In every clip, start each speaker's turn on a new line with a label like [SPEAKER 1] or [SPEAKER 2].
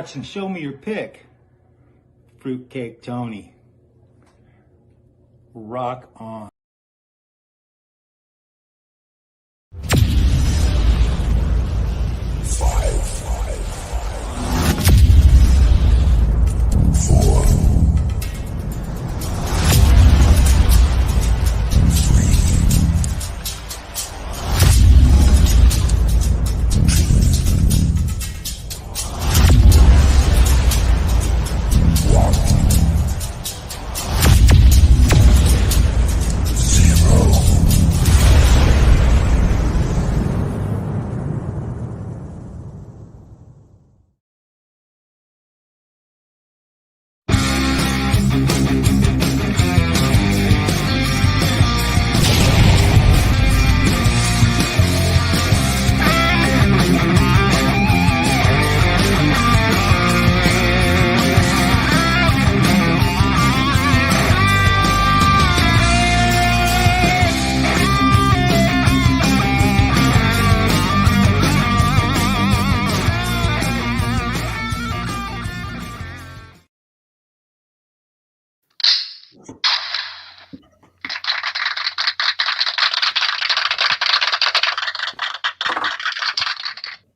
[SPEAKER 1] watching Show Me Your Pick. Fruitcake Tony. Rock on.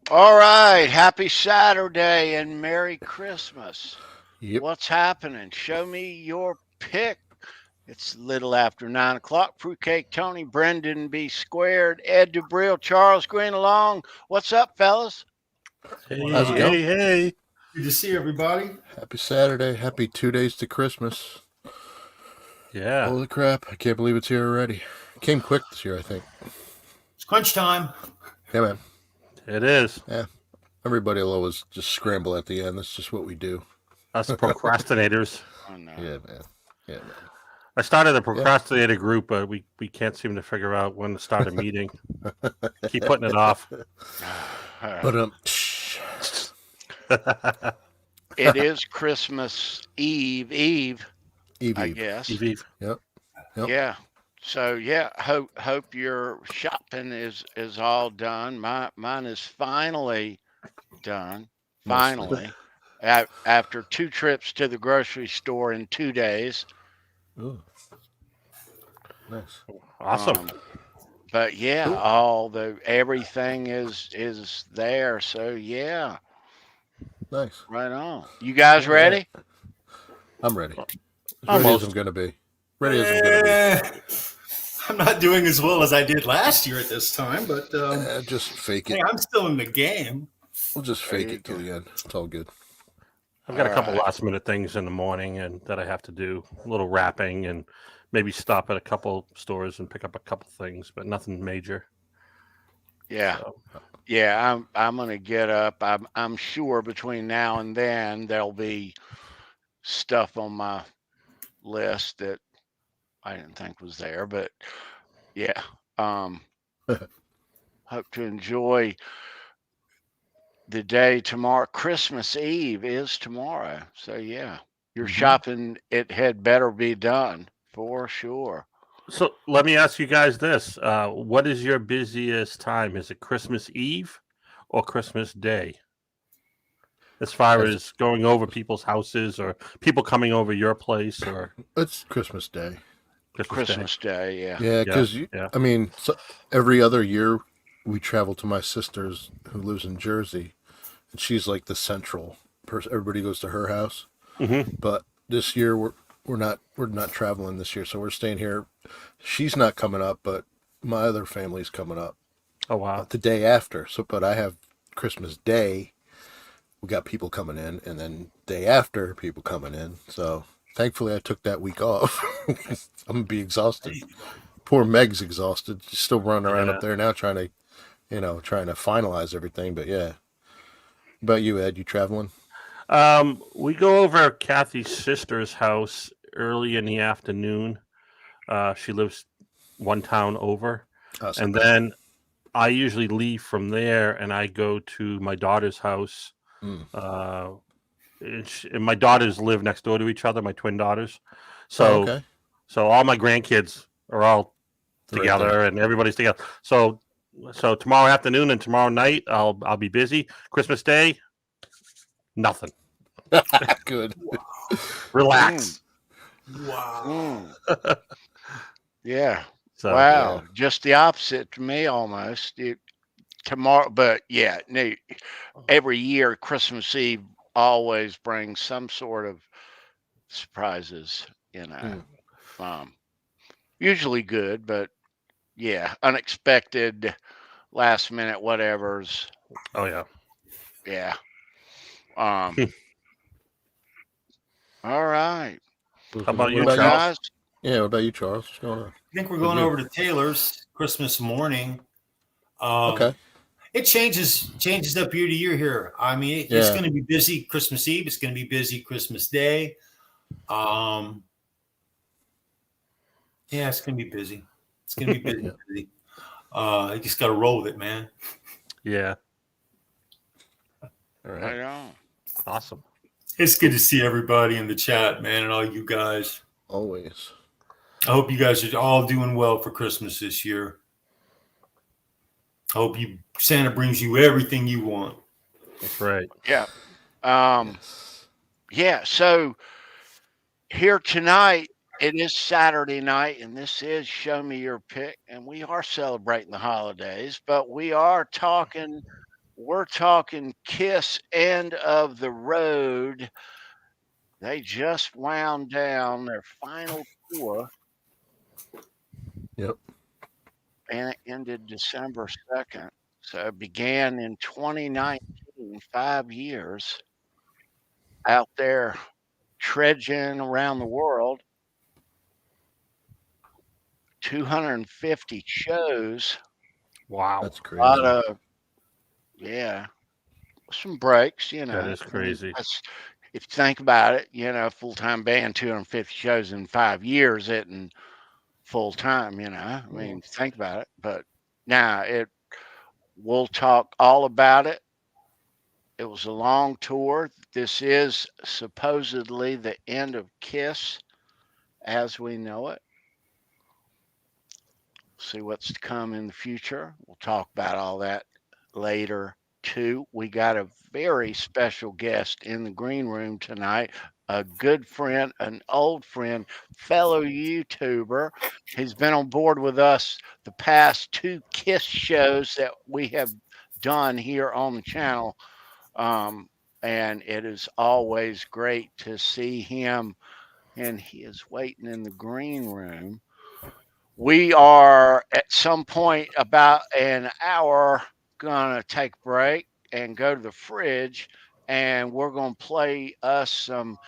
[SPEAKER 2] All right, happy Saturday and Merry Christmas.
[SPEAKER 3] Yep.
[SPEAKER 2] What's happening? Show me your pick. It's a little after 9 o'clock. Fruitcake Tony, Brendan B. Squared, Ed DeBril, Charles Green along. What's up, fellas?
[SPEAKER 4] Hey,
[SPEAKER 3] How's it going?
[SPEAKER 4] hey.
[SPEAKER 5] Good to see everybody.
[SPEAKER 3] Happy Saturday. Happy 2 days to Christmas.
[SPEAKER 4] Yeah.
[SPEAKER 3] Holy crap. I can't believe it's here already. It came quick this year, I think.
[SPEAKER 5] It's crunch time.
[SPEAKER 3] Yeah, man.
[SPEAKER 4] It is.
[SPEAKER 3] Yeah. Everybody will always just scramble at the end. That's just what we do.
[SPEAKER 4] Us procrastinators.
[SPEAKER 2] Oh, no.
[SPEAKER 3] Yeah, man. Yeah, man.
[SPEAKER 4] I started a procrastinator group, but we can't seem to figure out when to start a meeting. Keep putting it off.
[SPEAKER 3] But
[SPEAKER 2] It is Christmas Eve, I guess.
[SPEAKER 4] Eve.
[SPEAKER 3] Yep.
[SPEAKER 2] Yeah. So yeah, hope your shopping is all done. Mine is finally done. Finally, after 2 trips to the grocery store in 2 days.
[SPEAKER 3] Ooh. Nice.
[SPEAKER 4] Awesome.
[SPEAKER 2] But yeah, everything is there. So yeah,
[SPEAKER 3] Nice.
[SPEAKER 2] right on. You guys ready?
[SPEAKER 3] I'm ready. As
[SPEAKER 4] Almost.
[SPEAKER 3] ready as I'm going to be. Ready as I'm going to be.
[SPEAKER 5] I'm not doing as well as I did last year at this time, but
[SPEAKER 3] Just fake it.
[SPEAKER 5] hey, I'm still in the game.
[SPEAKER 3] We'll just fake it till the end. It's all good.
[SPEAKER 4] I've got a couple
[SPEAKER 2] All right.
[SPEAKER 4] last minute things in the morning and that I have to do. A little wrapping and maybe stop at a couple stores and pick up a couple things, but nothing major.
[SPEAKER 2] Yeah.
[SPEAKER 4] So,
[SPEAKER 2] Yeah, I'm gonna get up. I'm sure between now and then there'll be stuff on my list that I didn't think was there, but yeah. Hope to enjoy the day tomorrow. Christmas Eve is tomorrow. So yeah. Your shopping it had better be done for sure.
[SPEAKER 4] so let me ask you guys this. What is your busiest time? Is it Christmas Eve or Christmas Day? As far as going over people's houses or people coming over your place or
[SPEAKER 3] It's Christmas Day.
[SPEAKER 2] Christmas Day, yeah.
[SPEAKER 3] Yeah, because
[SPEAKER 4] yeah.
[SPEAKER 3] I mean, every other year we travel to my sister's who lives in Jersey, and she's like the central person. Everybody goes to her house.
[SPEAKER 4] Mhm.
[SPEAKER 3] But this year we're not traveling this year, so we're staying here. She's not coming up, but my other family's coming up
[SPEAKER 4] Oh, wow.
[SPEAKER 3] the day after. So, but I have Christmas Day. We got people coming in, and then day after people coming in. So thankfully, I took that week off. I'm gonna be exhausted. Poor Meg's exhausted. She's still running around up there now, trying to finalize everything. But yeah. How about you, Ed? You traveling?
[SPEAKER 4] We go over Kathy's sister's house early in the afternoon. She lives one town over.
[SPEAKER 3] Awesome.
[SPEAKER 4] And then I usually leave from there and I go to my daughter's house. And my daughters live next door to each other, my twin daughters. So,
[SPEAKER 3] okay.
[SPEAKER 4] so all my grandkids are all
[SPEAKER 3] Right
[SPEAKER 4] together
[SPEAKER 3] there.
[SPEAKER 4] and everybody's together. So tomorrow afternoon and tomorrow night, I'll be busy. Christmas Day, Nothing.
[SPEAKER 3] Good.
[SPEAKER 4] Relax.
[SPEAKER 5] Wow.
[SPEAKER 2] Yeah.
[SPEAKER 4] So
[SPEAKER 2] Wow. Just the opposite to me almost. Tomorrow, but yeah, no, every year Christmas Eve always brings some sort of surprises, usually good, but yeah, unexpected, last minute whatevers.
[SPEAKER 4] oh yeah.
[SPEAKER 2] Yeah. Um, all right.
[SPEAKER 4] How about you,
[SPEAKER 3] What about
[SPEAKER 4] Charles?
[SPEAKER 2] Guys,
[SPEAKER 3] Yeah, what about you, Charles? What's going on?
[SPEAKER 5] I think we're
[SPEAKER 3] With
[SPEAKER 5] going
[SPEAKER 3] you?
[SPEAKER 5] over to Taylor's Christmas morning.
[SPEAKER 3] Okay.
[SPEAKER 5] It changes up year to year here. I mean, it's
[SPEAKER 3] Yeah.
[SPEAKER 5] going to be busy Christmas Eve. It's going to be busy Christmas Day. Yeah, it's going to be busy. It's going to be busy.
[SPEAKER 3] Yeah.
[SPEAKER 5] Busy. You just got to roll with it, man.
[SPEAKER 4] Yeah.
[SPEAKER 3] All right.
[SPEAKER 2] right on.
[SPEAKER 4] Awesome.
[SPEAKER 5] It's good to see everybody in the chat, man, and all you guys.
[SPEAKER 3] Always.
[SPEAKER 5] I hope you guys are all doing well for Christmas this year. I hope Santa brings you everything you want.
[SPEAKER 4] That's right.
[SPEAKER 2] Yeah.
[SPEAKER 3] Yes.
[SPEAKER 2] Yeah. So here tonight, it is Saturday night, and this is Show Me Your Pick, and we are celebrating the holidays, but we're talking Kiss End of the Road. They just wound down their final tour.
[SPEAKER 3] Yep.
[SPEAKER 2] And it ended December 2nd. So it began in 2019, 5 years out there trudging around the world. 250 shows.
[SPEAKER 4] Wow.
[SPEAKER 3] That's
[SPEAKER 2] A
[SPEAKER 3] crazy.
[SPEAKER 2] lot of, some breaks,
[SPEAKER 4] That is crazy.
[SPEAKER 2] If you think about it, full-time band, 250 shows in 5 years, isn't full-time, I mean, think about it. But now we'll talk all about it. It was a long tour. This is supposedly the end of Kiss as we know it. See what's to come in the future. We'll talk about all that later too. We got a very special guest in the green room tonight, a good friend, an old friend, fellow YouTuber. He's been on board with us the past 2 Kiss shows that we have done here on the channel. And it is always great to see him, and he is waiting in the green room. We are at some point about an hour gonna take a break and go to the fridge, and we're gonna play us some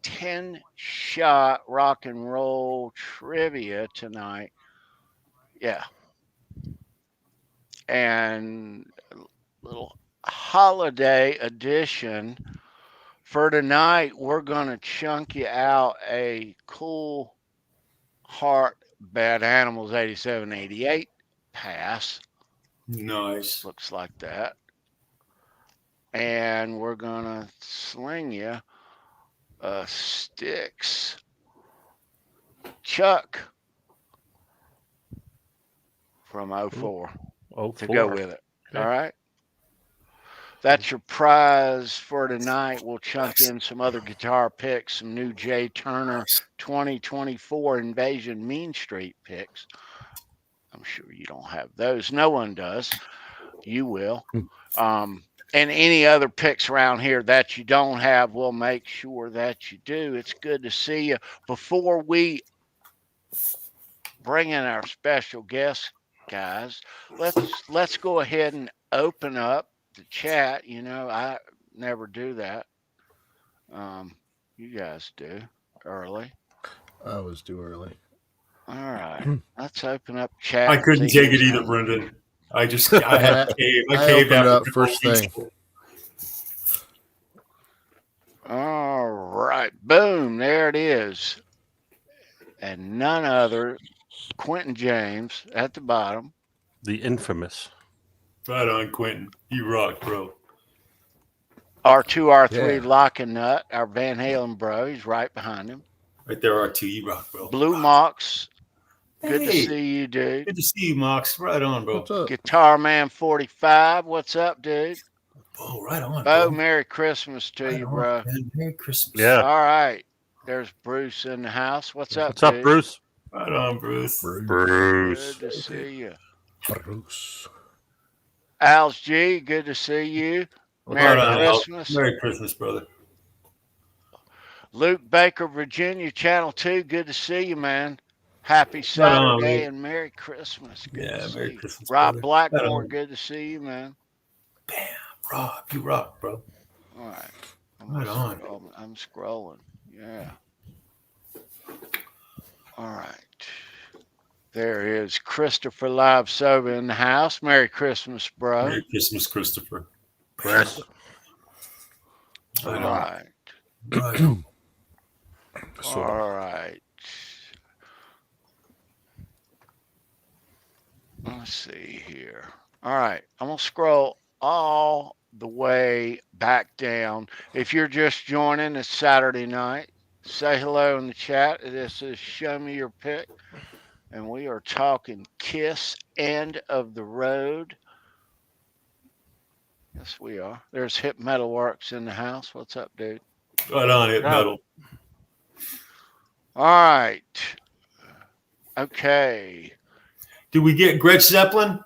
[SPEAKER 2] 10-shot rock and roll trivia tonight. Yeah. And a little holiday edition. For tonight, we're going to chunk you out a cool Heart Bad Animals 87-88 pass.
[SPEAKER 5] Nice.
[SPEAKER 2] Looks like that. And we're going to sling you a Styx Chuck from 04 to go with it.
[SPEAKER 4] Okay.
[SPEAKER 2] All right. That's your prize for tonight. We'll chunk in some other guitar picks, some new Jay Turner 2024 Invasion Mean Street picks. I'm sure you don't have those. No one does. You will. And any other picks around here that you don't have, we'll make sure that you do. It's good to see you. Before we bring in our special guest, guys, let's go ahead and open up the chat. I never do that. You guys do early.
[SPEAKER 3] I always do early.
[SPEAKER 2] All right, let's open up chat.
[SPEAKER 5] I couldn't take it either, Brendan. I had to cave. I caved
[SPEAKER 3] opened
[SPEAKER 5] after
[SPEAKER 3] up first thing.
[SPEAKER 2] All right, boom, there it is. And none other, Quentin James at the bottom.
[SPEAKER 4] The infamous.
[SPEAKER 5] Right on, Quentin. You rock, bro.
[SPEAKER 2] R2, R3,
[SPEAKER 3] Yeah.
[SPEAKER 2] Lock and Nut, our Van Halen bro. He's right behind him.
[SPEAKER 5] Right there, R2. You rock, bro.
[SPEAKER 2] Blue Mox. Good to
[SPEAKER 5] Hey.
[SPEAKER 2] see you, dude.
[SPEAKER 5] Good to see you, Mox. Right on, bro.
[SPEAKER 3] What's up?
[SPEAKER 2] Guitar Man 45. What's up, dude?
[SPEAKER 5] Oh, right on,
[SPEAKER 2] Bo,
[SPEAKER 5] bro.
[SPEAKER 2] Merry Christmas to
[SPEAKER 5] Right
[SPEAKER 2] you,
[SPEAKER 5] on,
[SPEAKER 2] bro.
[SPEAKER 5] man. Merry Christmas.
[SPEAKER 4] Yeah.
[SPEAKER 2] All right. There's Bruce in the house. What's up,
[SPEAKER 4] What's up,
[SPEAKER 2] dude?
[SPEAKER 4] Bruce?
[SPEAKER 5] Right on, Bruce.
[SPEAKER 4] Bruce.
[SPEAKER 2] Good to see you.
[SPEAKER 3] Bruce.
[SPEAKER 2] Al's G, good to see you.
[SPEAKER 3] What's
[SPEAKER 2] Merry
[SPEAKER 5] Right on, Al.
[SPEAKER 2] Christmas.
[SPEAKER 5] Merry Christmas, brother.
[SPEAKER 2] Luke Baker, Virginia, Channel 2, good to see you, man. Happy
[SPEAKER 5] on,
[SPEAKER 2] Saturday
[SPEAKER 5] Luke.
[SPEAKER 2] and Merry Christmas. Good
[SPEAKER 5] Yeah,
[SPEAKER 2] to see
[SPEAKER 5] Merry
[SPEAKER 2] you.
[SPEAKER 5] Christmas,
[SPEAKER 2] Rob
[SPEAKER 5] brother.
[SPEAKER 2] Blackmore,
[SPEAKER 5] Right on.
[SPEAKER 2] good to see you, man.
[SPEAKER 5] Bam, Rob, you rock, bro.
[SPEAKER 2] All right.
[SPEAKER 5] Right on.
[SPEAKER 2] I'm scrolling. Yeah. All right. There is Christopher Live Sober in the house. Merry Christmas, bro.
[SPEAKER 5] Merry Christmas, Christopher.
[SPEAKER 4] Chris.
[SPEAKER 2] All
[SPEAKER 5] Right on.
[SPEAKER 2] right.
[SPEAKER 5] Right on.
[SPEAKER 3] Sort of.
[SPEAKER 2] All right. Let's see here. All right. I'm going to scroll all the way back down. If you're just joining, it's Saturday night. Say hello in the chat. This is Show Me Your Pick. And we are talking Kiss, End of the Road. Yes, we are. There's Hip Metal Works in the house. What's up, dude?
[SPEAKER 5] Right on it, metal.
[SPEAKER 2] All right. Okay.
[SPEAKER 5] Did we get Gretsch Zeppelin?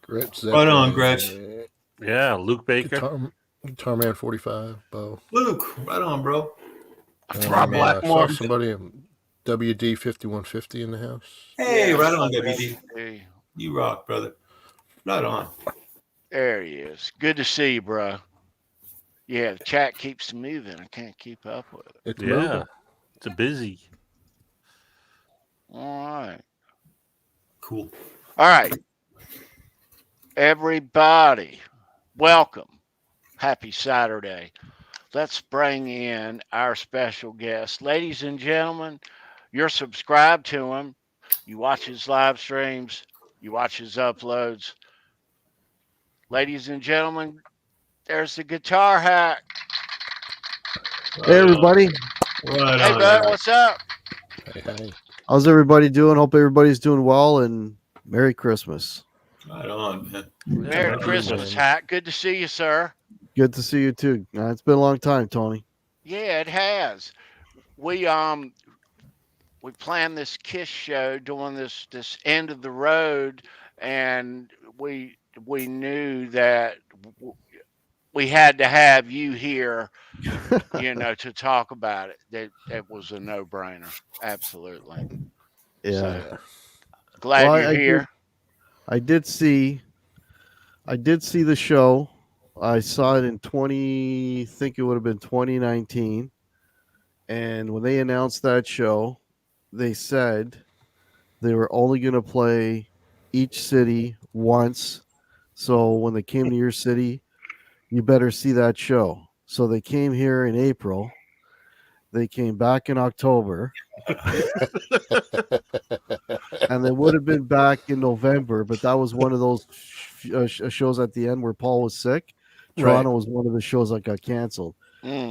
[SPEAKER 3] Gretsch.
[SPEAKER 5] Right on, Gretsch.
[SPEAKER 4] Yeah, Luke Baker.
[SPEAKER 3] Guitar Man 45, Bo.
[SPEAKER 5] Luke, right on, bro.
[SPEAKER 4] Rob Blackmore.
[SPEAKER 3] I saw somebody, WD 5150 in the house.
[SPEAKER 5] Hey,
[SPEAKER 2] Yeah,
[SPEAKER 5] right on, WD.
[SPEAKER 2] Hey,
[SPEAKER 5] You rock, brother. Right on.
[SPEAKER 2] there he is. Good to see you, bro. Yeah, the chat keeps moving. I can't keep up with it.
[SPEAKER 3] It's
[SPEAKER 4] Yeah,
[SPEAKER 3] moving.
[SPEAKER 4] it's a busy.
[SPEAKER 2] All right.
[SPEAKER 5] Cool.
[SPEAKER 2] All right. Everybody, welcome. Happy Saturday. Let's bring in our special guest. Ladies and gentlemen, you're subscribed to him. You watch his live streams. You watch his uploads. Ladies and gentlemen, there's the guitar hack.
[SPEAKER 6] Hey, everybody.
[SPEAKER 5] Right
[SPEAKER 2] Hey,
[SPEAKER 5] on.
[SPEAKER 2] bud, what's up?
[SPEAKER 3] Hey.
[SPEAKER 6] How's everybody doing? Hope everybody's doing well, and Merry Christmas.
[SPEAKER 5] Right on, man.
[SPEAKER 2] Merry
[SPEAKER 5] Yeah,
[SPEAKER 2] Christmas,
[SPEAKER 3] man.
[SPEAKER 2] Hack. Good to see you, sir.
[SPEAKER 6] Good to see you, too. It's been a long time, Tony.
[SPEAKER 2] Yeah, it has. We planned this Kiss show doing this end of the road, and we knew that we had to have you here, to talk about it. That was a no-brainer. Absolutely.
[SPEAKER 6] Yeah.
[SPEAKER 2] So, glad
[SPEAKER 6] Well,
[SPEAKER 2] you're
[SPEAKER 6] I
[SPEAKER 2] here.
[SPEAKER 6] I did see the show. I saw it in I think it would have been 2019. And when they announced that show, they said they were only going to play each city once. So when they came to your city, you better see that show. So they came here in April. They came back in October. And they would have been back in November, but that was one of those shows at the end where Paul was sick. Toronto was one of the shows that got canceled.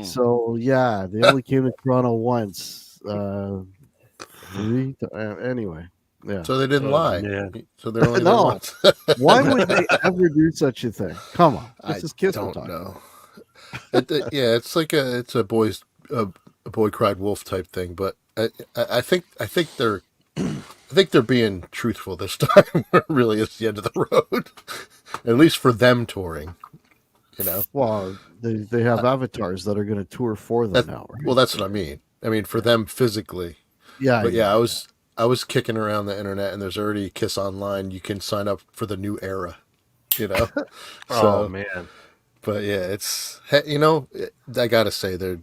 [SPEAKER 6] So yeah, they only came to Toronto once. Anyway, yeah.
[SPEAKER 3] So they didn't lie.
[SPEAKER 4] Man.
[SPEAKER 3] So they're only
[SPEAKER 6] No.
[SPEAKER 3] once.
[SPEAKER 6] Why would they ever do such a thing? Come on, this is Kiss.
[SPEAKER 3] don't know. It's like a boy cried wolf type thing, but I think they're being truthful this time. Really, it's the end of the road, at least for them touring.
[SPEAKER 6] Well, they have avatars that are going to tour for them now. Right?
[SPEAKER 3] Well, that's what I mean. I mean, for them physically.
[SPEAKER 6] Yeah.
[SPEAKER 3] But I was kicking around the internet, and there's already Kiss Online. You can sign up for the new era.
[SPEAKER 4] Oh man.
[SPEAKER 3] But yeah, it's I gotta say they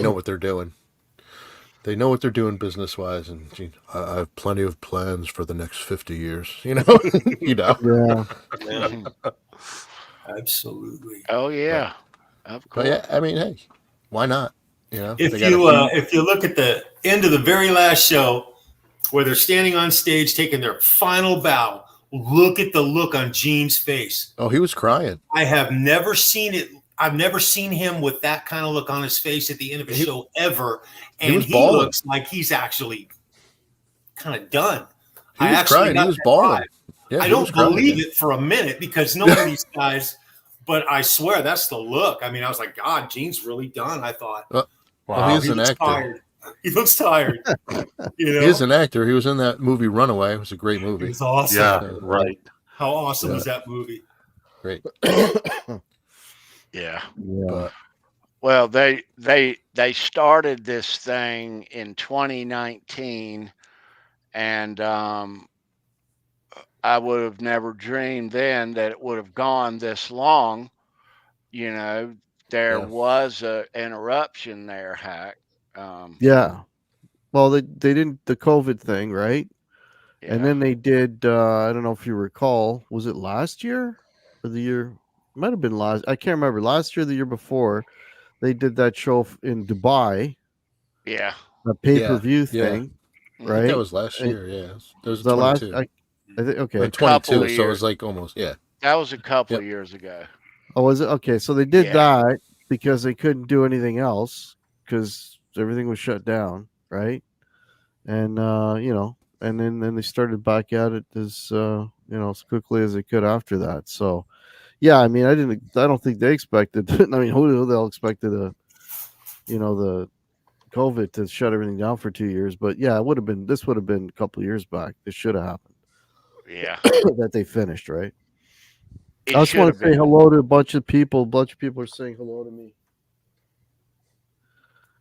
[SPEAKER 3] know what they're doing. They know what they're doing business wise, and I have plenty of plans for the next 50 years.
[SPEAKER 6] Yeah.
[SPEAKER 5] Yeah. Absolutely.
[SPEAKER 2] Oh yeah, of course.
[SPEAKER 3] But yeah, I mean, hey, why not?
[SPEAKER 5] If you look at the end of the very last show, where they're standing on stage taking their final bow, look at the look on Gene's face.
[SPEAKER 3] Oh, he was crying.
[SPEAKER 5] I have never seen it. I've never seen him with that kind of look on his face at the end of a show ever. And he looks like he's actually kind of done.
[SPEAKER 3] He was crying. He was bawling. Yeah,
[SPEAKER 5] I don't believe it for a minute because knowing these guys, But I swear that's the look. I mean, I was like, God, Gene's really done. I thought,
[SPEAKER 3] Well,
[SPEAKER 4] Wow.
[SPEAKER 3] he is
[SPEAKER 5] he
[SPEAKER 3] an
[SPEAKER 5] looks
[SPEAKER 3] actor.
[SPEAKER 5] tired. He looks tired. You know,
[SPEAKER 3] He is an actor. He was in that movie Runaway. It was a great
[SPEAKER 5] it
[SPEAKER 3] movie.
[SPEAKER 5] was awesome.
[SPEAKER 4] Yeah, right.
[SPEAKER 5] How awesome
[SPEAKER 3] Yeah.
[SPEAKER 5] was that movie?
[SPEAKER 3] Great.
[SPEAKER 2] Yeah.
[SPEAKER 3] But
[SPEAKER 2] Well, they started this thing in 2019, and I would have never dreamed then that it would have gone this long. You know, there
[SPEAKER 3] Yeah.
[SPEAKER 2] was a interruption there, Hack.
[SPEAKER 6] Yeah. Well, they didn't the COVID thing, right? And
[SPEAKER 2] Yeah.
[SPEAKER 6] then they did. I don't know if you recall. Was it last year or the year? It might have been last. I can't remember. Last year, or the year before, they did that show in Dubai,
[SPEAKER 2] Yeah.
[SPEAKER 6] the pay-per-view
[SPEAKER 3] Yeah.
[SPEAKER 6] thing,
[SPEAKER 3] I think
[SPEAKER 6] right?
[SPEAKER 3] that was last
[SPEAKER 6] And
[SPEAKER 3] year. Yeah. That was
[SPEAKER 6] the last.
[SPEAKER 3] 22.
[SPEAKER 6] I think okay.
[SPEAKER 3] Or
[SPEAKER 2] Couple
[SPEAKER 3] 22.
[SPEAKER 2] of
[SPEAKER 3] So it
[SPEAKER 2] years.
[SPEAKER 3] was like almost, yeah.
[SPEAKER 2] That was a couple
[SPEAKER 3] Yep.
[SPEAKER 2] of years ago.
[SPEAKER 6] Oh, was it okay? So they did
[SPEAKER 2] Yeah.
[SPEAKER 6] that because they couldn't do anything else because everything was shut down, right? And and then they started back at it as as quickly as they could after that. So yeah, I mean, I don't think they expected. I mean, who the hell expected the COVID to shut everything down for 2 years? But yeah, this would have been a couple of years back. This should have happened.
[SPEAKER 2] Yeah.
[SPEAKER 6] That they finished, right?
[SPEAKER 2] It
[SPEAKER 6] I just
[SPEAKER 2] should
[SPEAKER 6] want
[SPEAKER 2] have
[SPEAKER 6] to say
[SPEAKER 2] been.
[SPEAKER 6] hello to a bunch of people. A bunch of people are saying hello to me.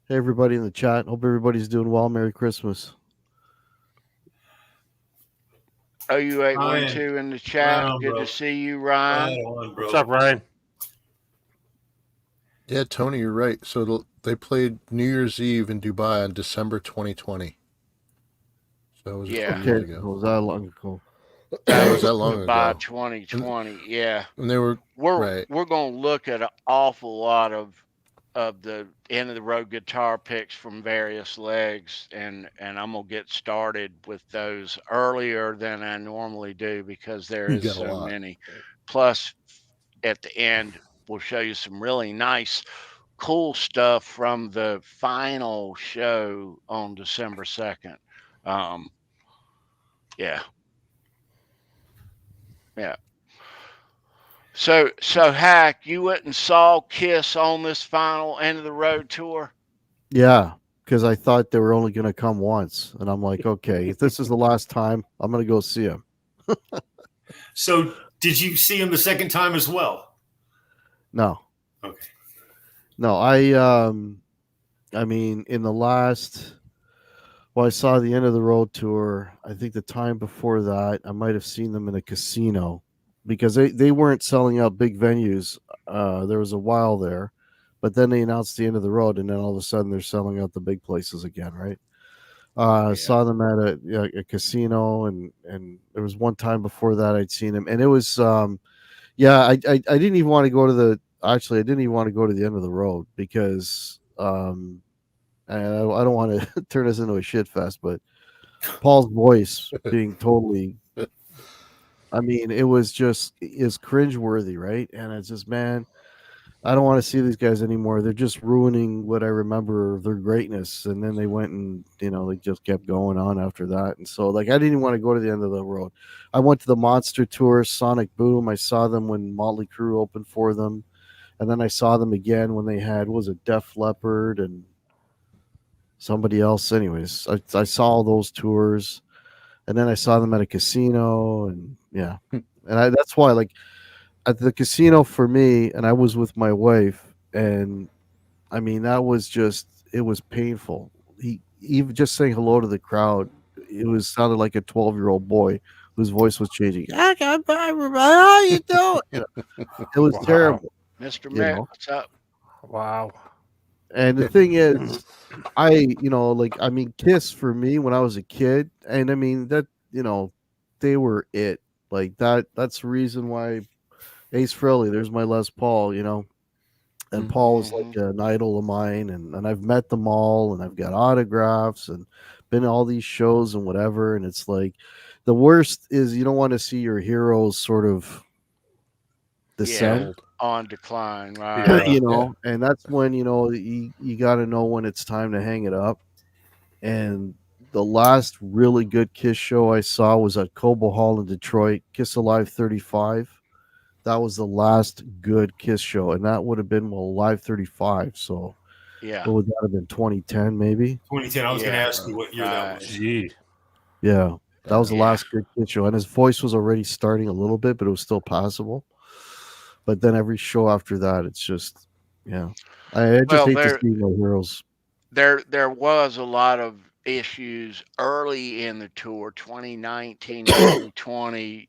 [SPEAKER 6] Hey, everybody in the chat. Hope everybody's doing well. Merry Christmas.
[SPEAKER 2] OU812 in the chat.
[SPEAKER 5] Right on,
[SPEAKER 2] Good
[SPEAKER 5] bro.
[SPEAKER 2] to see you, Ryan.
[SPEAKER 5] Right on, bro.
[SPEAKER 4] What's up, Ryan?
[SPEAKER 3] Yeah, Tony, you're right. So they played New Year's Eve in Dubai on December 2020. So it was a
[SPEAKER 2] Yeah.
[SPEAKER 3] few years
[SPEAKER 6] Okay,
[SPEAKER 3] ago.
[SPEAKER 6] was that long ago?
[SPEAKER 3] That was that long
[SPEAKER 2] By
[SPEAKER 3] ago.
[SPEAKER 2] 2020. Yeah.
[SPEAKER 3] And they were right.
[SPEAKER 2] We're gonna look at an awful lot of the end of the road guitar picks from various legs, and I'm gonna get started with those earlier than I normally do because there
[SPEAKER 3] You
[SPEAKER 2] is
[SPEAKER 3] got a
[SPEAKER 2] so
[SPEAKER 3] lot.
[SPEAKER 2] many. Plus, at the end, we'll show you some really nice, cool stuff from the final show on December 2nd. Yeah. Yeah. So Hack, you went and saw Kiss on this final end of the road tour?
[SPEAKER 6] Yeah, because I thought they were only going to come once, and I'm like, okay, if this is the last time, I'm going to go see them.
[SPEAKER 5] So, did you see him the second time as well?
[SPEAKER 6] No.
[SPEAKER 5] Okay.
[SPEAKER 6] No, I mean, in the last, well, I saw the end of the road tour. I think the time before that, I might have seen them in a casino because they weren't selling out big venues. There was a while there, but then they announced the end of the road, and then all of a sudden they're selling out the big places again, right?
[SPEAKER 2] Yeah.
[SPEAKER 6] Saw them at a casino, and there was one time before that I'd seen him, and it was I didn't even want to go to I didn't even want to go to the end of the road because and I don't want to turn this into a shit fest, but Paul's voice being totally, I mean, it was cringeworthy, right? And it's just, man, I don't want to see these guys anymore. They're just ruining what I remember of their greatness. And then they went and, they just kept going on after that. And so, like, I didn't want to go to the end of the road. I went to the Monster Tour, Sonic Boom. I saw them when Motley Crue opened for them. And then I saw them again when they had, Def Leppard and somebody else. Anyways, I saw all those tours. And then I saw them at a casino. And, yeah. And that's why, like, at the casino for me, and I was with my wife, and I mean, that was it was painful. He even just saying hello to the crowd, it sounded like a 12-year-old boy whose voice was changing. How you doing? It was terrible.
[SPEAKER 2] Mr. Mick, what's up?
[SPEAKER 4] Wow.
[SPEAKER 6] And the thing is, Kiss for me when I was a kid, and I mean that, they were it. Like that's the reason why Ace Frehley, there's my Les Paul, and Paul is like an idol of mine, and I've met them all, and I've got autographs and been to all these shows and whatever. And it's like the worst is you don't want to see your heroes sort of descend
[SPEAKER 2] on decline, right?
[SPEAKER 6] And that's when you got to know when it's time to hang it up. And the last really good Kiss show I saw was at Cobo Hall in Detroit, Kiss Alive 35. that was the last good Kiss show, and that would have been Live 35. So
[SPEAKER 2] Yeah.
[SPEAKER 6] what would that have been? 2010, maybe.
[SPEAKER 5] 2010. I was going to
[SPEAKER 2] Yeah.
[SPEAKER 5] ask you what year that was.
[SPEAKER 4] Gee.
[SPEAKER 6] Yeah, that was the
[SPEAKER 2] Yeah.
[SPEAKER 6] last good Kiss show, and his voice was already starting a little bit, but it was still passable. But then every show after that, it's just, yeah. I just
[SPEAKER 2] Well,
[SPEAKER 6] hate to see my heroes.
[SPEAKER 2] there was a lot of issues early in the tour, 2019, 2020,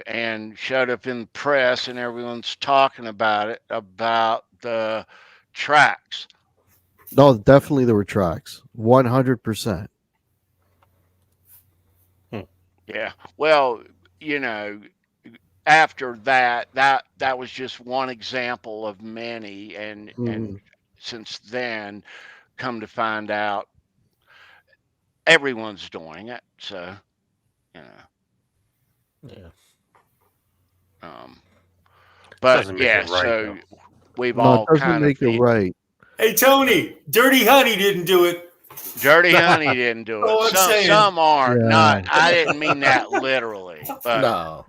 [SPEAKER 2] and showed up in the press, and everyone's talking about it, about the tracks.
[SPEAKER 6] No, definitely there were tracks, 100%.
[SPEAKER 2] Yeah. Well, after that was just one example of many, and since then, come to find out, everyone's doing it. So,
[SPEAKER 3] Yeah.
[SPEAKER 2] But
[SPEAKER 4] Doesn't make
[SPEAKER 2] yeah,
[SPEAKER 4] it right,
[SPEAKER 2] so
[SPEAKER 4] though.
[SPEAKER 2] we've
[SPEAKER 6] No,
[SPEAKER 2] all
[SPEAKER 6] it doesn't
[SPEAKER 2] kind
[SPEAKER 6] make
[SPEAKER 2] of
[SPEAKER 6] it right.
[SPEAKER 5] Hey, Tony, Dirty Honey didn't do it.
[SPEAKER 2] Dirty Honey didn't do
[SPEAKER 5] Oh, I'm
[SPEAKER 2] it.
[SPEAKER 5] saying.
[SPEAKER 2] Some are
[SPEAKER 6] Yeah.
[SPEAKER 2] not. I didn't mean that literally, but
[SPEAKER 3] No.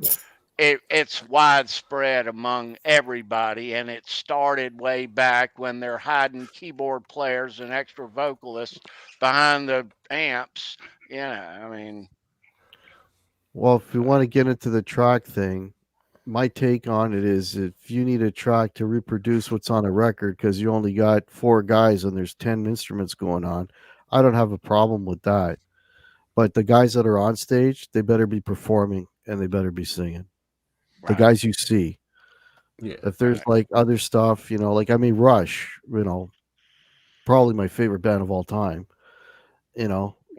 [SPEAKER 2] it's widespread among everybody, and it started way back when they're hiding keyboard players and extra vocalists behind the amps. I mean,
[SPEAKER 6] Well, if you want to get into the track thing, my take on it is if you need a track to reproduce what's on a record because you only got 4 guys and there's 10 instruments going on, I don't have a problem with that. But the guys that are on stage, they better be performing and they better be singing. The
[SPEAKER 2] right.
[SPEAKER 6] guys you see.
[SPEAKER 3] Yeah.
[SPEAKER 6] If there's like other stuff, like, I mean, Rush, probably my favorite band of all time.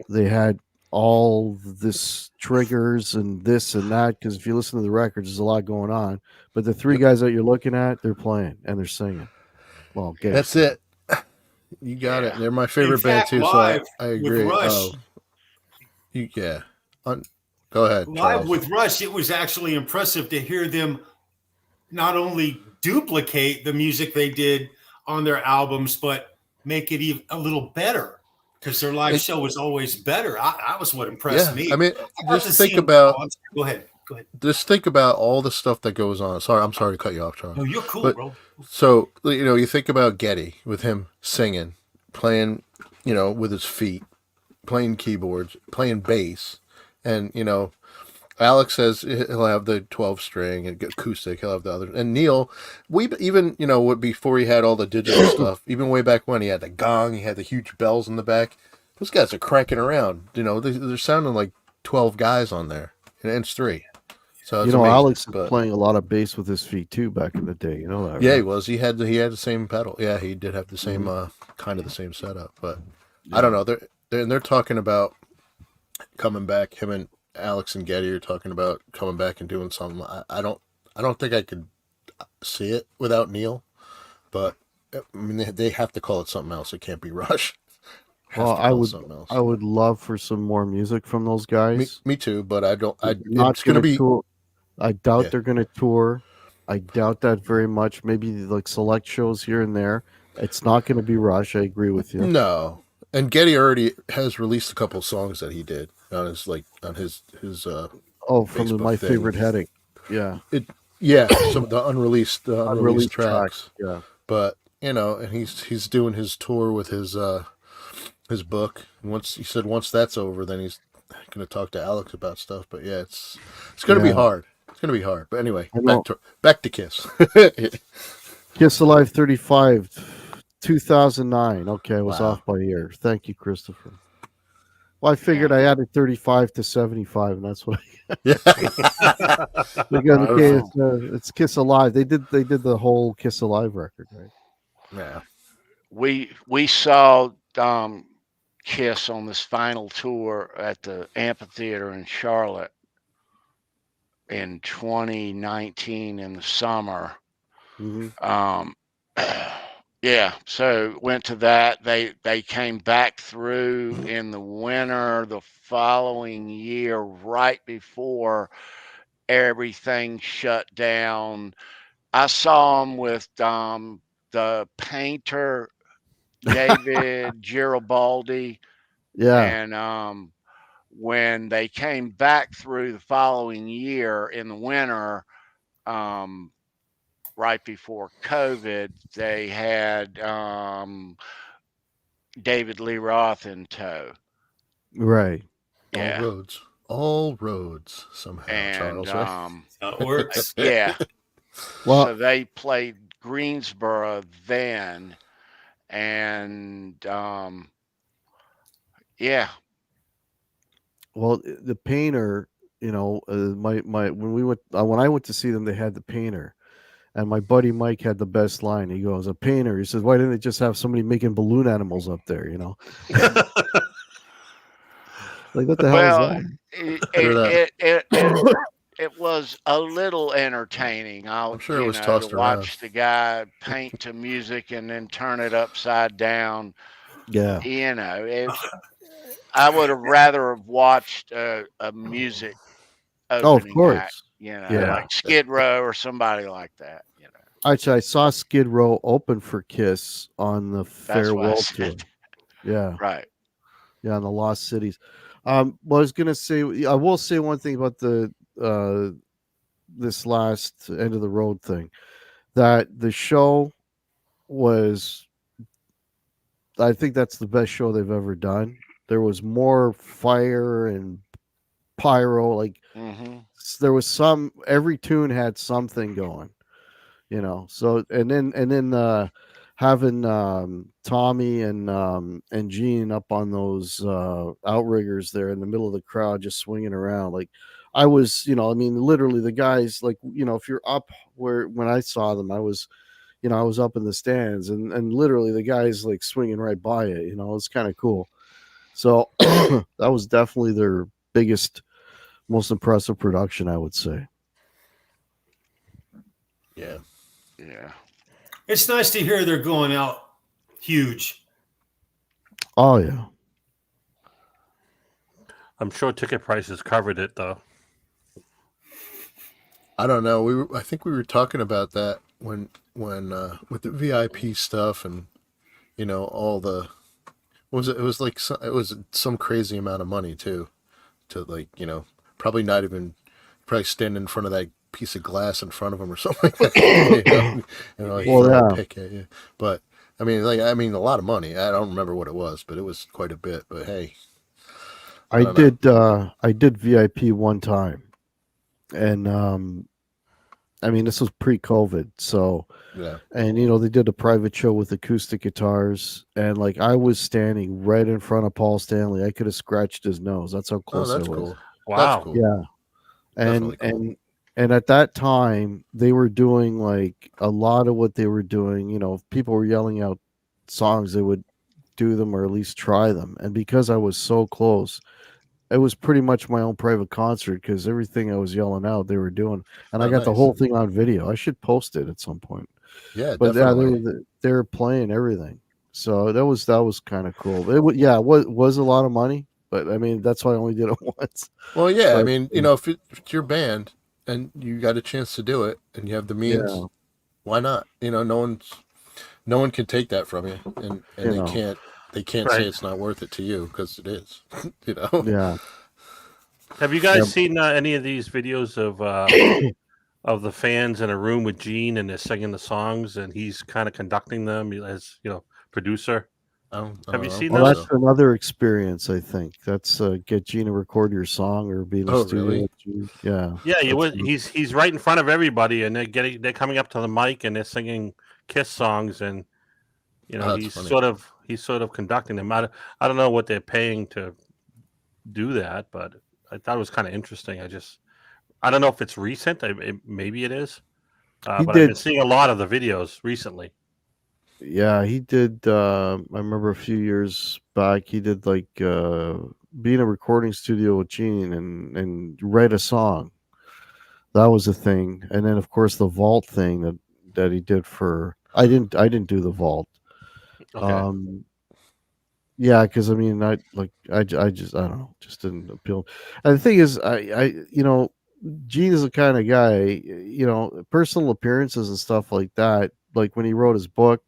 [SPEAKER 6] They had all this triggers and this and that, because if you listen to the records, there's a lot going on. But the 3 guys that you're looking at, they're playing and they're singing. Well,
[SPEAKER 3] That's it. You got it. They're my favorite band too,
[SPEAKER 5] live
[SPEAKER 3] so I agree.
[SPEAKER 5] with Rush,
[SPEAKER 3] Go ahead.
[SPEAKER 5] live
[SPEAKER 3] Charles.
[SPEAKER 5] with Rush, it was actually impressive to hear them not only duplicate the music they did on their albums, but make it even a little better, because their live show was always better. That was what impressed me.
[SPEAKER 3] I mean,
[SPEAKER 5] got to
[SPEAKER 3] just
[SPEAKER 5] see
[SPEAKER 3] think
[SPEAKER 5] them-
[SPEAKER 3] about.
[SPEAKER 5] oh, Go ahead.
[SPEAKER 3] Just think about all the stuff that goes on. I'm sorry to cut you off, Charles.
[SPEAKER 5] No, you're cool,
[SPEAKER 3] But-
[SPEAKER 5] bro.
[SPEAKER 3] So, you think about Geddy with him singing, playing, with his feet, playing keyboards, playing bass. And, Alex says he'll have the 12 string and acoustic. He'll have the other. And Neil, before he had all the digital stuff, even way back when, he had the gong, he had the huge bells in the back. Those guys are cranking around. They're sounding like 12 guys on there. And it's 3. So it's amazing,
[SPEAKER 6] Alex was playing a lot of bass with his feet too back in the day. You know that?
[SPEAKER 3] Yeah,
[SPEAKER 6] right?
[SPEAKER 3] he was. He had the same pedal. Yeah, he did have the same kind of the same setup. But I don't know. They're talking about coming back. Him and Alex and Geddy are talking about coming back and doing something. I don't think I could see it without Neil. But I mean, they have to call it something else. It can't be Rush.
[SPEAKER 6] Well, I would love for some more music from those guys.
[SPEAKER 3] Me too. But I don't.
[SPEAKER 6] It's going to be. Tour. I doubt they're going to tour. I doubt that very much. Maybe like select shows here and there. It's not going to be Rush. I agree with you.
[SPEAKER 3] No. And Geddy already has released a couple of songs that he did on his
[SPEAKER 6] from
[SPEAKER 3] Facebook
[SPEAKER 6] My
[SPEAKER 3] thing.
[SPEAKER 6] Favorite Headache. Yeah.
[SPEAKER 3] Some of the unreleased tracks.
[SPEAKER 6] Yeah.
[SPEAKER 3] But and he's doing his tour with his book. And once that's over, then he's going to talk to Alex about stuff. But yeah, it's going to be hard. It's going to be hard. But anyway, back to Kiss.
[SPEAKER 6] Kiss Alive 35, 2009. Okay, I was off by a year. Thank you, Christopher. Well, I figured I added 35 to 75, and that's what it's Kiss Alive. They did the whole Kiss Alive record, right?
[SPEAKER 3] Yeah.
[SPEAKER 2] We saw Kiss on this final tour at the amphitheater in Charlotte in 2019 in the summer.
[SPEAKER 6] Mm-hmm.
[SPEAKER 2] So went to that. They came back through in the winter the following year, right before everything shut down. I saw them with the painter David Garibaldi.
[SPEAKER 6] Yeah.
[SPEAKER 2] And when they came back through the following year in the winter, right before COVID, they had David Lee Roth in tow.
[SPEAKER 6] Right.
[SPEAKER 2] Yeah.
[SPEAKER 3] All roads somehow,
[SPEAKER 2] And
[SPEAKER 3] Charles, right?
[SPEAKER 5] That works.
[SPEAKER 2] yeah.
[SPEAKER 6] Well,
[SPEAKER 2] So they played Greensboro then, and yeah.
[SPEAKER 6] well, the Painter, my when I went to see them, they had the Painter, and my buddy Mike had the best line. He goes, "A painter." He says, "Why didn't they just have somebody making balloon animals up there?" Like, what the hell is
[SPEAKER 2] Well,
[SPEAKER 6] that?
[SPEAKER 3] Hear that?
[SPEAKER 2] it was a little entertaining.
[SPEAKER 3] I'm sure it was tossed
[SPEAKER 2] To
[SPEAKER 3] around.
[SPEAKER 2] watch the guy paint to music and then turn it upside down.
[SPEAKER 6] Yeah.
[SPEAKER 2] I would have rather have watched a music
[SPEAKER 6] Oh, of
[SPEAKER 2] opening act,
[SPEAKER 6] course. Yeah.
[SPEAKER 2] like Skid Row or somebody like that.
[SPEAKER 6] Actually, I saw Skid Row open for Kiss on the
[SPEAKER 2] That's why I
[SPEAKER 6] farewell tour.
[SPEAKER 2] said
[SPEAKER 6] Yeah.
[SPEAKER 2] right.
[SPEAKER 6] Yeah, in the Lost Cities. Well, I was gonna say, I will say one thing about the this last end of the road thing, that the show was, I think that's the best show they've ever done. There was more fire and pyro, like there was every tune had something going, so and then having Tommy and Gene up on those outriggers there in the middle of the crowd just swinging around. Like, I was, literally the guys, like, if you're up when I saw them, I was up in the stands, and literally the guys like swinging right by it. It's kind of cool. So that was definitely their biggest, most impressive production, I would say.
[SPEAKER 3] Yeah.
[SPEAKER 2] Yeah.
[SPEAKER 5] It's nice to hear they're going out huge.
[SPEAKER 6] Oh yeah.
[SPEAKER 4] I'm sure ticket prices covered it though.
[SPEAKER 3] I don't know. I think we were talking about that when with the VIP stuff and all the, what was it? It was like it was some crazy amount of money too, to like probably not even stand in front of that piece of glass in front of them or something like that. Like throw a pick at you. But I mean, a lot of money. I don't remember what it was, but it was quite a bit. But hey,
[SPEAKER 6] I did VIP one time, and this was pre-COVID, so
[SPEAKER 3] yeah.
[SPEAKER 6] And they did a private show with acoustic guitars, and like I was standing right in front of Paul Stanley. I could have scratched his nose. That's how close
[SPEAKER 3] that's
[SPEAKER 6] I was.
[SPEAKER 3] cool.
[SPEAKER 4] Wow.
[SPEAKER 3] That's cool.
[SPEAKER 6] Yeah.
[SPEAKER 3] Definitely cool.
[SPEAKER 6] And at that time they were doing like a lot of what they were doing. If people were yelling out songs, they would do them or at least try them. And because I was so close, it was pretty much my own private concert because everything I was yelling out, they were doing. And I got the whole thing on video. I should post it at some point.
[SPEAKER 3] Yeah,
[SPEAKER 6] but
[SPEAKER 3] definitely.
[SPEAKER 6] they were playing everyththing, so that was kind of cool. It was a lot of money, but I mean that's why I only did it once.
[SPEAKER 3] Well, yeah,
[SPEAKER 6] but,
[SPEAKER 3] I mean, if it's your band and you got a chance to do it and you have the means, why not? No one can take that from you, and they can't say it's not worth it to you because it is.
[SPEAKER 6] Yeah.
[SPEAKER 4] Have you guys seen any of these videos of the fans in a room with Gene and they're singing the songs and he's kind of conducting them as producer? Have you seen those?
[SPEAKER 6] That's another experience. I think that's get Gene to record your song or be in the studio.
[SPEAKER 3] Really?
[SPEAKER 6] With Gene. Yeah.
[SPEAKER 4] Yeah, he's right in front of everybody and they're coming up to the mic and they're singing Kiss songs and he's funny. sort of conducting them. I don't know what they're paying to do that, but I thought it was kind of interesting. I don't know if it's recent. Maybe it is. But I've been seeing a lot of the videos recently.
[SPEAKER 6] Yeah, he did. I remember a few years back, he did like be in a recording studio with Gene and write a song. That was a thing. And then of course the vault thing that he did for. I didn't do the vault.
[SPEAKER 4] Okay.
[SPEAKER 6] Yeah, because I mean, I don't know, just didn't appeal. And the thing is, I Gene is the kind of guy, personal appearances and stuff like that. Like when he wrote his book,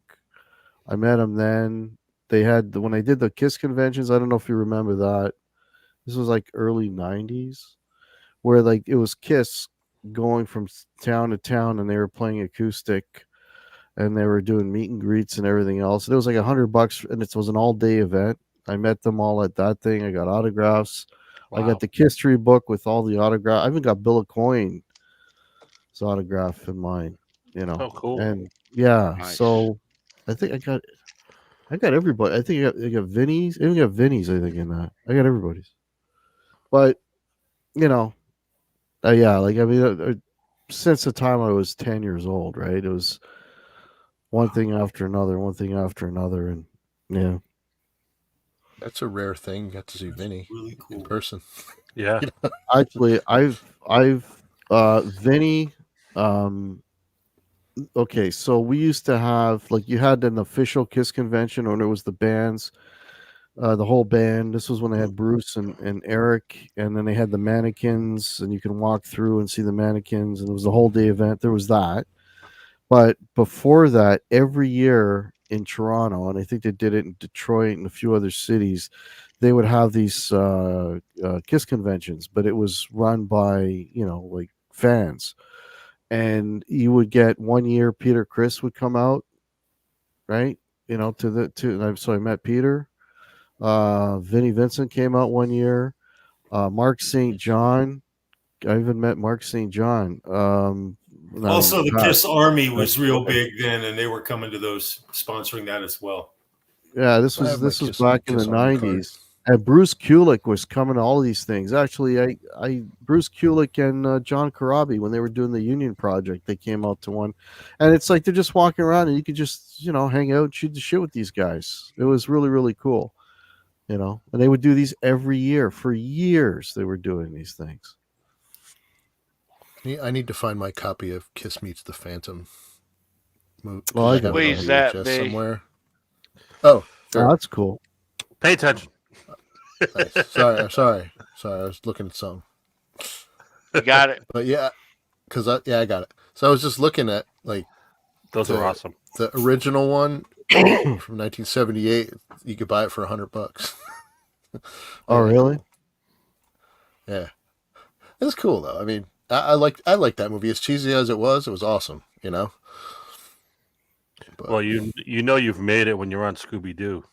[SPEAKER 6] I met him then. When they did the Kiss conventions, I don't know if you remember that. This was like early 90s, where like it was Kiss going from town to town, and they were playing acoustic, and they were doing meet and greets and everything else. And it was like $100, and it was an all-day event. I met them all at that thing. I got autographs. I
[SPEAKER 4] Wow.
[SPEAKER 6] got the history book with all the autographs. I even got Bill Coyne's autograph in mine.
[SPEAKER 4] Oh, cool.
[SPEAKER 6] And yeah,
[SPEAKER 2] Nice.
[SPEAKER 6] so I think I got everybody. I think I got Vinny's. I even got Vinny's. I think in that I got everybody's. But yeah, like I mean, since the time I was 10 years old, right? It was one thing after another, and yeah.
[SPEAKER 3] That's a rare thing. Got to see Vinny
[SPEAKER 5] Really cool.
[SPEAKER 3] in person.
[SPEAKER 4] Yeah.
[SPEAKER 6] Actually, I've Vinny. Okay, so we used to have, like, you had an official Kiss convention, or it was the bands, the whole band. This was when they had Bruce and Eric, and then they had the mannequins, and you can walk through and see the mannequins, and it was a whole day event. There was that. But before that, every year in Toronto, and I think they did it in Detroit and a few other cities, they would have these Kiss conventions, but it was run by, like fans. And you would get 1 year, Peter Criss would come out, right? So I met Peter. Vinnie Vincent came out 1 year. Mark St. John. I even met Mark St. John.
[SPEAKER 5] Also, the Kiss Army was real big then, and they were coming to those, sponsoring that as well.
[SPEAKER 6] Yeah, this was back in the 90s. And Bruce Kulick was coming to all these things. Actually, Bruce Kulick and John Corabi, when they were doing the Union Project, they came out to one, and it's like they're just walking around, and you could just hang out, and shoot the shit with these guys. It was really, really cool, and they would do these every year for years. They were doing these things.
[SPEAKER 3] I need to find my copy of Kiss Meets the Phantom.
[SPEAKER 6] Well, I got
[SPEAKER 2] Please, that be
[SPEAKER 3] somewhere. Oh, sure.
[SPEAKER 6] Oh, that's cool.
[SPEAKER 4] Pay attention.
[SPEAKER 3] Nice. Sorry. I was looking at something.
[SPEAKER 2] You got it.
[SPEAKER 3] But yeah, I got it. So I was just looking at
[SPEAKER 4] Those are awesome.
[SPEAKER 3] The original one from 1978. You could buy it for $100.
[SPEAKER 6] Oh, really?
[SPEAKER 3] Yeah, it's cool though. I mean, I like that movie. As cheesy as it was awesome. But,
[SPEAKER 4] Well, you've made it when you're on Scooby Doo.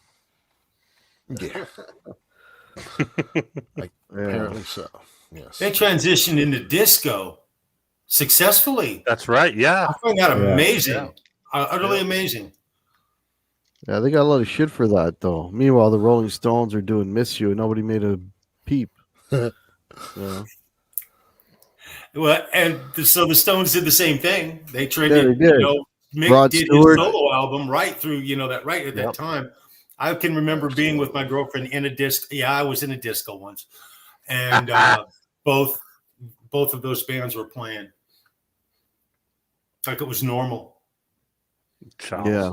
[SPEAKER 3] Yeah. Apparently so. Yes.
[SPEAKER 5] They transitioned into disco successfully.
[SPEAKER 4] That's right. Yeah.
[SPEAKER 5] I find that amazing.
[SPEAKER 4] Yeah.
[SPEAKER 5] Utterly amazing.
[SPEAKER 6] Yeah, they got a lot of shit for that, though. Meanwhile, the Rolling Stones are doing "Miss You," and nobody made a peep.
[SPEAKER 5] Well, and so the Stones did the same thing. They traded.
[SPEAKER 6] they did.
[SPEAKER 5] Mick
[SPEAKER 6] Rod
[SPEAKER 5] did
[SPEAKER 6] Stewart.
[SPEAKER 5] his solo album right through. Right at that time. I can remember being with my girlfriend in a disc. Yeah, I was in a disco once, and both of those bands were playing like it was normal.
[SPEAKER 6] Yeah.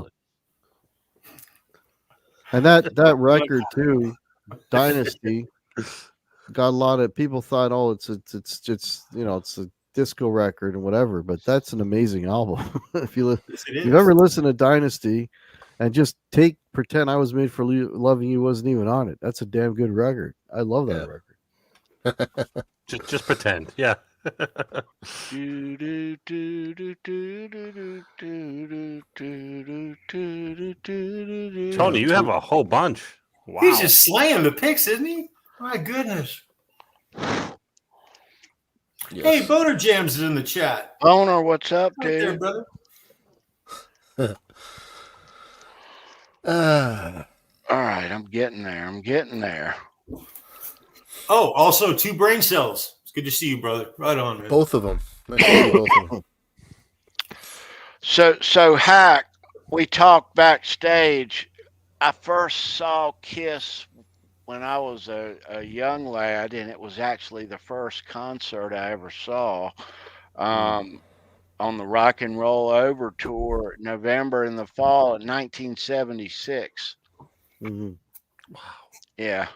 [SPEAKER 6] And that record too, Dynasty, got a lot of people thought, oh, it's a disco record and whatever, but that's an amazing album. If you've ever listened to Dynasty and just pretend I Was Made for Loving You wasn't even on it, that's a damn good record. I love that record.
[SPEAKER 4] just pretend. Yeah. Tony, you have a whole bunch. Wow.
[SPEAKER 5] He's just slaying the picks, isn't he? My goodness. Yes. Hey, Boner Jams is in the chat.
[SPEAKER 2] Boner, what's up,
[SPEAKER 5] right
[SPEAKER 2] dude?
[SPEAKER 5] there, brother.
[SPEAKER 2] All right, I'm getting there.
[SPEAKER 5] Oh, also 2 brain cells. It's good to see you, brother. Right on, man.
[SPEAKER 3] Both of them. Nice to see both of them.
[SPEAKER 2] So Hack, we talked backstage. I first saw Kiss when I was a young lad, and it was actually the first concert I ever saw on the Rock and Roll Over tour, November in the fall of 1976.
[SPEAKER 6] Mm-hmm.
[SPEAKER 2] Wow. Yeah.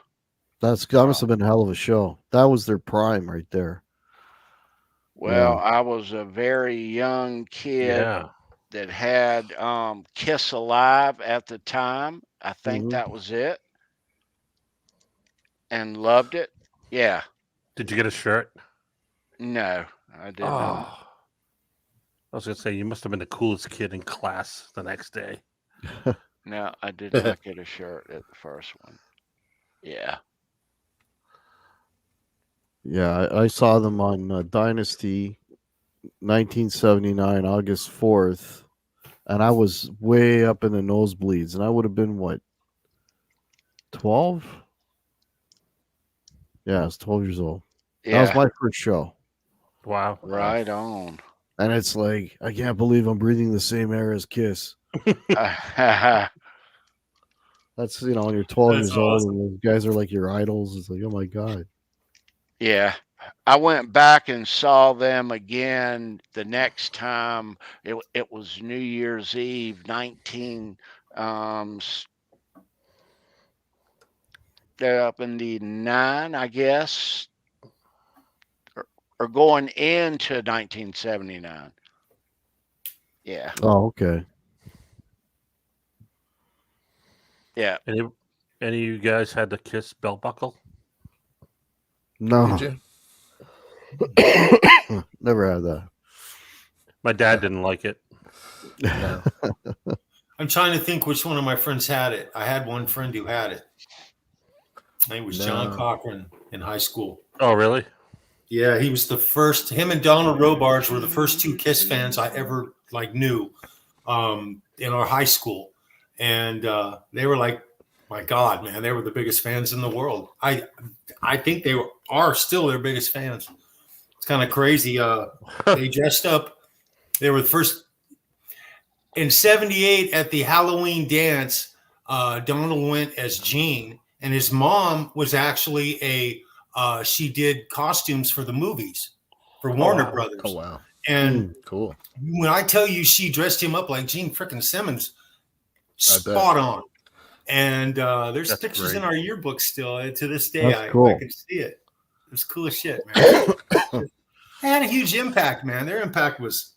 [SPEAKER 6] That must have been a hell of a show. That was their prime right there.
[SPEAKER 2] Well, I was a very young kid that had Kiss Alive at the time. I think that was it. And loved it. Yeah.
[SPEAKER 4] Did you get a shirt?
[SPEAKER 2] No, I did not.
[SPEAKER 4] Oh, I was gonna say you must have been the coolest kid in class the next day.
[SPEAKER 2] No, I did not get a shirt at the first one. Yeah.
[SPEAKER 6] Yeah, I saw them on Dynasty 1979, August 4th, and I was way up in the nosebleeds, and I would have been what, 12? Yeah, I was 12 years old. That was
[SPEAKER 2] Yeah.
[SPEAKER 6] my first show.
[SPEAKER 4] Wow.
[SPEAKER 2] Right on.
[SPEAKER 6] And it's like, I can't believe I'm breathing the same air as Kiss. That's, when you're 12
[SPEAKER 5] That's
[SPEAKER 6] years old
[SPEAKER 5] awesome.
[SPEAKER 6] and those guys are like your idols. It's like, oh my God.
[SPEAKER 2] Yeah. I went back and saw them again the next time. It was New Year's Eve, 1979, I guess, or going into 1979. Yeah.
[SPEAKER 6] Oh, okay.
[SPEAKER 2] Yeah.
[SPEAKER 4] Any of you guys had the Kiss belt buckle?
[SPEAKER 6] No.
[SPEAKER 3] Did you?
[SPEAKER 6] Never had that.
[SPEAKER 4] My dad didn't like it.
[SPEAKER 3] No.
[SPEAKER 5] I'm trying to think which one of my friends had it. I had one friend who had it. His name was John
[SPEAKER 3] No.
[SPEAKER 5] Cochran in high school.
[SPEAKER 4] Oh, really?
[SPEAKER 5] Yeah, he was the first. Him and Donald Robards were the first two Kiss fans I ever knew in our high school, and they were like, my God, man, they were the biggest fans in the world. I think they are still their biggest fans. It's kind of crazy. They dressed up. They were the first in '78 at the Halloween dance. Donald went as Gene, and his mom was actually she did costumes for the movies for Warner Brothers.
[SPEAKER 3] Oh, wow.
[SPEAKER 5] And
[SPEAKER 3] Cool.
[SPEAKER 5] when I tell you she dressed him up like Gene frickin' Simmons,
[SPEAKER 3] I bet.
[SPEAKER 5] spot on. And there's
[SPEAKER 4] That's
[SPEAKER 5] pictures
[SPEAKER 4] great.
[SPEAKER 5] in our yearbook still. To this day,
[SPEAKER 6] That's
[SPEAKER 5] I
[SPEAKER 6] cool.
[SPEAKER 5] can see it. It's cool as shit, man. They had a huge impact, man. Their impact was,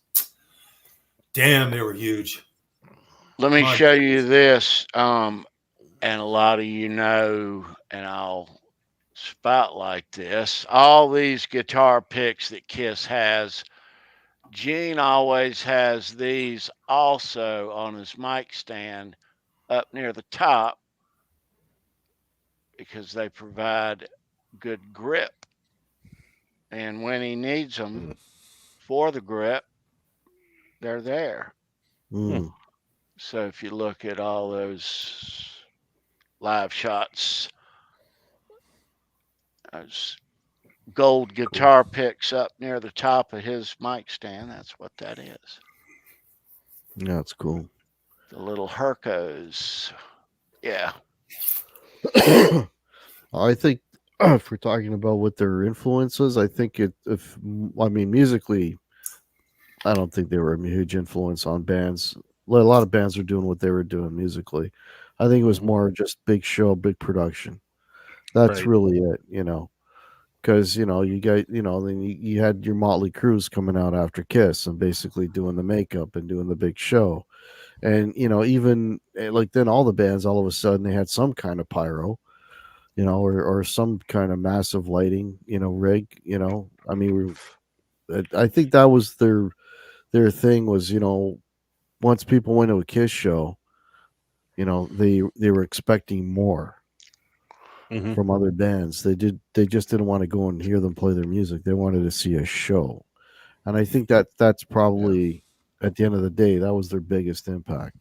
[SPEAKER 5] damn, they were huge.
[SPEAKER 2] Let me
[SPEAKER 5] My
[SPEAKER 2] show you this. And a lot of you know, and I'll spotlight this. All these guitar picks that Kiss has, Gene always has these also on his mic stand up near the top because they provide good grip. And when he needs them for the grip, they're there.
[SPEAKER 6] Mm.
[SPEAKER 2] So if you look at all those live shots, those gold guitar picks up near the top of his mic stand, that's what that is.
[SPEAKER 6] Yeah, that's cool.
[SPEAKER 2] The little Hercos. Yeah.
[SPEAKER 6] I think if we're talking about what their influence was, I think musically, I don't think they were a huge influence on bands. A lot of bands were doing what they were doing musically. I think it was more just big show, big production. That's
[SPEAKER 4] Right.
[SPEAKER 6] really it, because you got then you had your Motley Crues coming out after Kiss and basically doing the makeup and doing the big show, and even like then all the bands all of a sudden they had some kind of pyro, or some kind of massive lighting, rig. I mean, I think that was their thing was once people went to a Kiss show, they were expecting more.
[SPEAKER 4] Mhm.
[SPEAKER 6] From other bands. They just didn't want to go and hear them play their music. They wanted to see a show. And I think that's probably at the end of the day, that was their biggest impact.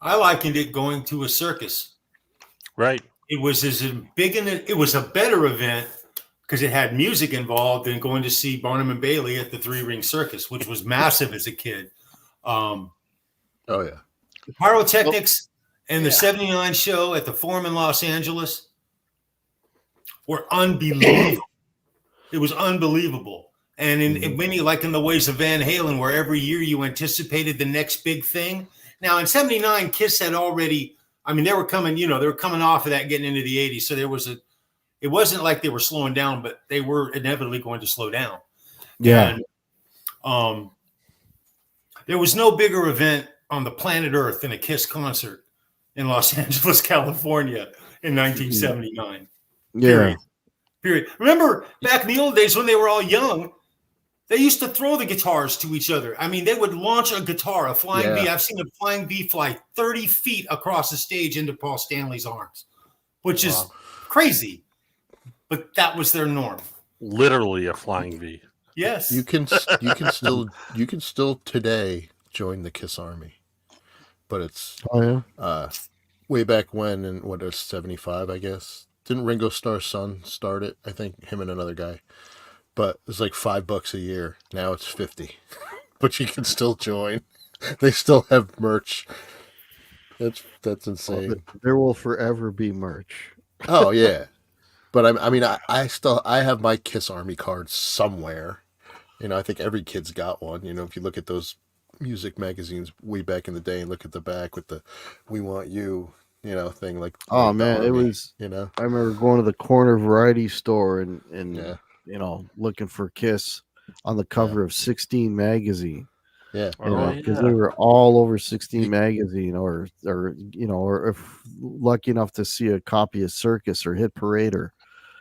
[SPEAKER 5] I likened it going to a circus.
[SPEAKER 4] Right.
[SPEAKER 5] It was it was a better event because it had music involved than going to see Barnum and Bailey at the Three Ring Circus, which was massive as a kid.
[SPEAKER 3] Oh, yeah.
[SPEAKER 5] The pyrotechnics and the 79 show at the Forum in Los Angeles were unbelievable. It was unbelievable. And in many, like in the ways of Van Halen, where every year you anticipated the next big thing. Now in 79, Kiss had already, they were coming off of that getting into the 80s. So it wasn't like they were slowing down, but they were inevitably going to slow down.
[SPEAKER 6] Yeah.
[SPEAKER 5] And there was no bigger event on the planet Earth than a Kiss concert in Los Angeles, California in 1979.
[SPEAKER 6] Yeah.
[SPEAKER 5] Period. Remember back in the old days when they were all young, They used to throw the guitars to each other. I mean, they would launch a guitar, a flying V. I've seen a flying V fly 30 feet across the stage into Paul Stanley's arms, which is crazy. But that was their norm.
[SPEAKER 4] Literally a flying V.
[SPEAKER 5] Yes.
[SPEAKER 3] You can still today join the Kiss Army, but it's way back when, in what is 75, I guess. Didn't Ringo Starr's son start it? I think him and another guy. But it's like $5 a year. Now it's 50. But you can still join. They still have merch. That's insane.
[SPEAKER 6] There will forever be merch.
[SPEAKER 3] Oh yeah. But I have my Kiss Army card somewhere. You know, I think every kid's got one. You know, if you look at those music magazines way back in the day and look at the back with the "We Want You," you know, thing like.
[SPEAKER 6] Oh man, it was.
[SPEAKER 3] You know,
[SPEAKER 6] I remember going to the corner variety store and you know, looking for Kiss on the cover of 16 magazine.
[SPEAKER 3] Yeah,
[SPEAKER 6] because they were all over 16 magazine, or you know, or if lucky enough to see a copy of Circus or Hit Parader,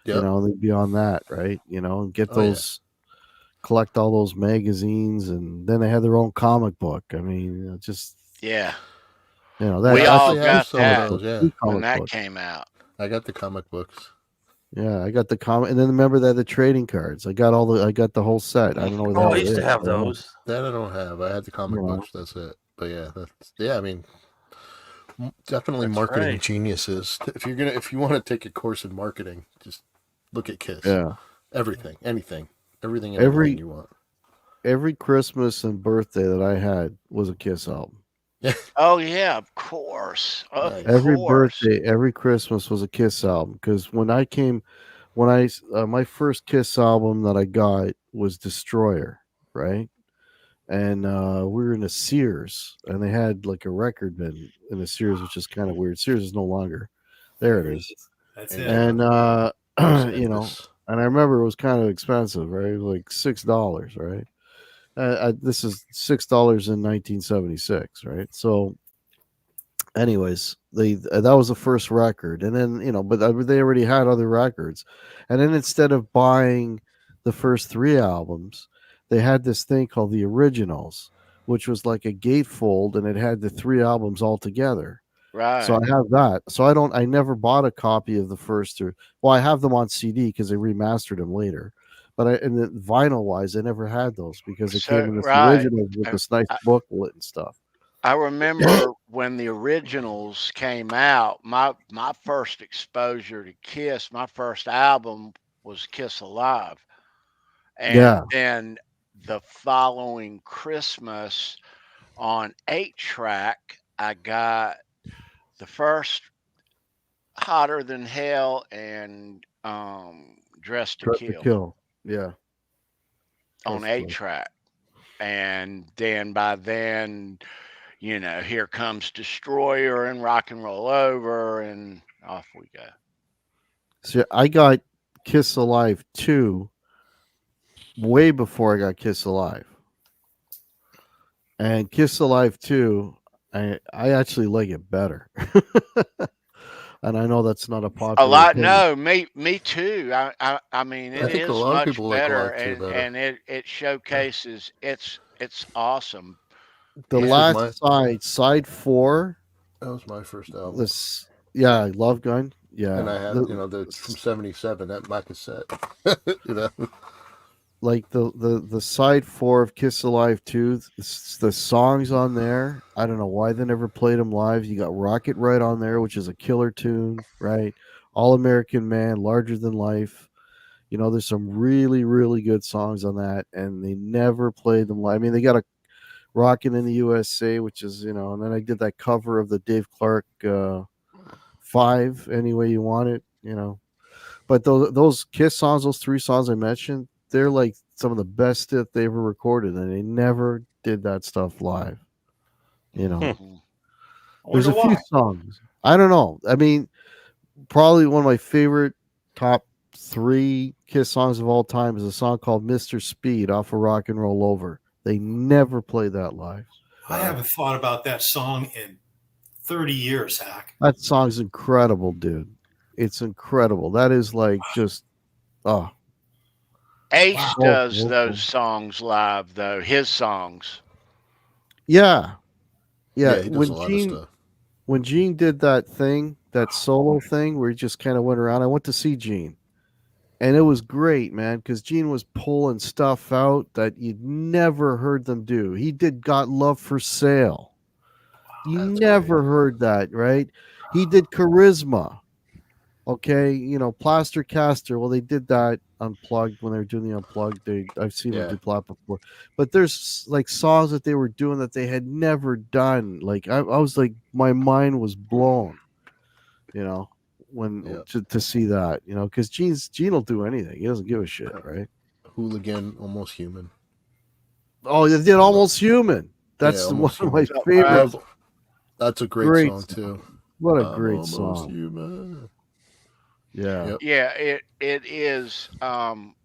[SPEAKER 6] you know, they'd be on that, right? You know, and get those, collect all those magazines, and then they had their own comic book. I mean, just you know, that
[SPEAKER 2] we all got that
[SPEAKER 3] when
[SPEAKER 2] that came out.
[SPEAKER 3] I got the comic books.
[SPEAKER 6] Yeah, I got the comic, and then remember that the trading cards. I got the whole set. I don't know what
[SPEAKER 4] I used to have those.
[SPEAKER 3] That I don't have. I had the comic books. That's it. But I mean, definitely marketing geniuses. If you want to take a course in marketing, just look at Kiss.
[SPEAKER 6] Yeah,
[SPEAKER 3] everything you want.
[SPEAKER 6] Every Christmas and birthday that I had was a Kiss album.
[SPEAKER 2] Oh yeah, of course.
[SPEAKER 6] Every birthday, every Christmas was a Kiss album. Because my first Kiss album that I got was Destroyer, right? And we were in a Sears, and they had like a record bin in a Sears, which is kind of weird. Sears is no longer. There it is.
[SPEAKER 5] That's it.
[SPEAKER 6] And you know, and I remember it was kind of expensive, right? It was like $6, right? This is $6 in 1976, right? So, anyways, that was the first record, and then you know, but they already had other records, and then instead of buying the first 3 albums, they had this thing called the Originals, which was like a gatefold, and it had the 3 albums all together.
[SPEAKER 2] Right.
[SPEAKER 6] So I have that. So I never bought a copy of the first I have them on CD because they remastered them later. But and the vinyl wise, I never had those because it came in this original with this nice booklet and stuff.
[SPEAKER 2] I remember when the Originals came out, my first exposure to Kiss, my first album was Kiss Alive. And then the following Christmas on 8-track, I got the first Hotter Than Hell and Dressed to Kill.
[SPEAKER 6] Yeah.
[SPEAKER 2] On 8-track. And then by then, you know, Here Comes Destroyer and Rock and Roll Over, and off we go.
[SPEAKER 6] So I got Kiss Alive 2 way before I got Kiss Alive. And Kiss Alive 2, I actually like it better. And I know that's not a popular opinion.
[SPEAKER 2] No, me too. I mean, it is much better, and it showcases it's awesome.
[SPEAKER 6] The last side 4.
[SPEAKER 3] That was my first album.
[SPEAKER 6] Love Gun. Yeah,
[SPEAKER 3] and I have the from '77 that my cassette. You know,
[SPEAKER 6] like the side 4 of Kiss Alive 2, the songs on there, I don't know why they never played them live. You got Rocket Right on there, which is a killer tune, right? All American Man, Larger Than Life. You know, there's some really, really good songs on that, and they never played them live. I mean, they got a Rockin' in the USA, which is, you know, and then I did that cover of the Dave Clark 5, Any Way You Want It, you know. But those Kiss songs, those 3 songs I mentioned, they're like some of the best stuff they ever recorded, and they never did that stuff live. You know, there's a few songs. I don't know. I mean, probably one of my favorite top 3 Kiss songs of all time is a song called Mr. Speed off of Rock and Roll Over. They never played that live.
[SPEAKER 5] I haven't thought about that song in 30 years, Hack.
[SPEAKER 6] That song's incredible, dude. It's incredible. That is like just,
[SPEAKER 2] Ace
[SPEAKER 5] Wow.
[SPEAKER 2] does
[SPEAKER 6] Vocal.
[SPEAKER 2] those songs live though. His songs.
[SPEAKER 6] Yeah.
[SPEAKER 3] Yeah, he does a lot of stuff.
[SPEAKER 6] When Gene did that thing, that solo thing where he just kind of went around, I went to see Gene. And it was great, man, because Gene was pulling stuff out that you'd never heard them do. He did Got Love for Sale. You
[SPEAKER 3] That's
[SPEAKER 6] never heard that, right? He did Charisma. Okay, Plaster Caster. Well, they did that unplugged when they were doing the unplugged. I've seen them
[SPEAKER 3] Yeah.
[SPEAKER 6] do plat before, but there's like songs that they were doing that they had never done. Like I was like, my mind was blown. When to see that, because Gene will do anything. He doesn't give a shit, right?
[SPEAKER 3] Hooligan, Almost Human.
[SPEAKER 6] Oh, they did Almost Human. That's one
[SPEAKER 3] Almost
[SPEAKER 6] of my
[SPEAKER 3] Human.
[SPEAKER 6] favorite.
[SPEAKER 3] That's a great song too.
[SPEAKER 6] What a
[SPEAKER 3] I'm
[SPEAKER 6] great
[SPEAKER 3] almost
[SPEAKER 6] song.
[SPEAKER 3] human.
[SPEAKER 6] Yeah.
[SPEAKER 3] Yep.
[SPEAKER 2] Yeah, it is.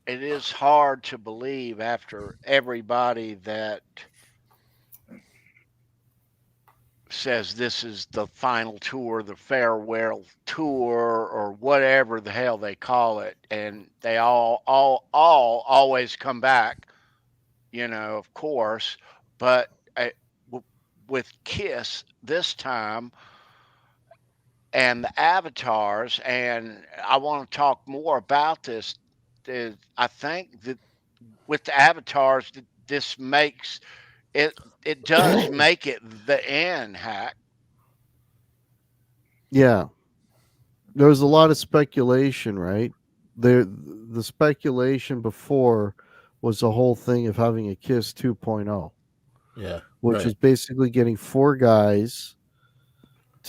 [SPEAKER 2] It is hard to believe after everybody that says this is the final tour, the farewell tour, or whatever the hell they call it, and they all always come back, of course, but with Kiss this time and the avatars, and I want to talk more about this. I think that with the avatars, this makes it. It does make it the end, Hack.
[SPEAKER 6] Yeah. There was a lot of speculation, right? The speculation before was the whole thing of having a Kiss 2.0,
[SPEAKER 3] Yeah.
[SPEAKER 6] which
[SPEAKER 3] right.
[SPEAKER 6] is basically getting 4 guys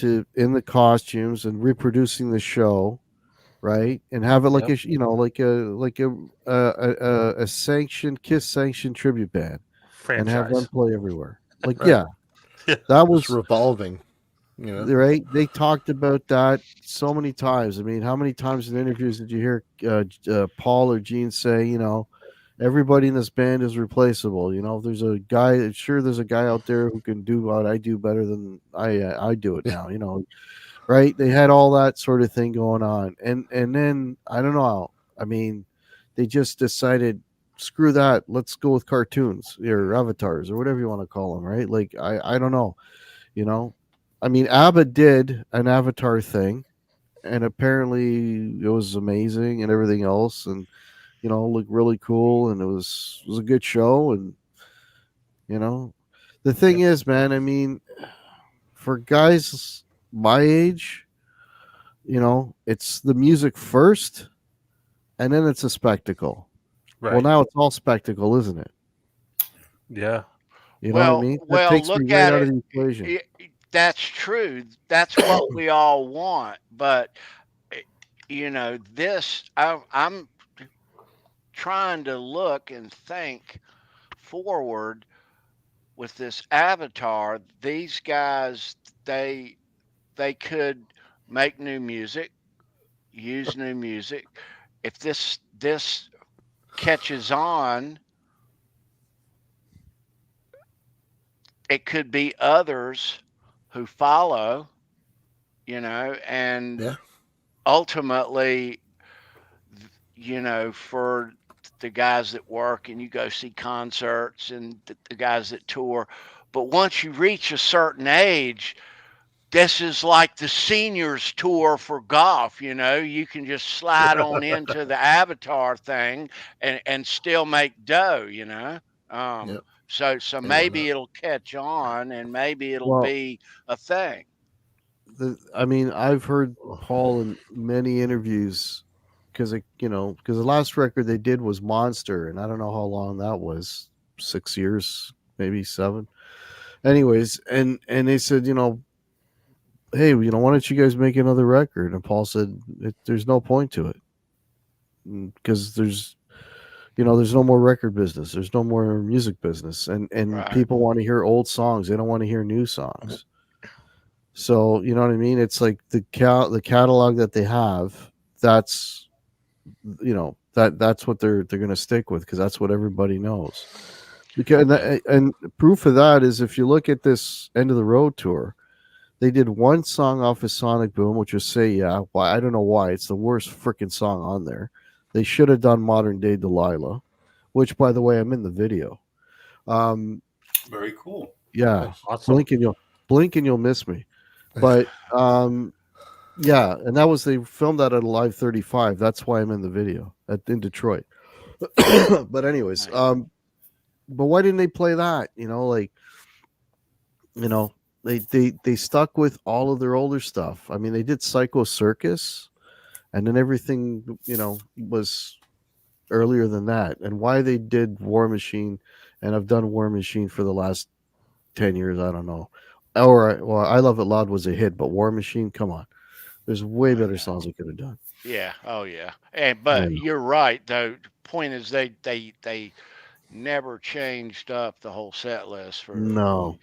[SPEAKER 6] in the costumes and reproducing the show, right? And have it like a sanctioned Kiss sanctioned tribute band, and have them
[SPEAKER 4] Franchise.
[SPEAKER 6] play everywhere. Like
[SPEAKER 3] Right.
[SPEAKER 6] that
[SPEAKER 3] It's
[SPEAKER 6] was
[SPEAKER 3] revolving.
[SPEAKER 6] right. They talked about that so many times. I mean, how many times in interviews did you hear Paul or Gene say, everybody in this band is replaceable? There's a guy. Sure, there's a guy out there who can do what I do better than I do it now. Right? They had all that sort of thing going on, and then I don't know. I mean, they just decided, screw that. Let's go with cartoons or avatars or whatever you want to call them. Right? Like I don't know. I mean, ABBA did an Avatar thing, and apparently it was amazing and everything else, and looked really cool, and it was a good show, and the thing is, man, I mean, for guys my age, it's the music first, and then it's a spectacle.
[SPEAKER 4] Right.
[SPEAKER 6] Well, now it's all spectacle, isn't it?
[SPEAKER 4] Yeah.
[SPEAKER 6] You know what I mean? That takes me
[SPEAKER 2] Look
[SPEAKER 6] right
[SPEAKER 2] at
[SPEAKER 6] out
[SPEAKER 2] it.
[SPEAKER 6] of the equation.
[SPEAKER 2] That's true. That's what we all want. But this I'm trying to look and think forward with this Avatar. These guys, they could make new music, use new music. If this catches on, it could be others who follow, and
[SPEAKER 3] Yeah.
[SPEAKER 2] ultimately, for the guys that work and you go see concerts and the guys that tour. But once you reach a certain age, this is like the seniors tour for golf. You can just slide on into the Avatar thing and still make dough.
[SPEAKER 3] Yep.
[SPEAKER 2] So
[SPEAKER 3] why
[SPEAKER 2] maybe
[SPEAKER 3] not?
[SPEAKER 2] it'll catch on and maybe it'll
[SPEAKER 6] Well,
[SPEAKER 2] be a thing.
[SPEAKER 6] I mean, I've heard Paul in many interviews because the last record they did was Monster, and I don't know how long that was, 6 years, maybe 7. Anyways, and they said, hey, why don't you guys make another record? And Paul said, there's no point to it because there's no more record business, there's no more music business, and
[SPEAKER 2] Right.
[SPEAKER 6] people want to hear old songs, they don't want to hear new songs. So you know what I mean? It's like the catalog that they have. That's that's what they're going to stick with because that's what everybody knows. Because and proof of that is if you look at this End of the Road tour, they did one song off of Sonic Boom, which was "Say Yeah." Why I don't know why it's the worst freaking song on there. They should have done modern day Delilah, which, by the way, I'm in the video.
[SPEAKER 5] Very cool.
[SPEAKER 6] Yeah,
[SPEAKER 4] Awesome.
[SPEAKER 6] blink and you'll miss me. But yeah, and they filmed that at a Live 35. That's why I'm in the video in Detroit. But anyways, but why didn't they play that? They stuck with all of their older stuff. I mean, they did Psycho Circus, and then everything was earlier than that. And why they did War Machine, and I've done War Machine for the last 10 years, I don't know. Well, I Love It Loud was a hit, but War Machine, come on. There's way better songs they could have done.
[SPEAKER 2] Yeah. Oh yeah. But you're right though. The point is they never changed up the whole set list for the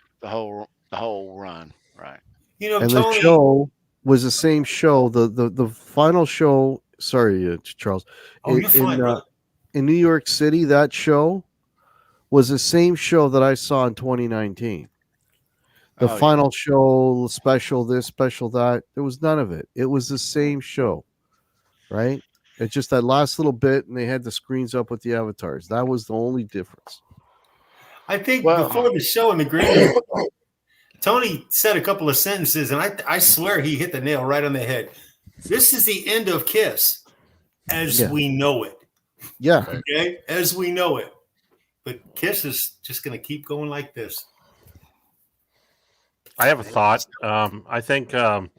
[SPEAKER 2] whole run. Right.
[SPEAKER 6] And
[SPEAKER 5] Tony,
[SPEAKER 6] the show was the same show. The final show. Sorry, Charles.
[SPEAKER 5] you're fine, brother.
[SPEAKER 6] In New York City, that show was the same show that I saw in 2019. The final show, special this, special that. There was none of it. It was the same show, right? It's just that last little bit, and they had the screens up with the avatars. That was the only difference.
[SPEAKER 5] I think before the show in the green, Tony said a couple of sentences, and I swear he hit the nail right on the head. This is the end of Kiss as we know it.
[SPEAKER 6] Yeah.
[SPEAKER 5] Okay? As we know it. But Kiss is just going to keep going like this.
[SPEAKER 4] I have a thought. I think it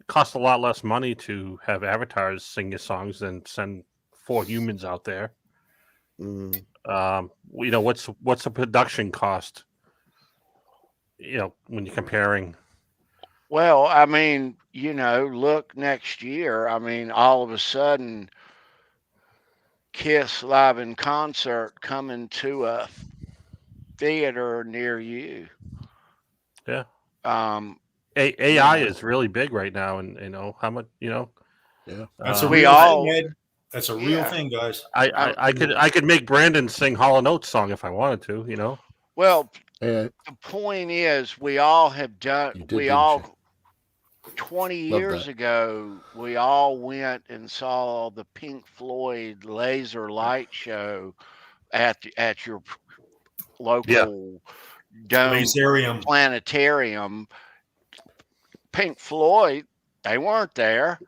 [SPEAKER 4] costs a lot less money to have avatars sing your songs than send 4 humans out there. What's the production cost? When you're comparing.
[SPEAKER 2] Well, I mean, look next year. I mean, all of a sudden, Kiss live in concert coming to a theater near you.
[SPEAKER 4] Yeah. AI is really big right now, and how much
[SPEAKER 3] Yeah.
[SPEAKER 5] That's a real thing, Ed. That's a real thing, guys.
[SPEAKER 4] I could make Brandon sing Hall & Oates song if I wanted to.
[SPEAKER 2] Well, the point is, we all have done. 20 years ago, we all went and saw the Pink Floyd laser light show at your local dome planetarium. Pink Floyd, they weren't there,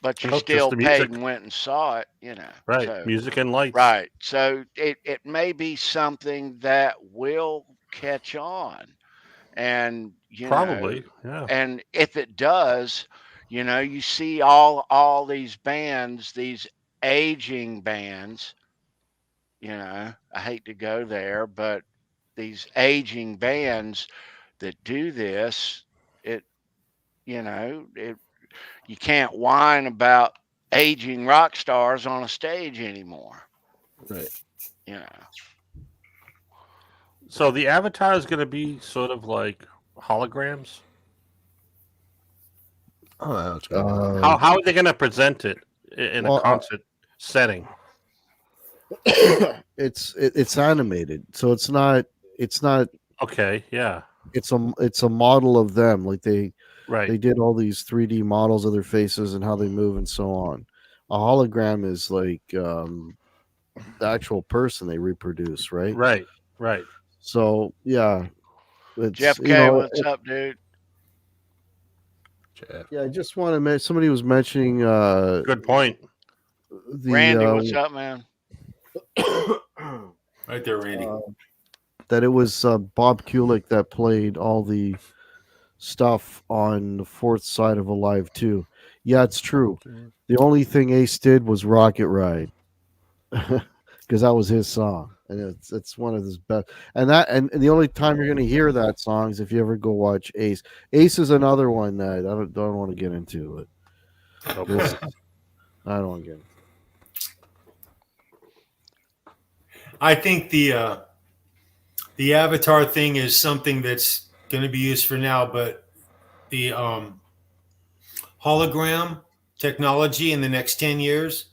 [SPEAKER 2] but you still paid and went and saw it,
[SPEAKER 4] Right,
[SPEAKER 2] so,
[SPEAKER 4] music and lights.
[SPEAKER 2] Right, so it may be something that will catch on, and
[SPEAKER 4] probably, yeah.
[SPEAKER 2] And if it does, you see all these bands, these aging bands. I hate to go there, but these aging bands that do this, you can't whine about aging rock stars on a stage anymore.
[SPEAKER 3] Right.
[SPEAKER 4] So the avatar is going to be sort of like holograms.
[SPEAKER 3] Oh, that's good.
[SPEAKER 4] How are they going to present it in a concert setting?
[SPEAKER 6] It's animated, so it's not
[SPEAKER 4] okay. Yeah,
[SPEAKER 6] it's a model of them. Like they did all these 3D models of their faces and how they move and so on. A hologram is like the actual person they reproduce, right?
[SPEAKER 4] Right.
[SPEAKER 6] So yeah,
[SPEAKER 2] Jeff K, what's up, dude?
[SPEAKER 3] Jeff.
[SPEAKER 6] Yeah, I just want to mention. Somebody was mentioning.
[SPEAKER 4] Good point.
[SPEAKER 2] Randy, what's up, man?
[SPEAKER 5] Right there, Randy.
[SPEAKER 6] That it was Bob Kulick that played all the stuff on the fourth side of Alive 2. Yeah, it's true. The only thing Ace did was Rocket Ride, because that was his song, and it's one of his best. And the only time you're going to hear that song is if you ever go watch Ace. Ace is another one that I don't want to get into. I don't want to get into.
[SPEAKER 5] I think the avatar thing is something that's going to be used for now, but the hologram technology in the next 10 years,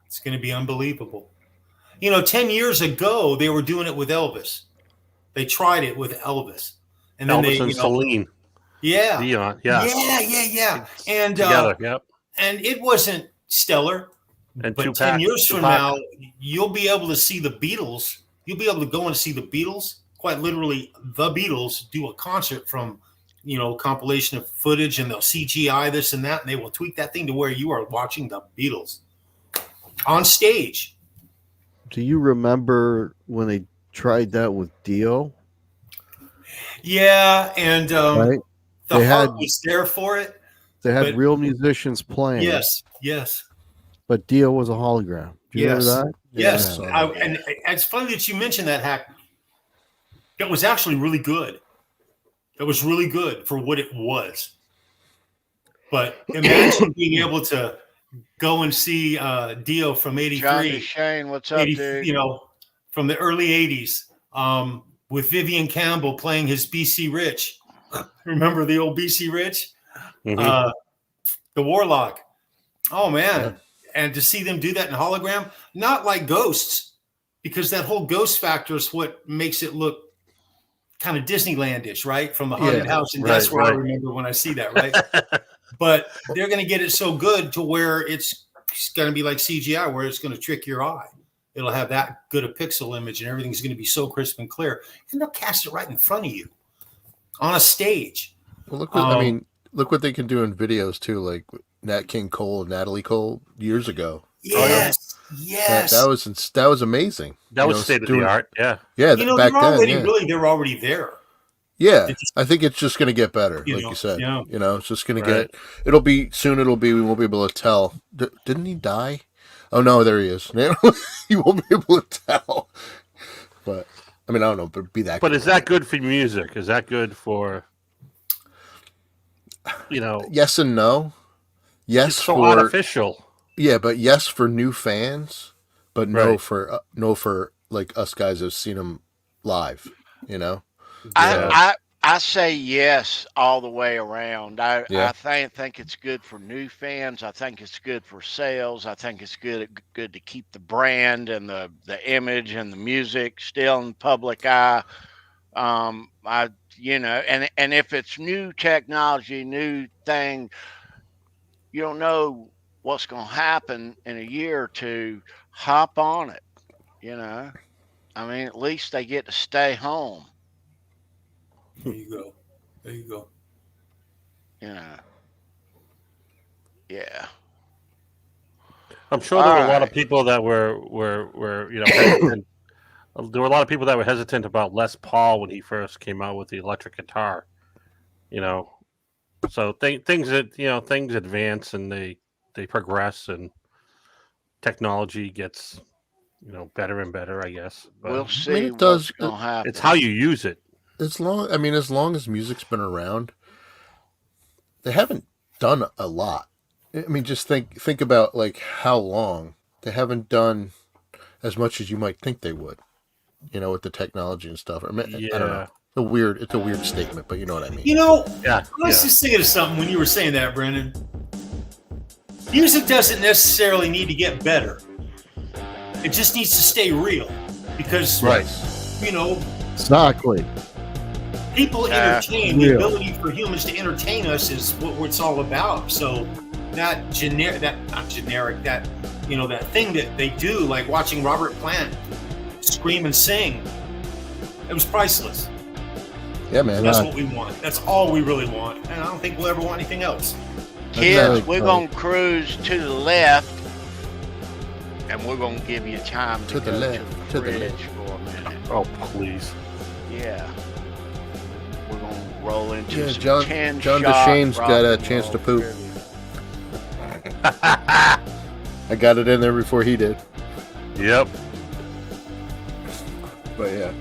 [SPEAKER 5] it's going to be unbelievable. 10 years ago, they were doing it with Elvis. They tried it with Elvis. And then
[SPEAKER 4] Elvis and Celine.
[SPEAKER 5] Yeah.
[SPEAKER 4] Dion,
[SPEAKER 5] yeah. And
[SPEAKER 4] together, yep.
[SPEAKER 5] and it wasn't stellar.
[SPEAKER 4] And
[SPEAKER 5] But 10 years from now, you'll be able to see the Beatles. You'll be able to go and see the Beatles, quite literally the Beatles, do a concert from, compilation of footage, and they'll CGI this and that, and they will tweak that thing to where you are watching the Beatles on stage.
[SPEAKER 6] Do you remember when they tried that with Dio?
[SPEAKER 5] Yeah, and
[SPEAKER 6] Right?
[SPEAKER 5] the
[SPEAKER 6] They
[SPEAKER 5] heart
[SPEAKER 6] had-
[SPEAKER 5] was there for it.
[SPEAKER 6] They had
[SPEAKER 5] But-
[SPEAKER 6] real musicians playing.
[SPEAKER 5] Yes.
[SPEAKER 6] But Dio was a hologram. Do you
[SPEAKER 5] Yes.
[SPEAKER 6] remember that?
[SPEAKER 5] Yes,
[SPEAKER 3] Yeah.
[SPEAKER 5] and it's funny that you mentioned that, Hack. That was actually really good. That was really good for what it was. But imagine being able to go and see Dio from
[SPEAKER 2] John
[SPEAKER 5] '83,
[SPEAKER 2] Shane, what's up, dude?
[SPEAKER 5] from the early '80s, with Vivian Campbell playing his BC Rich. Remember the old BC Rich,
[SPEAKER 4] Mhm.
[SPEAKER 5] the Warlock. Oh man.
[SPEAKER 3] Yeah.
[SPEAKER 5] And to see them do that in hologram, not like Ghosts, because that whole ghost factor is what makes it look kind of Disneylandish, right? From the haunted
[SPEAKER 3] Yeah,
[SPEAKER 5] house. And
[SPEAKER 4] right,
[SPEAKER 5] that's where I
[SPEAKER 4] right.
[SPEAKER 5] remember when I see that, right? But they're going to get it so good to where it's going to be like CGI, where it's going to trick your eye. It'll have that good a pixel image, and everything's going to be so crisp and clear. And they'll cast it right in front of you on a stage.
[SPEAKER 3] Well, look what look what they can do in videos too, like Nat King Cole and Natalie Cole years ago.
[SPEAKER 5] Yes.
[SPEAKER 3] That was amazing.
[SPEAKER 4] That was state of the art. Yeah.
[SPEAKER 3] Yeah, back
[SPEAKER 5] they're
[SPEAKER 3] then.
[SPEAKER 5] already
[SPEAKER 3] Yeah.
[SPEAKER 5] they're already there.
[SPEAKER 3] Yeah,
[SPEAKER 5] It's just-
[SPEAKER 3] I think it's just going to get better, like you said.
[SPEAKER 5] yeah.
[SPEAKER 3] It's just going to
[SPEAKER 4] Right.
[SPEAKER 3] get. It'll be we won't be able to tell. Didn't he die? Oh no, there he is. You won't be able to tell. But I mean, I don't know, but be that.
[SPEAKER 4] But
[SPEAKER 3] good.
[SPEAKER 4] is that good for music? Is that good for,
[SPEAKER 3] Yes and no. Yes,
[SPEAKER 4] it's so
[SPEAKER 3] for
[SPEAKER 4] artificial.
[SPEAKER 3] yeah, but yes for new fans, but no
[SPEAKER 4] Right.
[SPEAKER 3] for like us guys who've seen him live.
[SPEAKER 2] I say yes all the way around. I
[SPEAKER 3] Yeah.
[SPEAKER 2] think it's good for new fans. I think it's good for sales. I think it's good to keep the brand and the image and the music still in the public eye. And if it's new technology, new thing, you don't know what's going to happen in a year or two. Hop on it. I mean, at least they get to stay home.
[SPEAKER 5] There you go.
[SPEAKER 2] Yeah.
[SPEAKER 4] I'm sure there were a lot of
[SPEAKER 2] Alright.
[SPEAKER 4] people that were hesitant. There were a lot of people that were hesitant about Les Paul when he first came out with the electric guitar. So things advance and they progress, and technology gets better and better, I guess. But
[SPEAKER 2] We'll see
[SPEAKER 3] it
[SPEAKER 2] what's
[SPEAKER 3] does-
[SPEAKER 2] going to happen.
[SPEAKER 4] it's how you use it.
[SPEAKER 3] As long as music's been around, they haven't done a lot. I mean, just think about like how long they haven't done as much as you might think they would. With the technology and stuff. I don't know. It's a weird statement, but you know what I mean.
[SPEAKER 4] Yeah.
[SPEAKER 5] I was just thinking of something when you were saying that, Brendan. Music doesn't necessarily need to get better. It just needs to stay real, because
[SPEAKER 6] Exactly.
[SPEAKER 5] people entertain.
[SPEAKER 6] Real.
[SPEAKER 5] The ability for humans to entertain us is what it's all about. So that thing that they do, like watching Robert Plant scream and sing, it was priceless.
[SPEAKER 3] Yeah, man.
[SPEAKER 5] That's what we want. That's all we really want, and I don't think we'll ever want anything else.
[SPEAKER 2] Kids,
[SPEAKER 3] Exactly.
[SPEAKER 2] we're going to cruise to the left, and we're going to give you time to
[SPEAKER 3] To the
[SPEAKER 2] go
[SPEAKER 3] left,
[SPEAKER 2] to
[SPEAKER 3] to
[SPEAKER 2] the
[SPEAKER 3] the
[SPEAKER 2] fridge
[SPEAKER 3] left.
[SPEAKER 2] for a minute.
[SPEAKER 4] Oh, please.
[SPEAKER 2] Yeah. We're going to roll into
[SPEAKER 3] Yeah,
[SPEAKER 2] some
[SPEAKER 3] John
[SPEAKER 2] 10
[SPEAKER 3] Deshane's
[SPEAKER 2] shot
[SPEAKER 3] got a
[SPEAKER 2] rock and
[SPEAKER 3] chance to
[SPEAKER 2] roll
[SPEAKER 3] poop.
[SPEAKER 2] trivia.
[SPEAKER 3] I got it in there before he did.
[SPEAKER 4] Yep.
[SPEAKER 3] But yeah.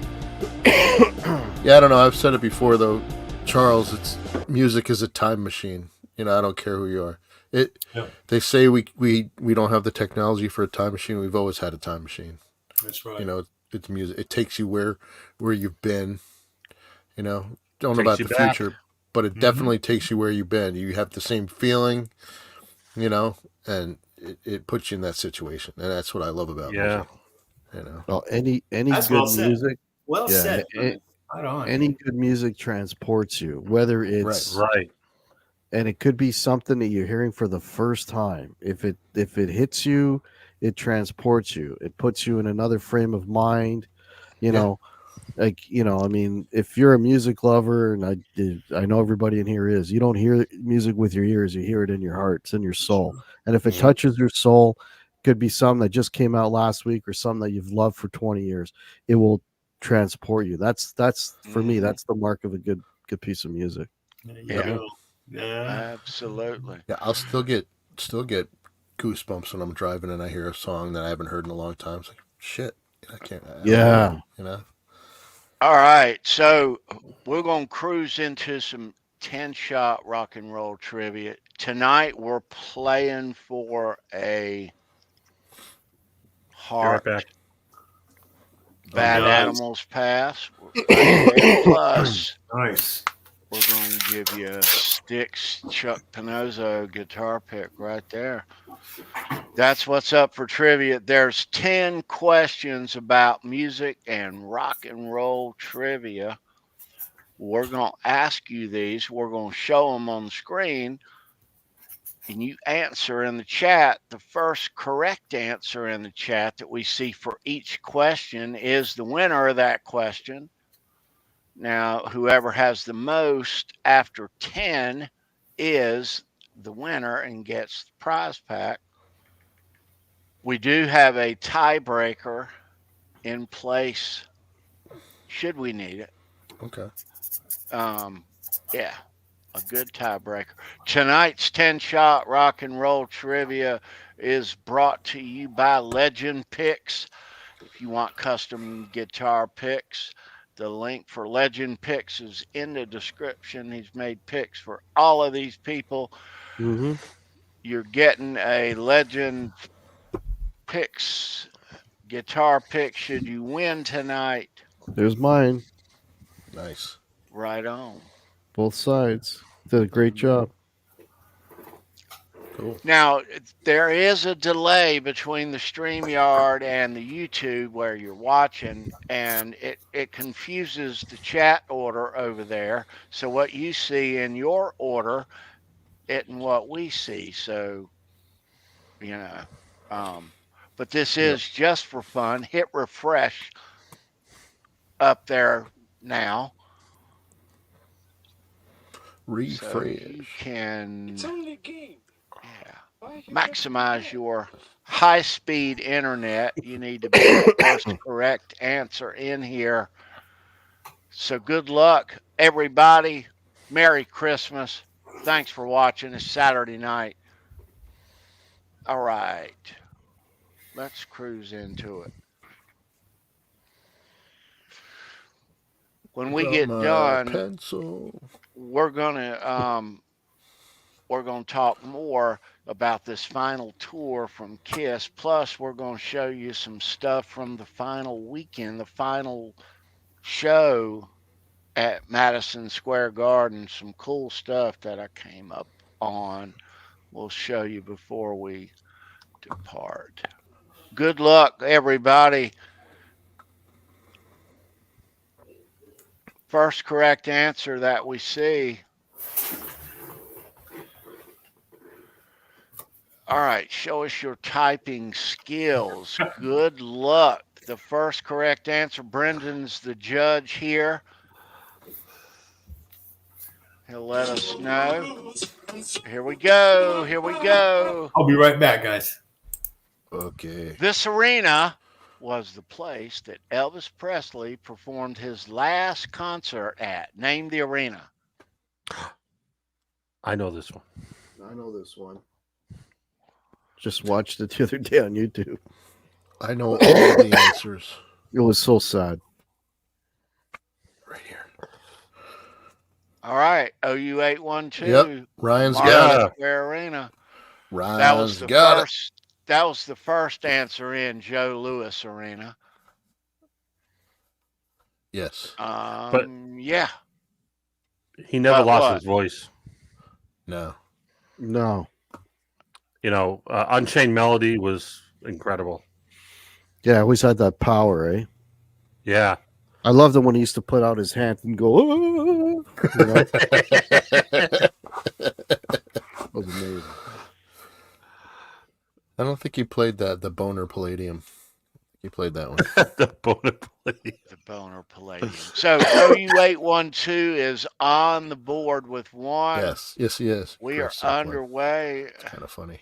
[SPEAKER 3] Yeah, I don't know. I've said it before though, Charles. Music is a time machine. I don't care who you are. They say we don't have the technology for a time machine. We've always had a time machine.
[SPEAKER 5] That's right.
[SPEAKER 3] It's music. It takes you where you've been. Don't know
[SPEAKER 4] Takes
[SPEAKER 3] about
[SPEAKER 4] you
[SPEAKER 3] the
[SPEAKER 4] back.
[SPEAKER 3] future, but it definitely takes you where you've been. You have the same feeling, and it puts you in that situation, and that's what I love about
[SPEAKER 4] Yeah.
[SPEAKER 3] music.
[SPEAKER 6] Well, any
[SPEAKER 5] That's
[SPEAKER 6] good
[SPEAKER 5] well said.
[SPEAKER 6] music,
[SPEAKER 5] Well
[SPEAKER 6] Yeah,
[SPEAKER 5] said. Right on.
[SPEAKER 6] any good music transports you, whether it's
[SPEAKER 4] Right.
[SPEAKER 6] and it could be something that you're hearing for the first time. If it hits you, it transports you. It puts you in another frame of mind. You
[SPEAKER 3] Yeah.
[SPEAKER 6] know, like, you know, I mean, if you're a music lover, and I know everybody in here is, you don't hear music with your ears, you hear it in your heart, it's in your soul. And if it
[SPEAKER 3] Mhm.
[SPEAKER 6] touches your soul, it could be something that just came out last week or something that you've loved for 20 years. It will transport you. That's for me, that's the mark of a good piece of music.
[SPEAKER 5] There you
[SPEAKER 2] Yeah.
[SPEAKER 5] go. Yeah.
[SPEAKER 2] Absolutely.
[SPEAKER 3] Yeah, I'll still get goosebumps when I'm driving and I hear a song that I haven't heard in a long time. It's like, shit, I can't. I don't know,
[SPEAKER 6] Yeah.
[SPEAKER 3] you know.
[SPEAKER 2] All right, so we're going to cruise into some 10-shot rock and roll trivia. Tonight we're playing for a
[SPEAKER 4] Be right
[SPEAKER 2] Heart
[SPEAKER 4] back.
[SPEAKER 2] Bad
[SPEAKER 5] nice.
[SPEAKER 2] Animals Pass right there. Plus,
[SPEAKER 5] Nice.
[SPEAKER 2] we're going to give you a Styx Chuck Pinozzo guitar pick right there. That's what's up for trivia. There's 10 questions about music and rock and roll trivia. We're going to ask you these. We're going to show them on the screen, and you answer in the chat. The first correct answer in the chat that we see for each question is the winner of that question. Now, whoever has the most after 10 is the winner and gets the prize pack. We do have a tiebreaker in place should we need it.
[SPEAKER 3] Okay.
[SPEAKER 2] Yeah, a good tiebreaker. Tonight's 10-shot rock and roll trivia is brought to you by Legend Picks. If you want custom guitar picks, the link for Legend Picks is in the description. He's made picks for all of these people.
[SPEAKER 6] Mm-hmm.
[SPEAKER 2] You're getting a Legend Picks guitar pick should you win tonight.
[SPEAKER 6] There's mine.
[SPEAKER 3] Nice.
[SPEAKER 2] Right on.
[SPEAKER 6] Both sides did a great job.
[SPEAKER 3] Cool.
[SPEAKER 2] Now, there is a delay between the StreamYard and the YouTube where you're watching, and it confuses the chat order over there. So what you see in your order isn't what we see. So, you know, but this is just for fun. Hit refresh up there now.
[SPEAKER 3] Refresh.
[SPEAKER 2] So you can
[SPEAKER 7] It's only a game.
[SPEAKER 2] maximize your high-speed internet. You need to be the first correct answer in here. So good luck, everybody. Merry Christmas. Thanks for watching. It's Saturday night. All right. Let's cruise into it. When we
[SPEAKER 3] Got
[SPEAKER 2] get
[SPEAKER 3] my
[SPEAKER 2] done,
[SPEAKER 3] pencil.
[SPEAKER 2] we're gonna talk more about this final tour from Kiss. Plus, we're gonna show you some stuff from the final weekend, the final show at Madison Square Garden. Some cool stuff that I came up on. We'll show you before we depart. Good luck, everybody. First correct answer that we see. All right, show us your typing skills. Good luck. The first correct answer. Brendan's the judge here. He'll let us know. Here we go. Here we go.
[SPEAKER 5] I'll be right back, guys.
[SPEAKER 3] Okay.
[SPEAKER 2] This arena was the place that Elvis Presley performed his last concert at. Name the arena.
[SPEAKER 4] I know this one.
[SPEAKER 6] I know this one. Just watched it the other day on YouTube.
[SPEAKER 3] I know all the answers.
[SPEAKER 6] It was so sad.
[SPEAKER 3] Right here.
[SPEAKER 2] All right, OU812.
[SPEAKER 3] Yep. Ryan's got
[SPEAKER 2] Marlins
[SPEAKER 3] it.
[SPEAKER 2] Square Arena.
[SPEAKER 3] Ryan's
[SPEAKER 2] That was the
[SPEAKER 3] got
[SPEAKER 2] first. That was the first answer in Joe Louis Arena.
[SPEAKER 3] it. Yes.
[SPEAKER 2] Yeah.
[SPEAKER 4] He never
[SPEAKER 2] But
[SPEAKER 4] lost
[SPEAKER 2] what?
[SPEAKER 4] his voice.
[SPEAKER 3] No.
[SPEAKER 6] No.
[SPEAKER 4] You know, Unchained Melody was incredible.
[SPEAKER 6] Yeah, always had that power, eh?
[SPEAKER 4] Yeah.
[SPEAKER 6] I loved it when he used to put out his hand and go, "Ah," you know? That was amazing.
[SPEAKER 3] I don't think he played the Boner Palladium. He played that one.
[SPEAKER 4] The Boner Palladium.
[SPEAKER 2] The Boner Palladium. So OU812 is on the board with one.
[SPEAKER 3] Yes, he is.
[SPEAKER 2] We
[SPEAKER 3] Chris,
[SPEAKER 2] are underway.
[SPEAKER 3] It's kind of funny.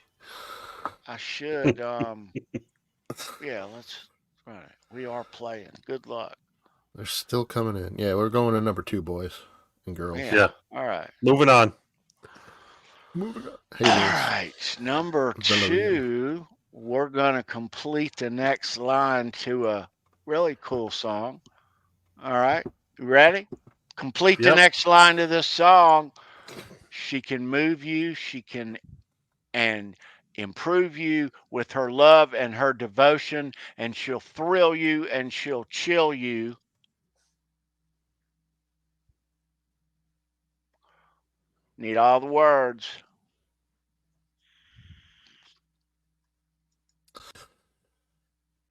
[SPEAKER 2] I should. Yeah, let's. All right. We are playing. Good luck.
[SPEAKER 3] They're still coming in. Yeah, we're going to number 2, boys and girls.
[SPEAKER 4] Yeah.
[SPEAKER 2] All right.
[SPEAKER 4] Moving on.
[SPEAKER 3] Hey,
[SPEAKER 2] All
[SPEAKER 3] Liz.
[SPEAKER 2] right. Number 2, we're going to complete the next line to a really cool song. All right. You ready? Complete the
[SPEAKER 4] Yep.
[SPEAKER 2] next line to this song. She can move you. She can and improve you with her love and her devotion, and she'll thrill you and she'll chill you. Need all the words.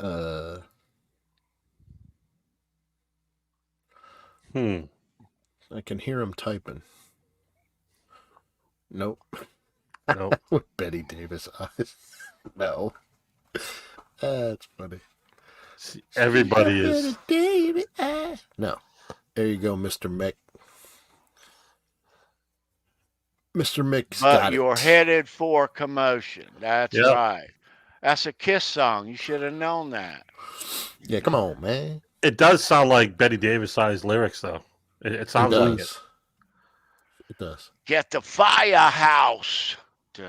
[SPEAKER 3] I can hear him typing. Nope.
[SPEAKER 4] Nope.
[SPEAKER 3] With Betty Davis eyes. No. That's funny.
[SPEAKER 4] Everybody is.
[SPEAKER 3] No. There you go, Mr. Mick. Mr. Mick's
[SPEAKER 2] But
[SPEAKER 3] got
[SPEAKER 2] you're
[SPEAKER 3] it.
[SPEAKER 2] headed for commotion. That's
[SPEAKER 4] Yep.
[SPEAKER 2] right. That's a Kiss song. You should have known that.
[SPEAKER 3] Yeah, come on, man.
[SPEAKER 4] It does sound like Betty Davis sized lyrics, though. It sounds like it.
[SPEAKER 3] It does.
[SPEAKER 2] Get the firehouse.
[SPEAKER 3] I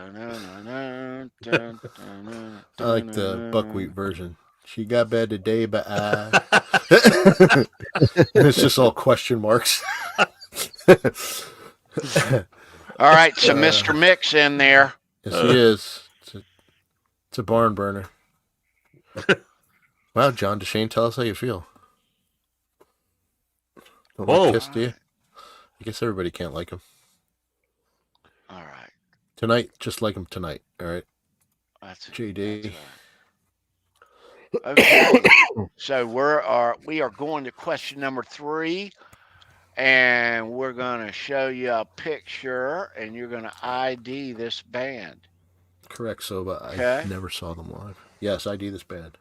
[SPEAKER 3] like the buckwheat version. She got bad today, but and it's just all question marks.
[SPEAKER 2] All right, so Mr. Mick's in there.
[SPEAKER 3] Yes, he is. It's a barn burner. Wow, John DeShane, tell us how you feel. Don't like
[SPEAKER 4] Whoa.
[SPEAKER 3] Kiss, do you? I guess everybody can't like him.
[SPEAKER 2] All right.
[SPEAKER 3] Tonight, just like him tonight. All right.
[SPEAKER 2] That's
[SPEAKER 3] JD.
[SPEAKER 2] That's right. Okay. So we are going to question number 3, and we're going to show you a picture, and you're going to ID this band.
[SPEAKER 3] Correct, Soba.
[SPEAKER 2] Okay.
[SPEAKER 3] I never saw them live. Yes, ID this band.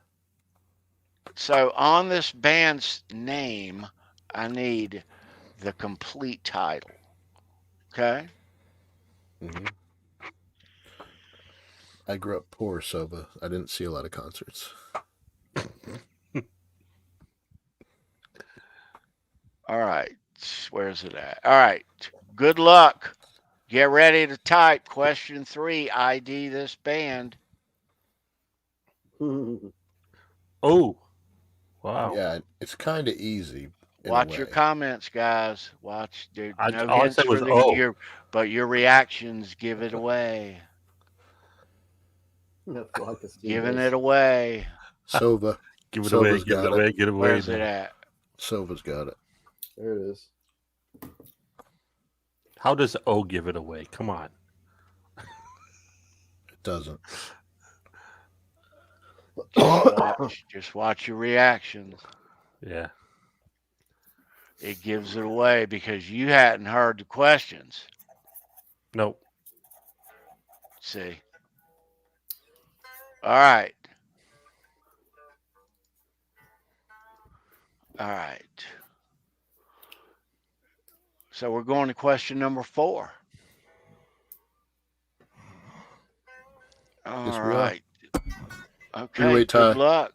[SPEAKER 2] So on this band's name, I need the complete title. Okay?
[SPEAKER 3] Mm-hmm. I grew up poor, Soba. I didn't see a lot of concerts.
[SPEAKER 2] All right. Where's it at? All right. Good luck. Get ready to type. Question 3. ID this band.
[SPEAKER 4] Oh, wow.
[SPEAKER 3] Yeah, it's kind of easy.
[SPEAKER 2] Watch your comments, guys. Watch. Dude,
[SPEAKER 4] All
[SPEAKER 2] no
[SPEAKER 4] I
[SPEAKER 2] hints
[SPEAKER 4] said
[SPEAKER 2] for
[SPEAKER 4] was
[SPEAKER 2] but your reactions give it away. Giving it away.
[SPEAKER 3] Sova.
[SPEAKER 4] Give it away,
[SPEAKER 3] Sova's
[SPEAKER 4] give it
[SPEAKER 3] got
[SPEAKER 4] away, give it away.
[SPEAKER 2] Where's it at?
[SPEAKER 3] Sova's got it.
[SPEAKER 6] There it is.
[SPEAKER 4] How does O give it away? Come on.
[SPEAKER 3] It doesn't.
[SPEAKER 2] Just watch your reactions.
[SPEAKER 4] Yeah.
[SPEAKER 2] It gives it away because you hadn't heard the questions.
[SPEAKER 4] Nope.
[SPEAKER 2] See. All right. All right. So we're going to question number 4. All
[SPEAKER 3] Yes, we are.
[SPEAKER 2] right. Okay.
[SPEAKER 3] Three-way tie.
[SPEAKER 2] Good luck.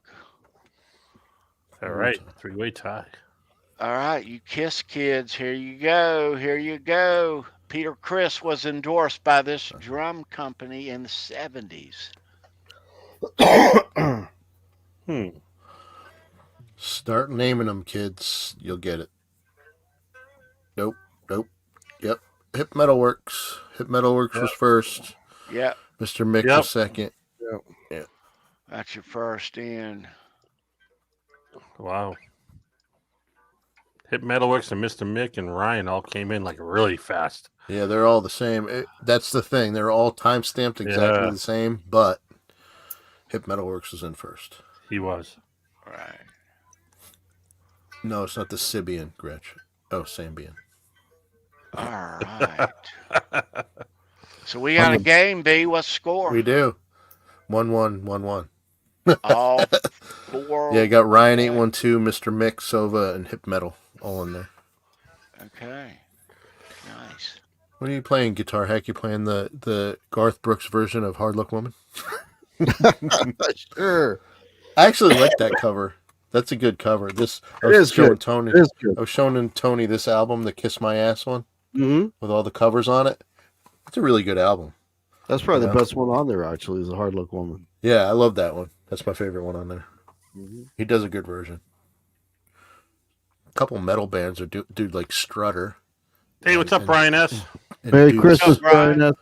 [SPEAKER 4] All right. 3-way tie.
[SPEAKER 2] All right, you Kiss kids, here you go. Here you go. Peter Criss was endorsed by this drum company in the 70s.
[SPEAKER 3] Start naming them, kids. You'll get it. Nope. Yep. Hip Metalworks. Hip Metalworks was first.
[SPEAKER 2] Yep,
[SPEAKER 3] Mr. Mick
[SPEAKER 4] Yep.
[SPEAKER 3] was second.
[SPEAKER 2] that's your first in.
[SPEAKER 4] Wow. Hip Metalworks and Mr. Mick and Ryan all came in like really fast.
[SPEAKER 3] Yeah, they're all the same. That's the thing. They're all time stamped exactly
[SPEAKER 4] Yeah.
[SPEAKER 3] the same, but Hip Metalworks was in first.
[SPEAKER 4] He was.
[SPEAKER 2] Right.
[SPEAKER 3] No, it's not the Sibian, Gretch. Oh, Sambian.
[SPEAKER 2] All right. So we got a game, B. What's the score?
[SPEAKER 3] We do. 1-1, 1-1.
[SPEAKER 2] All 4.
[SPEAKER 3] Yeah, you got Ryan 812, Mr. Mick, Sova, and Hip Metal all in there.
[SPEAKER 2] Okay. Nice.
[SPEAKER 3] What are you playing, Guitar Hack? You playing the Garth Brooks version of Hard Luck Woman?
[SPEAKER 6] Sure.
[SPEAKER 3] I actually like that cover. That's a good cover. This I
[SPEAKER 6] It is
[SPEAKER 3] was showing
[SPEAKER 6] good.
[SPEAKER 3] Tony.
[SPEAKER 6] It is good.
[SPEAKER 3] I was showing Tony this album, the Kiss My Ass one,
[SPEAKER 6] Mm-hmm.
[SPEAKER 3] with all the covers on it. It's a really good album.
[SPEAKER 6] That's probably
[SPEAKER 3] Yeah.
[SPEAKER 6] the best one on there. Actually, is a Hard Luck Woman.
[SPEAKER 3] Yeah, I love that one. That's my favorite one on there.
[SPEAKER 6] Mm-hmm.
[SPEAKER 3] He does a good version. A couple metal bands are do like Strutter.
[SPEAKER 4] Hey, what's up, Brian S?
[SPEAKER 3] and
[SPEAKER 6] Merry
[SPEAKER 3] Deuce.
[SPEAKER 6] Christmas,
[SPEAKER 2] What's up, Brian?
[SPEAKER 6] Brian.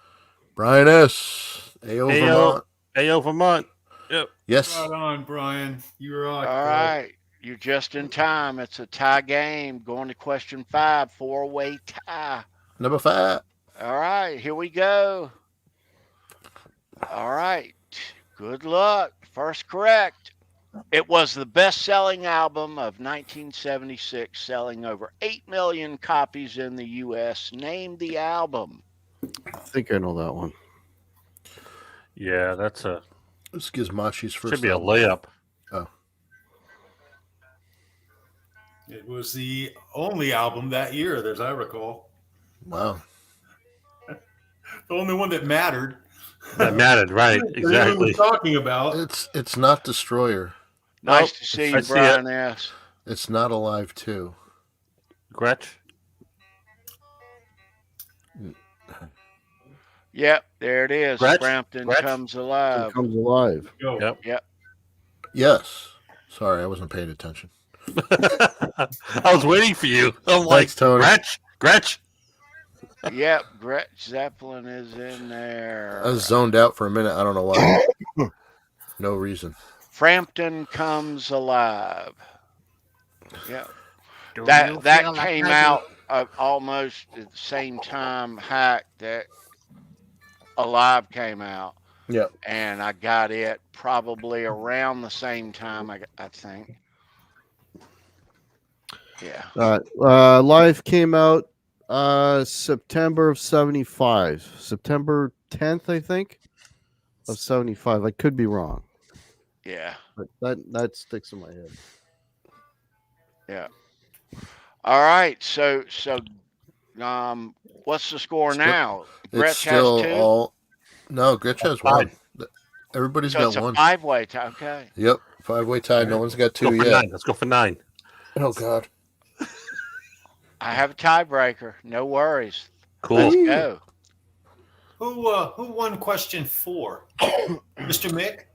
[SPEAKER 3] Brian S. A.O.
[SPEAKER 4] Ayo.
[SPEAKER 3] Vermont.
[SPEAKER 4] Ayo, Vermont. Yep.
[SPEAKER 3] Yes.
[SPEAKER 5] Right on, Brian. You rock.
[SPEAKER 2] All
[SPEAKER 5] bro.
[SPEAKER 2] right. You're just in time. It's a tie game. Going to question 5, 4-way tie.
[SPEAKER 3] Number 5.
[SPEAKER 2] All right. Here we go. All right. Good luck. First correct. It was the best-selling album of 1976, selling over 8 million copies in the U.S. Name the album.
[SPEAKER 6] I think I know that one.
[SPEAKER 4] Yeah, that's a
[SPEAKER 3] This is Gizmachi's first
[SPEAKER 4] should be a
[SPEAKER 3] album.
[SPEAKER 4] layup.
[SPEAKER 3] Oh.
[SPEAKER 5] It was the only album that year, as I recall.
[SPEAKER 3] Wow.
[SPEAKER 5] The only one that mattered.
[SPEAKER 4] That mattered, right?
[SPEAKER 5] That anyone
[SPEAKER 4] Exactly.
[SPEAKER 5] was talking about.
[SPEAKER 3] It's not Destroyer.
[SPEAKER 2] Nice
[SPEAKER 4] Oh,
[SPEAKER 2] to see
[SPEAKER 4] I
[SPEAKER 2] you,
[SPEAKER 4] see
[SPEAKER 2] Brian S.
[SPEAKER 3] It's not Alive 2.
[SPEAKER 4] Gretsch.
[SPEAKER 2] Yep, there it is.
[SPEAKER 4] Gretsch?
[SPEAKER 2] Frampton
[SPEAKER 4] Gretsch?
[SPEAKER 2] Comes
[SPEAKER 6] It
[SPEAKER 2] Alive.
[SPEAKER 6] comes alive.
[SPEAKER 5] Go.
[SPEAKER 4] Yep.
[SPEAKER 3] Yes. Sorry, I wasn't paying attention.
[SPEAKER 4] I was waiting for you. I'm like,
[SPEAKER 3] Thanks, Tony.
[SPEAKER 4] Gretsch.
[SPEAKER 2] Yep, Gretsch Zeppelin is in there.
[SPEAKER 3] I was zoned out for a minute. I don't know why. No reason.
[SPEAKER 2] Frampton Comes Alive. Yep.
[SPEAKER 4] Do you
[SPEAKER 2] That
[SPEAKER 4] feel like
[SPEAKER 2] came
[SPEAKER 4] I do?
[SPEAKER 2] out almost at the same time Hack that Alive came out.
[SPEAKER 3] Yep.
[SPEAKER 2] And I got it probably around the same time, I think. Yeah.
[SPEAKER 6] Live came out September of 75. September 10th, I think, of 75. I could be wrong,
[SPEAKER 2] Yeah.
[SPEAKER 6] but that sticks in my head.
[SPEAKER 2] Yeah. All right. So what's the score
[SPEAKER 3] Still-
[SPEAKER 2] now?
[SPEAKER 3] It's
[SPEAKER 2] Gretsch
[SPEAKER 3] still
[SPEAKER 2] has 2?
[SPEAKER 3] all. No, Gretsch has one. Everybody's
[SPEAKER 2] So
[SPEAKER 3] got
[SPEAKER 2] it's a
[SPEAKER 3] one.
[SPEAKER 2] 5-way tie. Okay.
[SPEAKER 3] Yep. 5-way tie. No one's got
[SPEAKER 4] Let's go
[SPEAKER 3] 2
[SPEAKER 4] for
[SPEAKER 3] yet.
[SPEAKER 4] 9. Let's go for 9.
[SPEAKER 3] Oh, God.
[SPEAKER 2] I have a tiebreaker. No worries.
[SPEAKER 4] Cool.
[SPEAKER 2] Let's go.
[SPEAKER 5] Who won question 4? Mr. Mick?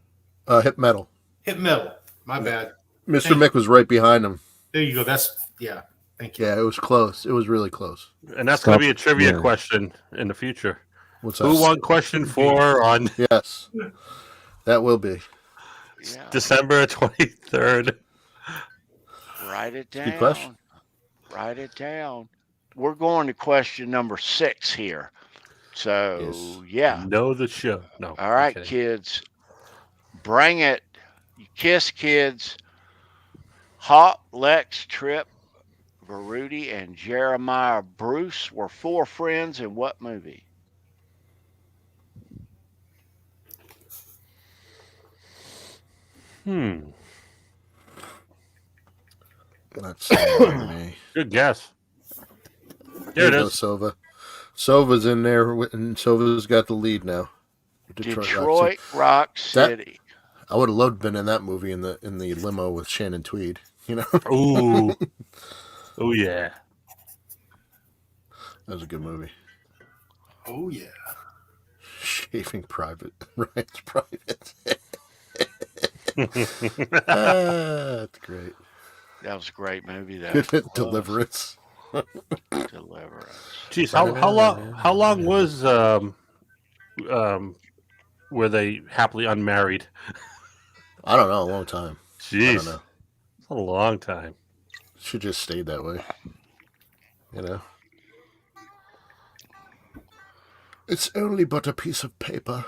[SPEAKER 3] Hip Metal.
[SPEAKER 5] Hit metal. My bad.
[SPEAKER 3] Mr. Mick was right behind him.
[SPEAKER 5] There you go. Yeah. Thank you.
[SPEAKER 3] Yeah, it was close. It was really close.
[SPEAKER 4] And that's going to be a trivia
[SPEAKER 6] Yeah.
[SPEAKER 4] question in the future.
[SPEAKER 3] What's
[SPEAKER 4] Who
[SPEAKER 3] that?
[SPEAKER 4] won question 4 on
[SPEAKER 3] Yes. That will be.
[SPEAKER 2] Yeah.
[SPEAKER 4] December 23rd?
[SPEAKER 2] Write it down.
[SPEAKER 3] Good question.
[SPEAKER 2] Write it down. We're going to question number 6 here. So,
[SPEAKER 3] Yes.
[SPEAKER 2] yeah.
[SPEAKER 4] Know the show. No.
[SPEAKER 2] All right,
[SPEAKER 4] I'm kidding.
[SPEAKER 2] kids. Bring it. You Kiss kids. Hawk, Lex, Trip, Veruti, and Jeremiah Bruce were 4 friends in what movie?
[SPEAKER 3] That's like me.
[SPEAKER 4] Good guess.
[SPEAKER 3] Here
[SPEAKER 4] There it
[SPEAKER 3] you go,
[SPEAKER 4] is.
[SPEAKER 3] Sova. Sova's in there, and Sova's got the lead now.
[SPEAKER 2] Detroit Rock
[SPEAKER 3] That-
[SPEAKER 2] City.
[SPEAKER 3] I would have loved been in that movie in the limo with Shannon Tweed. You know, that
[SPEAKER 4] Ooh. Oh, yeah.
[SPEAKER 3] was a good movie.
[SPEAKER 5] Oh, yeah.
[SPEAKER 3] Shaving Private Ryan's Private. That's great.
[SPEAKER 2] That was a great movie. That
[SPEAKER 3] Good
[SPEAKER 2] was.
[SPEAKER 3] Deliverance.
[SPEAKER 2] Deliverance.
[SPEAKER 4] Jeez, how long was were they happily unmarried?
[SPEAKER 3] I don't know. A long time. I don't
[SPEAKER 4] Jeez,
[SPEAKER 3] know.
[SPEAKER 4] it's a long time.
[SPEAKER 3] Should just stayed that way. You know. It's only but a piece of paper.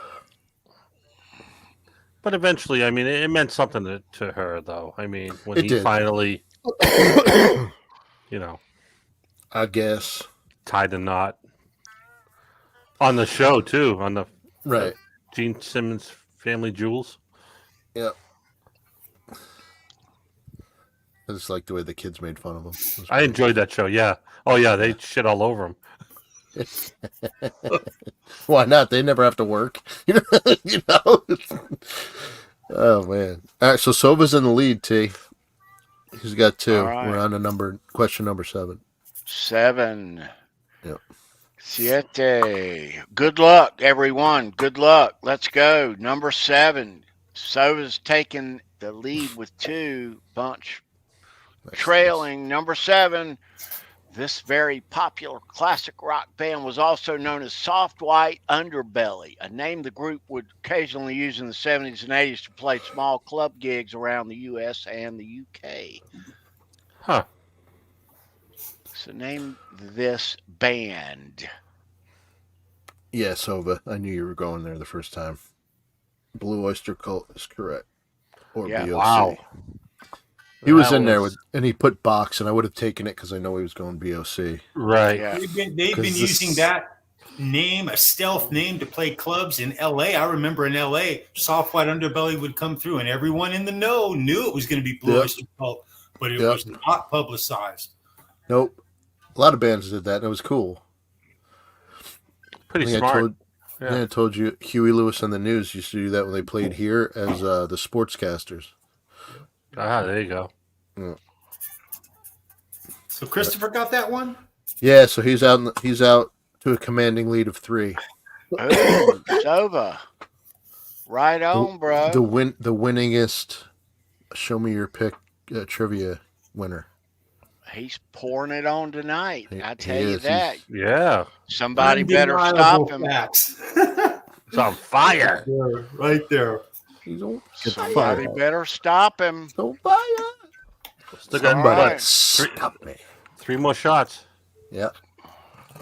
[SPEAKER 4] But eventually, I mean, it meant something to her, though. I mean, when
[SPEAKER 3] It
[SPEAKER 4] he
[SPEAKER 3] did.
[SPEAKER 4] finally, you know,
[SPEAKER 3] I guess.
[SPEAKER 4] tied the knot. On the show too, on the
[SPEAKER 3] Right.
[SPEAKER 4] Gene Simmons Family Jewels.
[SPEAKER 3] Yep. I just like the way the kids made fun of him. It was
[SPEAKER 4] I
[SPEAKER 3] great.
[SPEAKER 4] enjoyed that show. Yeah. Oh yeah, they shit all over him.
[SPEAKER 3] Why not? They never have to work. You know? Oh, man. All right, so Sova's in the lead, T. He's got 2.
[SPEAKER 2] All right.
[SPEAKER 3] We're on to question number 7.
[SPEAKER 2] 7.
[SPEAKER 3] Yep.
[SPEAKER 2] 7. Good luck, everyone. Good luck. Let's go. Number 7. Sova's taking the lead with 2. Bunch trailing. Number 7. This very popular classic rock band was also known as Soft White Underbelly, a name the group would occasionally use in the 70s and 80s to play small club gigs around the U.S. and the U.K.
[SPEAKER 4] Huh.
[SPEAKER 2] So name this band.
[SPEAKER 3] Yeah, Sova. I knew you were going there the first time. Blue Oyster Cult is correct. Or
[SPEAKER 2] Yeah.
[SPEAKER 3] BOC.
[SPEAKER 4] Wow.
[SPEAKER 3] He was
[SPEAKER 4] That
[SPEAKER 3] in there and he put box, and I would have taken it because I know he was going BOC.
[SPEAKER 4] Right.
[SPEAKER 2] Yeah.
[SPEAKER 5] They've been
[SPEAKER 3] 'Cause
[SPEAKER 5] using that name, a stealth name, to play clubs in L.A. I remember in L.A., Soft White Underbelly would come through, and everyone in the know knew it was going to be Blue Oyster Cult, but it was not publicized.
[SPEAKER 3] Nope. A lot of bands did that, and it was cool.
[SPEAKER 4] Pretty
[SPEAKER 3] I
[SPEAKER 4] smart.
[SPEAKER 3] I told you Huey Lewis and the News used to do that when they played here as the sportscasters.
[SPEAKER 4] There you go.
[SPEAKER 3] Yeah.
[SPEAKER 5] So Christopher got that one?
[SPEAKER 3] Yeah, so he's out to a commanding lead of 3.
[SPEAKER 2] Oh, Sova. Right on, bro.
[SPEAKER 3] The winningest Show Me Your Pick trivia winner.
[SPEAKER 2] He's pouring it on tonight. I tell
[SPEAKER 3] he
[SPEAKER 2] you
[SPEAKER 3] is.
[SPEAKER 2] that.
[SPEAKER 4] Yeah.
[SPEAKER 2] Somebody better stop him.
[SPEAKER 5] Facts.
[SPEAKER 4] It's on fire.
[SPEAKER 5] Right there.
[SPEAKER 3] He's on
[SPEAKER 2] Somebody better stop him.
[SPEAKER 3] Don't fire.
[SPEAKER 4] Still got
[SPEAKER 2] All right.
[SPEAKER 3] Stop me.
[SPEAKER 4] 3 more shots.
[SPEAKER 3] Yeah.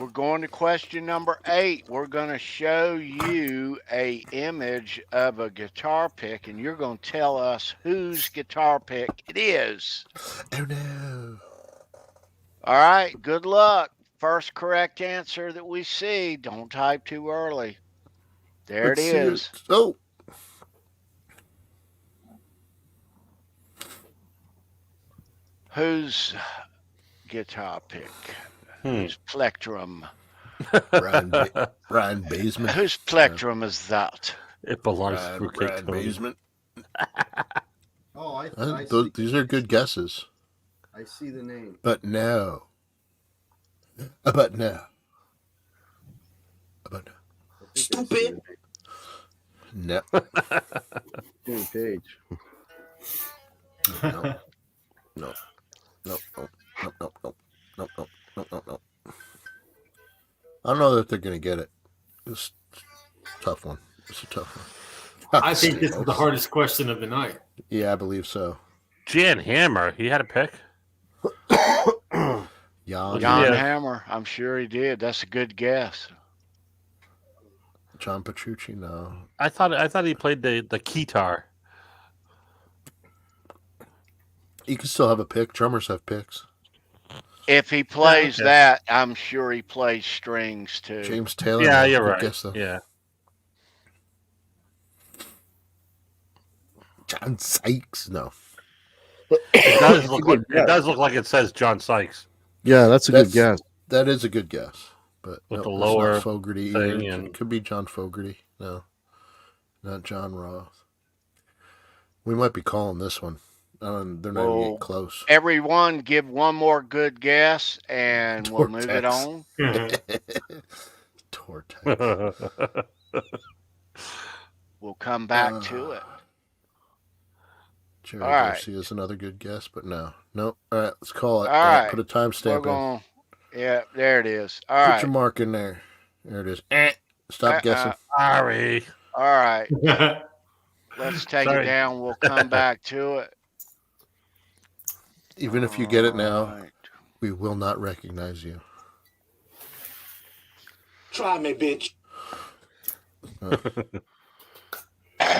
[SPEAKER 2] We're going to question number 8. We're going to show you a image of a guitar pick, and you're going to tell us whose guitar pick it is.
[SPEAKER 3] Oh, no.
[SPEAKER 2] All right, good luck. First correct answer that we see. Don't type too early. There
[SPEAKER 3] Let's
[SPEAKER 2] it
[SPEAKER 3] see
[SPEAKER 2] is.
[SPEAKER 3] Oh.
[SPEAKER 2] Whose guitar pick? Whose plectrum?
[SPEAKER 3] Brian Basement.
[SPEAKER 2] Whose plectrum is that?
[SPEAKER 4] It belongs to Fruitcake
[SPEAKER 3] Brian
[SPEAKER 4] Tony.
[SPEAKER 3] Basement.
[SPEAKER 6] Oh,
[SPEAKER 3] These are good guesses.
[SPEAKER 6] I see the name.
[SPEAKER 3] But no. But no. But no.
[SPEAKER 6] Stupid.
[SPEAKER 3] No.
[SPEAKER 6] Jimmy Page.
[SPEAKER 3] No. No. No. No. No. No. No. No. No. No. No. No. I don't know that they're going to get it. It's a tough one. It's a tough one.
[SPEAKER 5] I think this is the hardest question of the night.
[SPEAKER 3] Yeah, I believe so.
[SPEAKER 4] Jan Hammer. He had a pick.
[SPEAKER 3] Jan
[SPEAKER 2] John Hammer. I'm sure he did. That's a good guess.
[SPEAKER 3] John Petrucci, no.
[SPEAKER 4] I thought he played the guitar.
[SPEAKER 3] You can still have a pick. Drummers have picks.
[SPEAKER 2] If he plays that, I'm sure he plays strings too.
[SPEAKER 3] James Taylor.
[SPEAKER 4] Yeah,
[SPEAKER 3] no.
[SPEAKER 4] you're
[SPEAKER 3] Good
[SPEAKER 4] right.
[SPEAKER 3] guess, though.
[SPEAKER 4] Yeah.
[SPEAKER 3] John Sykes, no.
[SPEAKER 4] It does look like it says John Sykes.
[SPEAKER 6] Yeah, that's a good guess.
[SPEAKER 3] That is a good guess. But
[SPEAKER 4] With
[SPEAKER 3] no,
[SPEAKER 4] the
[SPEAKER 3] it's
[SPEAKER 4] lower
[SPEAKER 3] not Fogarty
[SPEAKER 4] thing
[SPEAKER 3] either.
[SPEAKER 4] and-
[SPEAKER 3] It could be John Fogarty. No. Not John Roth. We might be calling this one. They're not even getting close.
[SPEAKER 2] Everyone give one more good guess and we'll move it
[SPEAKER 3] Tortex.
[SPEAKER 2] on.
[SPEAKER 3] Tortex.
[SPEAKER 2] We'll come back to it.
[SPEAKER 3] Jerry
[SPEAKER 2] All right.
[SPEAKER 3] Garcia is another good guess, but no. Nope. All right, let's call it.
[SPEAKER 2] All right.
[SPEAKER 3] Put a
[SPEAKER 2] We're
[SPEAKER 3] timestamp in.
[SPEAKER 2] going. Yeah, there it is. All
[SPEAKER 3] Put
[SPEAKER 2] right.
[SPEAKER 3] your mark in there. There it is. Stop guessing.
[SPEAKER 4] Sorry.
[SPEAKER 2] All right. Let's take
[SPEAKER 4] Sorry.
[SPEAKER 2] it down. We'll come back to it.
[SPEAKER 3] Even if you get it now,
[SPEAKER 2] All right.
[SPEAKER 3] we will not recognize you.
[SPEAKER 7] Try me, bitch.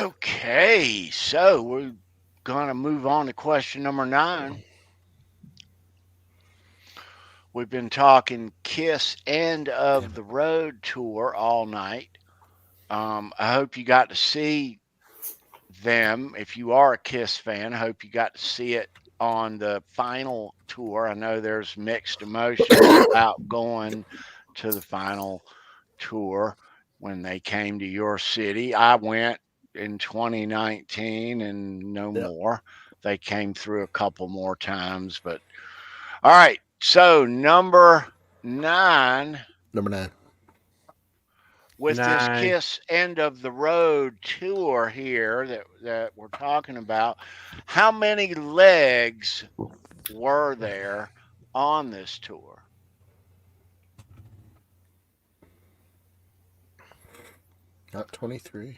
[SPEAKER 2] Okay, so we're gonna move on to question number 9. We've been talking Kiss End of the Road tour all night. I hope you got to see them. If you are a Kiss fan, I hope you got to see it on the final tour. I know there's mixed emotions about going to the final tour when they came to your city. I went in 2019 and no more. They came through a couple more times, but all right. So number 9.
[SPEAKER 3] Number 9.
[SPEAKER 2] With this
[SPEAKER 4] 9.
[SPEAKER 2] Kiss End of the Road tour here that we're talking about, how many legs were there on this tour?
[SPEAKER 3] Not 23.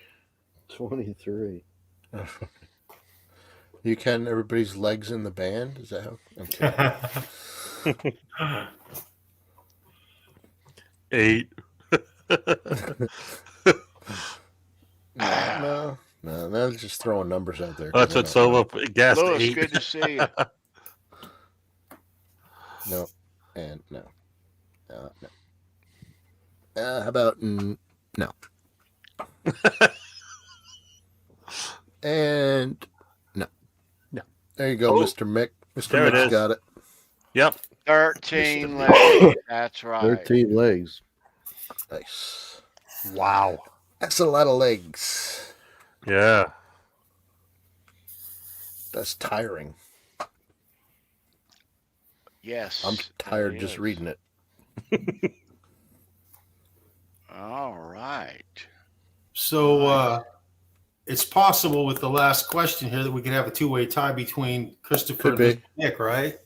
[SPEAKER 6] 23.
[SPEAKER 3] You can everybody's legs in the band? Is that how? Okay.
[SPEAKER 4] 8.
[SPEAKER 3] No, just throwing numbers out there.
[SPEAKER 4] That's what Silva guessed.
[SPEAKER 2] Louis,
[SPEAKER 4] 8.
[SPEAKER 2] good to see you.
[SPEAKER 3] No, and no. No. How about no? And no. There you go, Mr. Mick. Mr.
[SPEAKER 4] There it
[SPEAKER 3] Mick's
[SPEAKER 4] is.
[SPEAKER 3] got it.
[SPEAKER 4] Yep.
[SPEAKER 2] 13 legs. That's right.
[SPEAKER 6] 13 legs.
[SPEAKER 3] Nice.
[SPEAKER 4] Wow.
[SPEAKER 3] That's a lot of legs.
[SPEAKER 4] Yeah.
[SPEAKER 3] That's tiring.
[SPEAKER 2] Yes.
[SPEAKER 3] I'm tired
[SPEAKER 2] it
[SPEAKER 3] just
[SPEAKER 2] is.
[SPEAKER 3] reading it.
[SPEAKER 2] All right.
[SPEAKER 5] So it's possible with the last question here that we could have a two-way tie between Christopher
[SPEAKER 3] Could
[SPEAKER 5] and
[SPEAKER 3] be.
[SPEAKER 5] Nick, right?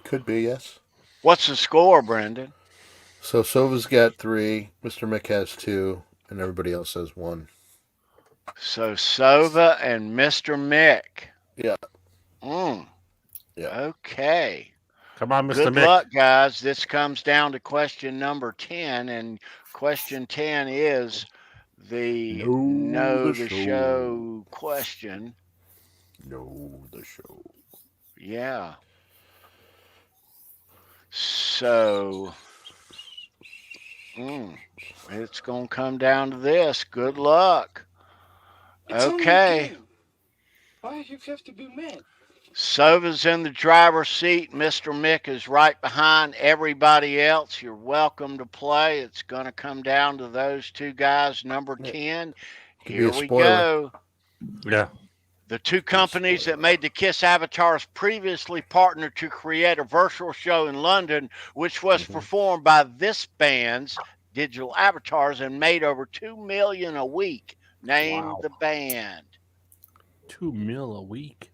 [SPEAKER 3] Could be, yes.
[SPEAKER 2] What's the score, Brendan?
[SPEAKER 3] So Sova's got 3, Mr. Mick has 2, and everybody else has 1.
[SPEAKER 2] So Sova and Mr. Mick.
[SPEAKER 3] Yeah.
[SPEAKER 2] Yeah. Okay.
[SPEAKER 4] Come on, Mr.
[SPEAKER 2] Good
[SPEAKER 4] Mick.
[SPEAKER 2] luck, guys. This comes down to question number 10, and question 10 is the Know the Show question.
[SPEAKER 3] Know the show.
[SPEAKER 2] Yeah. So, it's going to come down to this. Good luck.
[SPEAKER 7] It's only a
[SPEAKER 2] Okay.
[SPEAKER 7] game. Why do you have to be mad?
[SPEAKER 2] Sova's in the driver's seat. Mr. Mick is right behind everybody else. You're welcome to play. It's going to come down to those two guys. Number 10.
[SPEAKER 3] Could be
[SPEAKER 2] Here
[SPEAKER 3] a
[SPEAKER 2] we
[SPEAKER 3] spoiler.
[SPEAKER 2] go.
[SPEAKER 4] Yeah.
[SPEAKER 2] The two companies that made the KISS avatars previously partnered to create a virtual show in London, which was performed by this band's digital avatars and made over $2 million a week. Name the band.
[SPEAKER 4] $2 million a week.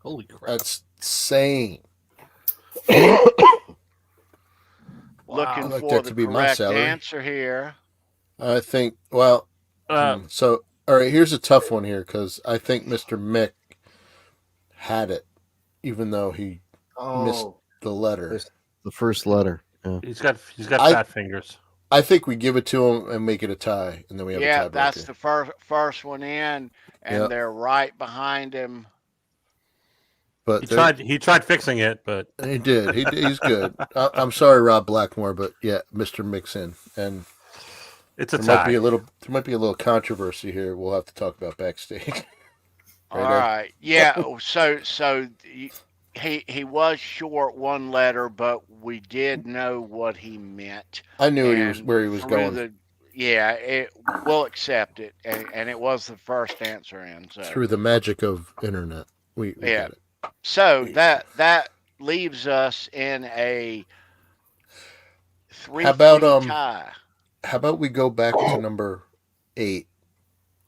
[SPEAKER 4] Holy crap.
[SPEAKER 3] That's insane.
[SPEAKER 2] Looking
[SPEAKER 3] I'd like
[SPEAKER 2] for
[SPEAKER 3] that
[SPEAKER 2] the
[SPEAKER 3] to be my
[SPEAKER 2] correct
[SPEAKER 3] salary.
[SPEAKER 2] answer here.
[SPEAKER 3] I think, well, so, all right, here's a tough one here because I think Mr. Mick had it, even though he missed the letter.
[SPEAKER 6] The first letter. Yeah.
[SPEAKER 4] He's got fat fingers.
[SPEAKER 3] I think we give it to him and make it a tie, and then we have a
[SPEAKER 2] Yeah,
[SPEAKER 3] tiebreaker.
[SPEAKER 2] that's the first one in, and
[SPEAKER 3] Yep.
[SPEAKER 2] they're right behind him.
[SPEAKER 3] But
[SPEAKER 4] He tried fixing it, but
[SPEAKER 3] he did. He's good. I'm sorry, Rob Blackmore, but yeah, Mr. Mick's in, and
[SPEAKER 4] it's a
[SPEAKER 3] there
[SPEAKER 4] tie.
[SPEAKER 3] might be a little controversy here. We'll have to talk about backstage.
[SPEAKER 2] All right. Yeah. So he was short one letter, but we did know what he meant.
[SPEAKER 3] I knew
[SPEAKER 2] And
[SPEAKER 3] where he was
[SPEAKER 2] through
[SPEAKER 3] going
[SPEAKER 2] we'll accept it, and it was the first answer in. So
[SPEAKER 3] through the magic of internet. We
[SPEAKER 2] Yeah.
[SPEAKER 3] got it.
[SPEAKER 2] So that leaves us in a 3-3 tie.
[SPEAKER 3] How about we go back to number 8,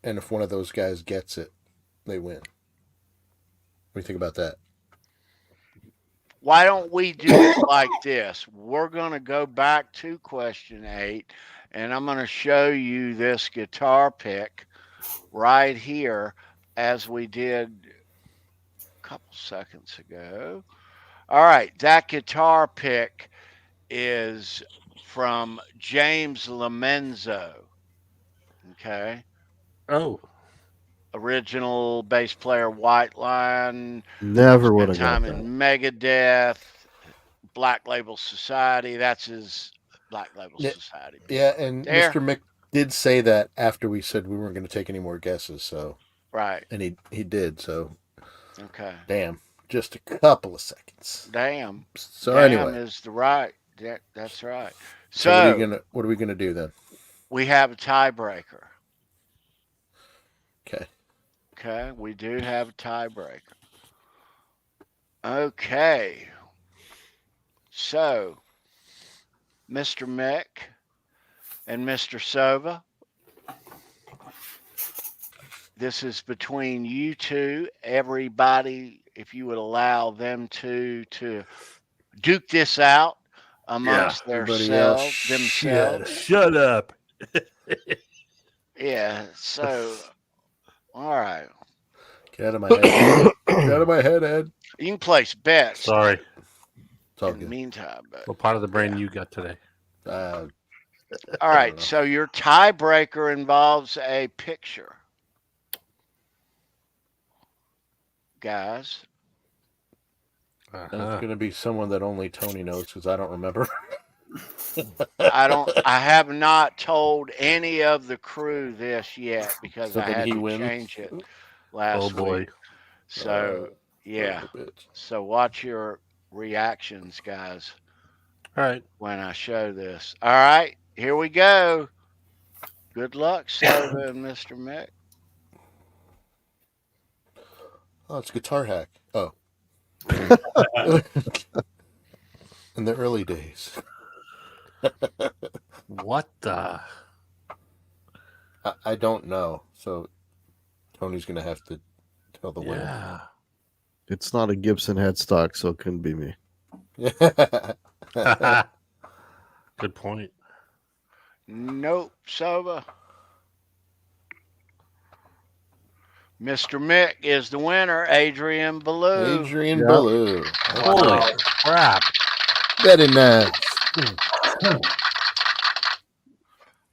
[SPEAKER 3] and if one of those guys gets it, they win. What do you think about that?
[SPEAKER 2] Why don't we do it like this? We're going to go back to question 8, and I'm going to show you this guitar pick right here as we did a couple seconds ago. All right, that guitar pick is from James Lomenzo. Okay.
[SPEAKER 6] Oh.
[SPEAKER 2] Original bass player, White Line.
[SPEAKER 6] Never would
[SPEAKER 2] Spent
[SPEAKER 6] have got
[SPEAKER 2] time
[SPEAKER 6] that.
[SPEAKER 2] in Megadeth, Black Label Society. That's his Black Label
[SPEAKER 3] Yeah.
[SPEAKER 2] Society.
[SPEAKER 3] Yeah, and
[SPEAKER 2] There.
[SPEAKER 3] Mr. Mick did say that after we said we weren't going to take any more guesses. So,
[SPEAKER 2] Right.
[SPEAKER 3] and he did. So,
[SPEAKER 2] Okay.
[SPEAKER 3] damn, just a couple of seconds.
[SPEAKER 2] Damn.
[SPEAKER 3] So
[SPEAKER 2] Damn
[SPEAKER 3] anyway,
[SPEAKER 2] is the right. That's right.
[SPEAKER 3] so what are we gonna do then?
[SPEAKER 2] We have a tiebreaker.
[SPEAKER 3] Okay.
[SPEAKER 2] Okay, we do have a tiebreaker. Okay. So, Mr. Mick and Mr. Sova, this is between you two. Everybody, if you would allow them to duke this out amongst
[SPEAKER 3] Everybody else,
[SPEAKER 2] themselves.
[SPEAKER 4] Shut up.
[SPEAKER 2] Yeah. So, all right.
[SPEAKER 3] Get out of my head. Get out of my head, Ed.
[SPEAKER 2] You can place bets
[SPEAKER 4] Sorry.
[SPEAKER 3] It's all
[SPEAKER 2] in the
[SPEAKER 3] good.
[SPEAKER 2] meantime. But,
[SPEAKER 4] What part of the brain
[SPEAKER 2] Yeah.
[SPEAKER 4] you got today?
[SPEAKER 2] all
[SPEAKER 3] I
[SPEAKER 2] right.
[SPEAKER 3] don't know.
[SPEAKER 2] So your tiebreaker involves a picture, guys.
[SPEAKER 3] And it's gonna be someone that only Tony knows because I don't remember.
[SPEAKER 2] I have not told any of the crew this yet because
[SPEAKER 3] So
[SPEAKER 2] I
[SPEAKER 3] then
[SPEAKER 2] had
[SPEAKER 3] he
[SPEAKER 2] to
[SPEAKER 3] wins?
[SPEAKER 2] change it last
[SPEAKER 4] Oh boy.
[SPEAKER 2] week. So yeah.
[SPEAKER 3] Son of a bitch.
[SPEAKER 2] So watch your reactions, guys,
[SPEAKER 4] All right.
[SPEAKER 2] when I show this. All right, here we go. Good luck, Soda and Mr. Mick.
[SPEAKER 3] Oh, it's Guitar Hack. Oh. In the early days.
[SPEAKER 4] What the?
[SPEAKER 3] I don't know. So Tony's gonna have to tell the
[SPEAKER 4] Yeah.
[SPEAKER 6] It's not a Gibson headstock, so it couldn't be me.
[SPEAKER 3] winner.
[SPEAKER 4] Good point.
[SPEAKER 2] Nope, Soba. Mr. Mick is the winner, Adrian Ballou.
[SPEAKER 3] Adrian
[SPEAKER 6] Yeah.
[SPEAKER 3] Ballou.
[SPEAKER 4] Holy crap.
[SPEAKER 3] Very nice.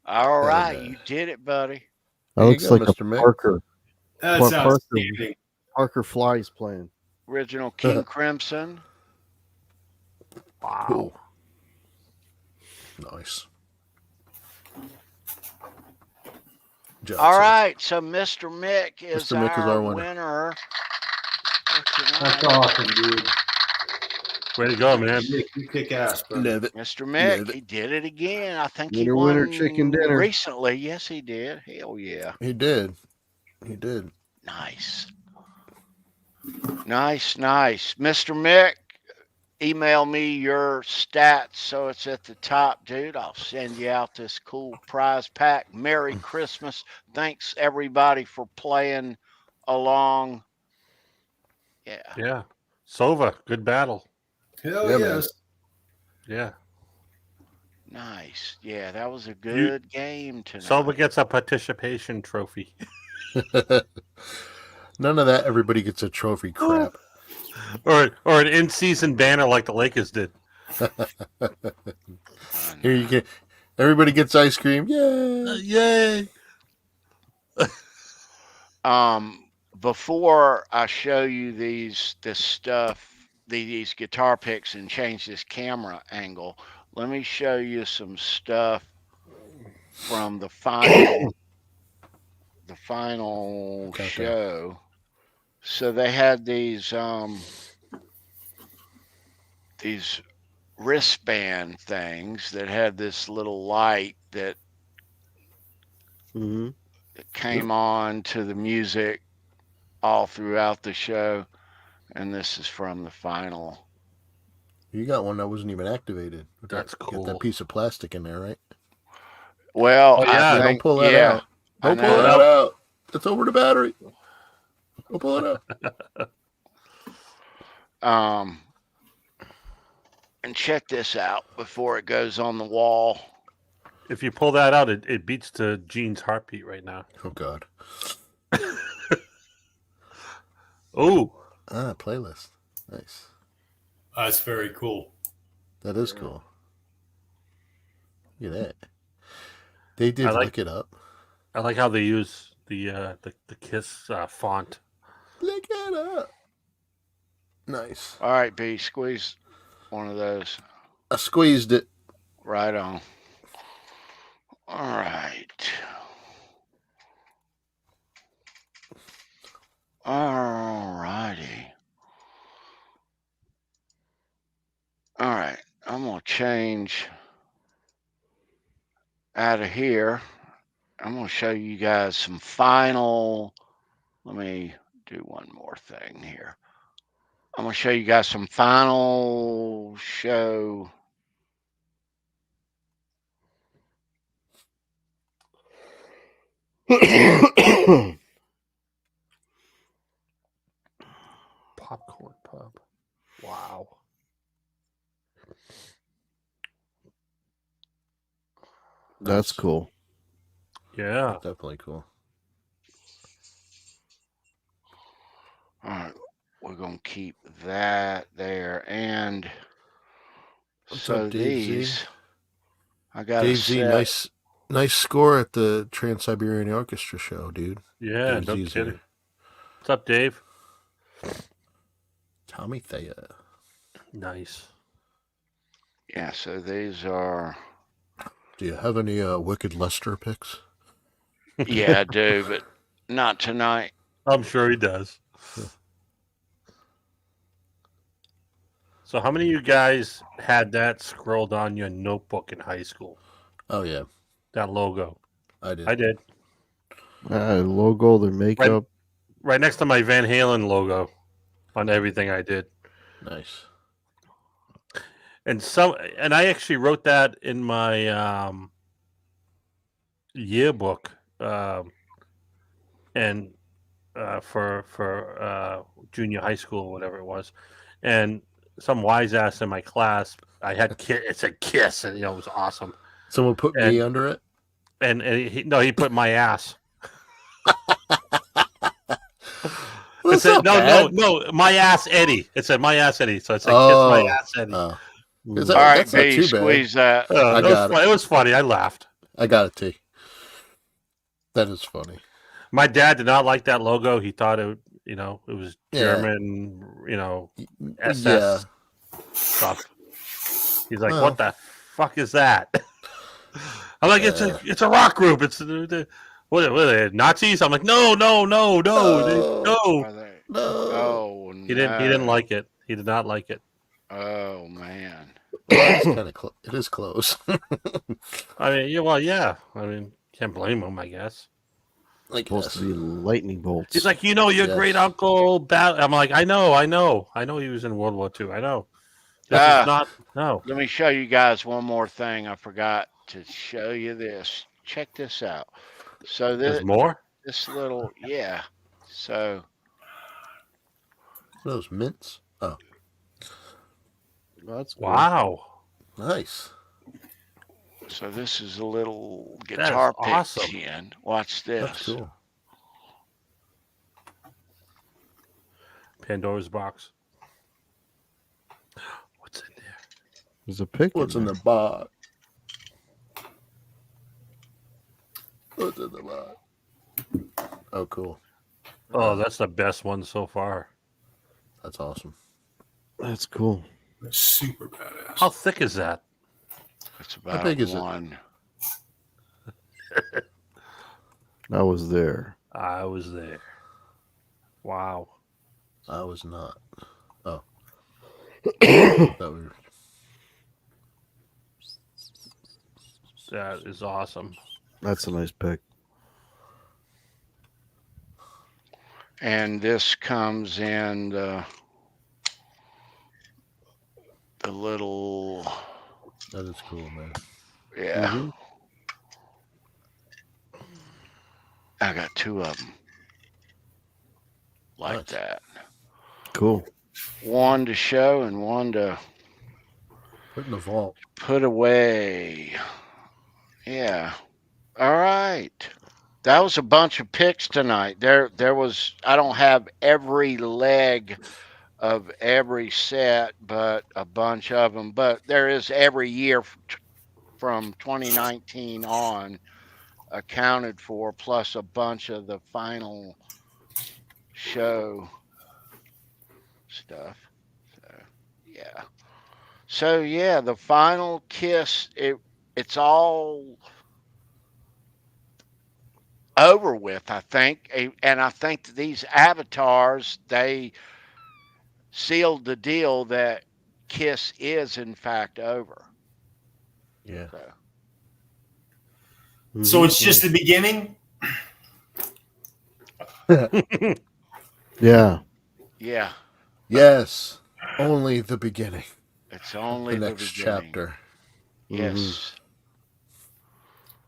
[SPEAKER 2] All right,
[SPEAKER 3] And,
[SPEAKER 2] you did it, buddy.
[SPEAKER 6] That
[SPEAKER 3] There you
[SPEAKER 6] looks
[SPEAKER 3] go,
[SPEAKER 6] like
[SPEAKER 3] Mr.
[SPEAKER 6] a
[SPEAKER 3] Mick.
[SPEAKER 6] Parker.
[SPEAKER 5] That's
[SPEAKER 6] Parker.
[SPEAKER 5] outstanding.
[SPEAKER 6] Parker Flies playing.
[SPEAKER 2] Original King Crimson.
[SPEAKER 4] Wow.
[SPEAKER 3] Cool. Nice. Job,
[SPEAKER 2] All
[SPEAKER 3] sir.
[SPEAKER 2] right, so Mr. Mick is,
[SPEAKER 3] Mr. Mick is
[SPEAKER 2] our
[SPEAKER 3] our winner.
[SPEAKER 2] winner.
[SPEAKER 5] That's awesome, dude.
[SPEAKER 4] Way to go, man.
[SPEAKER 5] Nick, you kick ass, brother.
[SPEAKER 3] Love it.
[SPEAKER 2] Mr.
[SPEAKER 3] Love
[SPEAKER 2] Mick,
[SPEAKER 3] it.
[SPEAKER 2] he did it again. I think he
[SPEAKER 6] Winner,
[SPEAKER 2] won
[SPEAKER 6] winner, chicken dinner.
[SPEAKER 2] recently. Yes, he did. Hell yeah.
[SPEAKER 3] He did. He did.
[SPEAKER 2] Nice. Nice, nice. Mr. Mick, email me your stats so it's at the top, dude. I'll send you out this cool prize pack. Merry Christmas. Thanks, everybody, for playing along. Yeah.
[SPEAKER 4] Yeah. Sova, good battle.
[SPEAKER 5] Hell
[SPEAKER 3] Yeah, man.
[SPEAKER 5] yes.
[SPEAKER 4] Yeah.
[SPEAKER 2] Nice. Yeah, that was a good game tonight.
[SPEAKER 4] Sova gets a participation trophy.
[SPEAKER 3] None of that. Everybody gets a trophy crap.
[SPEAKER 4] Or an in-season banner like the Lakers did.
[SPEAKER 3] Here you get. Everybody gets ice cream. Yay!
[SPEAKER 4] Yay!
[SPEAKER 2] Before I show you this stuff, these guitar picks, and change this camera angle, let me show you some stuff from the final
[SPEAKER 3] Okay.
[SPEAKER 2] show. So they had these wristband things that had this little light that
[SPEAKER 6] Mm-hmm.
[SPEAKER 2] came on to the music all throughout the show, and this is from the final.
[SPEAKER 3] You got one that wasn't even activated.
[SPEAKER 4] That's
[SPEAKER 3] Got
[SPEAKER 4] cool.
[SPEAKER 3] that piece of plastic in there, right?
[SPEAKER 2] Well,
[SPEAKER 4] Oh, yeah.
[SPEAKER 2] I
[SPEAKER 3] Don't
[SPEAKER 2] think,
[SPEAKER 3] pull that
[SPEAKER 2] yeah,
[SPEAKER 3] out.
[SPEAKER 2] I
[SPEAKER 3] Don't pull
[SPEAKER 2] know.
[SPEAKER 3] that out. It's over the battery. Don't pull it out.
[SPEAKER 2] And check this out before it goes on the wall.
[SPEAKER 4] If you pull that out, it beats to Gene's heartbeat right now.
[SPEAKER 3] Oh God.
[SPEAKER 4] Oh,
[SPEAKER 3] Playlist. Nice.
[SPEAKER 5] That's very cool.
[SPEAKER 3] That is cool. Look at that. They did
[SPEAKER 4] I like-
[SPEAKER 3] look it up.
[SPEAKER 4] I like how they use the Kiss font.
[SPEAKER 3] Look it up. Nice.
[SPEAKER 2] All right, B, squeeze one of those.
[SPEAKER 3] I squeezed it.
[SPEAKER 2] Right on. All right. All righty. All right. I'm going to change out of here. I'm going to show you guys some final. Let me do one more thing here. I'm going to show you guys some final show.
[SPEAKER 4] Popcorn Pub. Wow.
[SPEAKER 6] That's cool.
[SPEAKER 4] Yeah.
[SPEAKER 3] Definitely cool.
[SPEAKER 2] All right. We're going to keep that there. And
[SPEAKER 3] What's
[SPEAKER 2] so
[SPEAKER 3] up, Dave Z?
[SPEAKER 2] these, I got
[SPEAKER 3] Dave
[SPEAKER 2] a
[SPEAKER 3] Z,
[SPEAKER 2] set.
[SPEAKER 3] nice score at the Trans-Siberian Orchestra show, dude.
[SPEAKER 4] Yeah,
[SPEAKER 3] Dave
[SPEAKER 4] no
[SPEAKER 3] Z's
[SPEAKER 4] kidding.
[SPEAKER 3] there.
[SPEAKER 4] What's up, Dave?
[SPEAKER 3] Tommy Thea.
[SPEAKER 4] Nice.
[SPEAKER 2] Yeah, so these are.
[SPEAKER 3] Do you have any Wicked Lester picks?
[SPEAKER 2] Yeah, I do, but not tonight.
[SPEAKER 4] I'm sure he does. So how many of you guys had that scrolled on your notebook in high school?
[SPEAKER 3] Oh, yeah.
[SPEAKER 4] That logo.
[SPEAKER 3] I did.
[SPEAKER 4] I did.
[SPEAKER 6] Logo, their makeup.
[SPEAKER 4] Right next to my Van Halen logo on everything I did.
[SPEAKER 3] Nice.
[SPEAKER 4] And I actually wrote that in my yearbook, and for junior high school or whatever it was, and some wise ass in my class, I had it said Kiss, and it was awesome.
[SPEAKER 3] Someone put me under it,
[SPEAKER 4] and he put my ass.
[SPEAKER 3] Well,
[SPEAKER 4] it said
[SPEAKER 3] not
[SPEAKER 4] no, my ass Eddie. It said my ass Eddie, so it said Kiss my ass Eddie.
[SPEAKER 3] All
[SPEAKER 2] right,
[SPEAKER 3] that's not
[SPEAKER 2] B,
[SPEAKER 3] too bad.
[SPEAKER 2] squeeze that.
[SPEAKER 4] It was funny. I laughed.
[SPEAKER 3] I got it, T. That is funny.
[SPEAKER 4] My dad did not like that logo. He thought it was German, SS stuff. He's like, "What the fuck is that?" I'm like, "It's a rock group. It's what are they, Nazis?" I'm like, "No.
[SPEAKER 3] No.
[SPEAKER 2] Oh,
[SPEAKER 4] He didn't like it. He did not like it.
[SPEAKER 2] Oh man.
[SPEAKER 3] Well, it's kind of it is close.
[SPEAKER 4] I mean, yeah. I mean, can't blame him, I guess.
[SPEAKER 6] Supposed to be lightning bolts.
[SPEAKER 4] He's like, your great uncle. I'm like, I know. He was in World War II. I know. This is not. No.
[SPEAKER 2] Let me show you guys one more thing. I forgot to show you this. Check this out. So
[SPEAKER 4] There's more.
[SPEAKER 2] This little, yeah. So
[SPEAKER 3] those mints. Oh,
[SPEAKER 6] that's cool.
[SPEAKER 4] Wow.
[SPEAKER 3] Nice.
[SPEAKER 2] So this is a little guitar pick
[SPEAKER 4] awesome.
[SPEAKER 2] tin. Watch this.
[SPEAKER 3] That's cool.
[SPEAKER 4] Pandora's box. What's in there?
[SPEAKER 6] There's a pick.
[SPEAKER 3] What's in the box? What's in the box? Oh, cool.
[SPEAKER 4] Oh, that's the best one so far.
[SPEAKER 3] That's awesome.
[SPEAKER 6] That's cool.
[SPEAKER 5] That's super badass.
[SPEAKER 4] How thick is that?
[SPEAKER 2] It's about
[SPEAKER 3] How big is
[SPEAKER 2] one.
[SPEAKER 6] I was there.
[SPEAKER 4] I was there. Wow.
[SPEAKER 3] I was not. Oh.
[SPEAKER 4] That is awesome.
[SPEAKER 6] That's a nice pick.
[SPEAKER 2] And this comes in the little.
[SPEAKER 3] That is cool, man.
[SPEAKER 2] Yeah.
[SPEAKER 6] Mm-hmm.
[SPEAKER 2] I got two of them. Like
[SPEAKER 3] Nice.
[SPEAKER 2] that.
[SPEAKER 6] Cool.
[SPEAKER 2] One to show and one to
[SPEAKER 3] Put in the vault.
[SPEAKER 2] put away. Yeah. All right. That was a bunch of picks tonight. There was, I don't have every leg of every set, but a bunch of them. But there is every year from 2019 on accounted for, plus a bunch of the final show stuff. So, yeah. So yeah, the final kiss, it's all over with, I think. And I think that these avatars, they sealed the deal that Kiss is in fact over.
[SPEAKER 3] Yeah.
[SPEAKER 2] So
[SPEAKER 5] So it's just the beginning.
[SPEAKER 6] Yeah.
[SPEAKER 2] yeah,
[SPEAKER 3] Yes. Only the beginning.
[SPEAKER 2] it's
[SPEAKER 3] The
[SPEAKER 2] only the
[SPEAKER 3] next
[SPEAKER 2] beginning.
[SPEAKER 3] chapter.
[SPEAKER 2] Yes.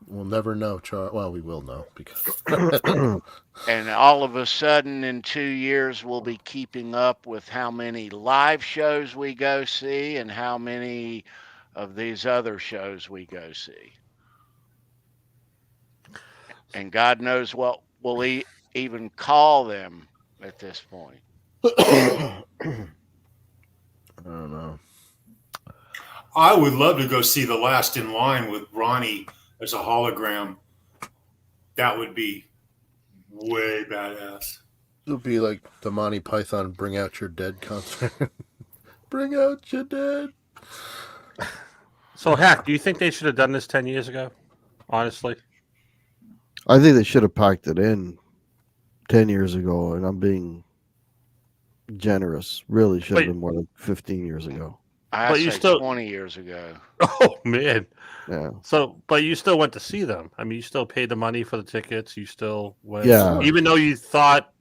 [SPEAKER 3] We'll never know, Charles. Well, we will know because
[SPEAKER 2] And all of a sudden, in 2 years, we'll be keeping up with how many live shows we go see and how many of these other shows we go see. And God knows what we'll even call them at this point.
[SPEAKER 3] I don't know.
[SPEAKER 5] I would love to go see The Last in Line with Ronnie as a hologram. That would be way badass.
[SPEAKER 3] It'll be like the Monty Python "Bring Out Your Dead" concert. Bring out your dead.
[SPEAKER 4] So, Hack, do you think they should have done this 10 years ago? Honestly,
[SPEAKER 6] I think they should have packed it in 10 years ago, and I'm being generous. Really should have
[SPEAKER 4] Wait.
[SPEAKER 6] been more like 15 years ago.
[SPEAKER 2] I
[SPEAKER 4] But you
[SPEAKER 2] say
[SPEAKER 4] still-
[SPEAKER 2] 20 years ago.
[SPEAKER 4] oh man.
[SPEAKER 6] Yeah.
[SPEAKER 4] So, but you still went to see them. I mean, you still paid the money for the tickets. You still went,
[SPEAKER 6] Yeah.
[SPEAKER 4] even though you thought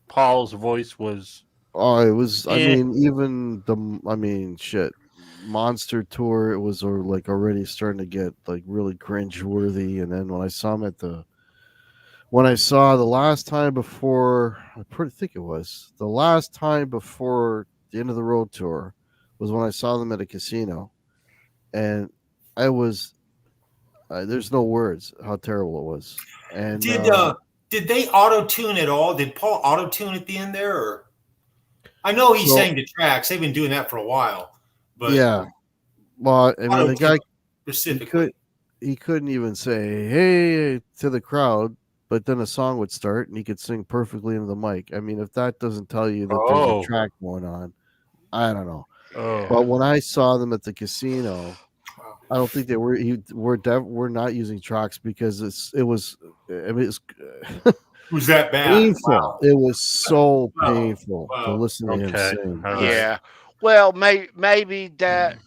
[SPEAKER 4] Paul's voice was.
[SPEAKER 6] Oh, it was. I
[SPEAKER 4] Yeah.
[SPEAKER 6] mean, even shit. Monster tour, it was like already starting to get like really cringe worthy. And then when I saw him when I saw the last time before, think it was the last time before the end of the road tour was when I saw them at a casino, and I was there's no words how terrible it was. And
[SPEAKER 5] Did they auto tune at all? Did Paul auto tune at the end there? Or I know he sang the tracks. They've been doing that for a while. But
[SPEAKER 6] yeah, well, I mean, the guy
[SPEAKER 5] specifically,
[SPEAKER 6] he couldn't even say "hey" to the crowd, but then a song would start and he could sing perfectly into the mic. I mean, if that doesn't tell you that there's a track going on, I don't know.
[SPEAKER 4] Oh,
[SPEAKER 6] But when I saw them at the casino, I don't think they were. We're not using tracks because it was
[SPEAKER 5] was that bad?
[SPEAKER 6] painful.
[SPEAKER 5] Wow.
[SPEAKER 6] It was so
[SPEAKER 5] Wow.
[SPEAKER 6] painful to
[SPEAKER 5] Wow.
[SPEAKER 6] listen to him
[SPEAKER 4] Okay.
[SPEAKER 6] sing.
[SPEAKER 4] All right.
[SPEAKER 2] Yeah. Well, maybe that,